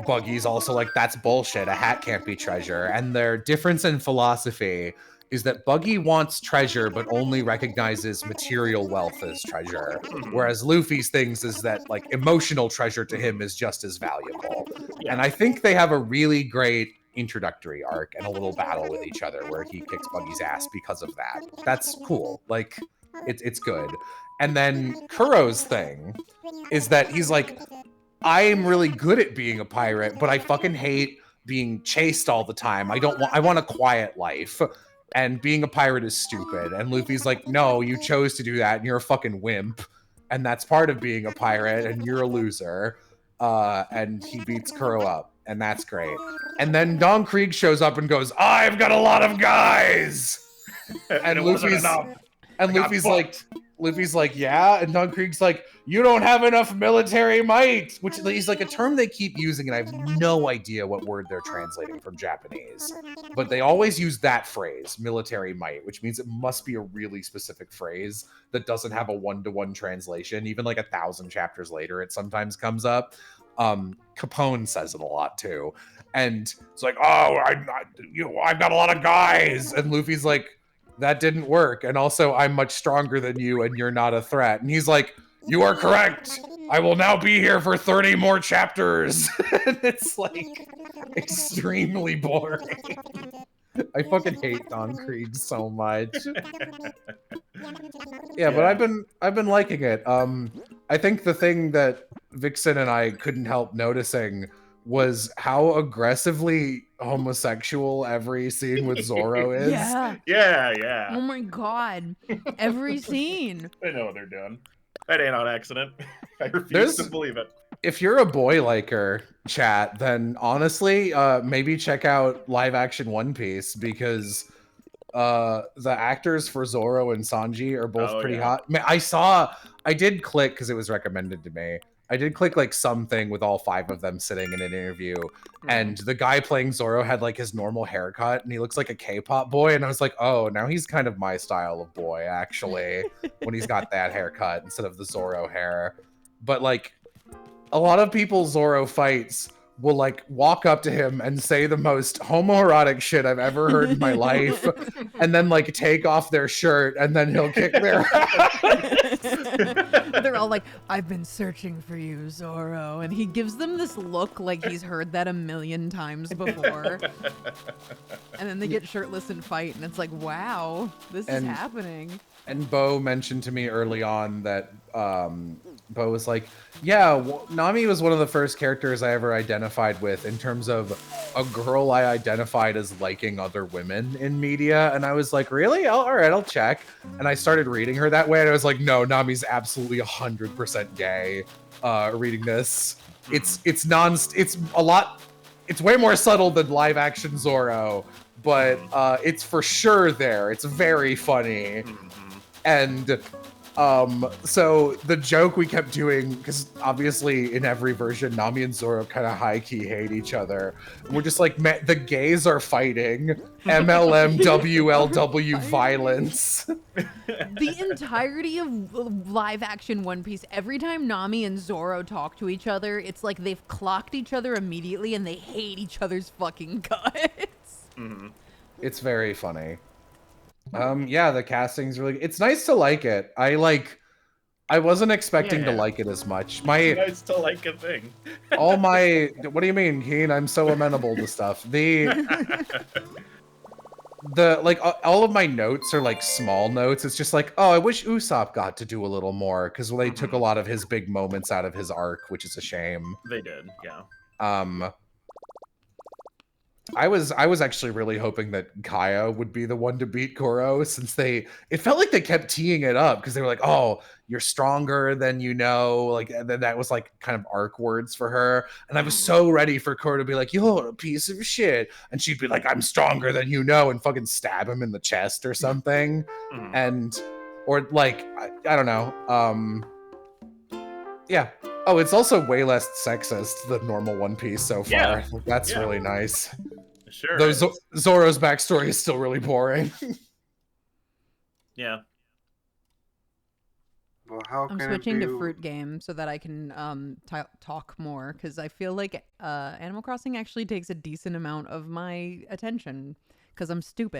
Buggy's also like, that's bullshit. A hat can't be treasure. And their difference in philosophy is that Buggy wants treasure, but only recognizes material wealth as treasure. Whereas Luffy's things is that like emotional treasure to him is just as valuable. And I think they have a really great introductory arc and a little battle with each other where he kicks Buggy's ass because of that. That's cool. Like, it's good. And then Kuro's thing is that he's like, I'm really good at being a pirate, but I fucking hate being chased all the time. I want a quiet life. And being a pirate is stupid. And Luffy's like, no, you chose to do that, and you're a fucking wimp. And that's part of being a pirate, and you're a loser. And he beats Kuro up, and that's great. And then Don Krieg shows up and goes, I've got a lot of guys! And Luffy's like, yeah? And Don Krieg's like, you don't have enough military might! Which is like a term they keep using, and I have no idea what word they're translating from Japanese. But they always use that phrase, military might, which means it must be a really specific phrase that doesn't have a one-to-one translation. Even like 1,000 chapters later, it sometimes comes up. Capone says it a lot too. And it's like, I've got a lot of guys! And Luffy's like, that didn't work. And also, I'm much stronger than you, and you're not a threat. And he's like, you are correct. I will now be here for 30 more chapters. And it's like extremely boring. I fucking hate Don Krieg so much. Yeah, but I've been liking it. I think the thing that Vixen and I couldn't help noticing was how aggressively homosexual every scene with Zoro is. Yeah. Oh my god. Every scene. They know what they're doing. That ain't on accident. I refuse to believe it. If you're a boy liker, chat, then honestly, maybe check out live action One Piece, because the actors for Zoro and Sanji are both pretty hot. I did click because it was recommended to me. I did click like something with all 5 of them sitting in an interview, and the guy playing Zoro had like his normal haircut, and he looks like a K-pop boy, and I was like, oh, now he's kind of my style of boy, actually, when he's got that haircut instead of the Zoro hair. But like, a lot of people Zoro fights will like walk up to him and say the most homoerotic shit I've ever heard in my life, and then like take off their shirt, and then he'll kick their ass. They're all like, I've been searching for you, Zoro. And he gives them this look like he's heard that 1,000,000 times before. And then they get shirtless and fight, and it's like, wow, this is happening. And Bo mentioned to me early on that Bo was like, yeah, Nami was one of the first characters I ever identified with in terms of a girl I identified as liking other women in media. And I was like, really? All right, I'll check. And I started reading her that way, and I was like, no, Nami's absolutely 100% gay. Reading this, it's way more subtle than live action Zoro, but it's for sure there. It's very funny. And so the joke we kept doing, because obviously in every version, Nami and Zoro kind of high-key hate each other. And we're just like, the gays are fighting. MLM, WLW violence. The entirety of live action One Piece, every time Nami and Zoro talk to each other, it's like they've clocked each other immediately and they hate each other's fucking guts. It's very funny. Yeah, the casting's really. It's nice to like it. I wasn't expecting to like it as much. It's nice to like a thing. What do you mean, Keen? I'm so amenable to stuff. all of my notes are like small notes. It's just like, oh, I wish Usopp got to do a little more because they took a lot of his big moments out of his arc, which is a shame. They did, yeah. I was actually really hoping that Kaya would be the one to beat Goro, since it felt like they kept teeing it up because they were like, oh, you're stronger than you know, like, and then that was like kind of arc words for her, and I was so ready for Goro to be like, you're a piece of shit, and she'd be like, I'm stronger than you know, and fucking stab him in the chest or something, or like I don't know, yeah. Oh, it's also way less sexist than normal One Piece so far. Yeah. That's really nice. Sure. Though Zoro's backstory is still really boring. Yeah. Well, how I'm can switching it be... to fruit game so that I can talk more, because I feel like Animal Crossing actually takes a decent amount of my attention because I'm stupid.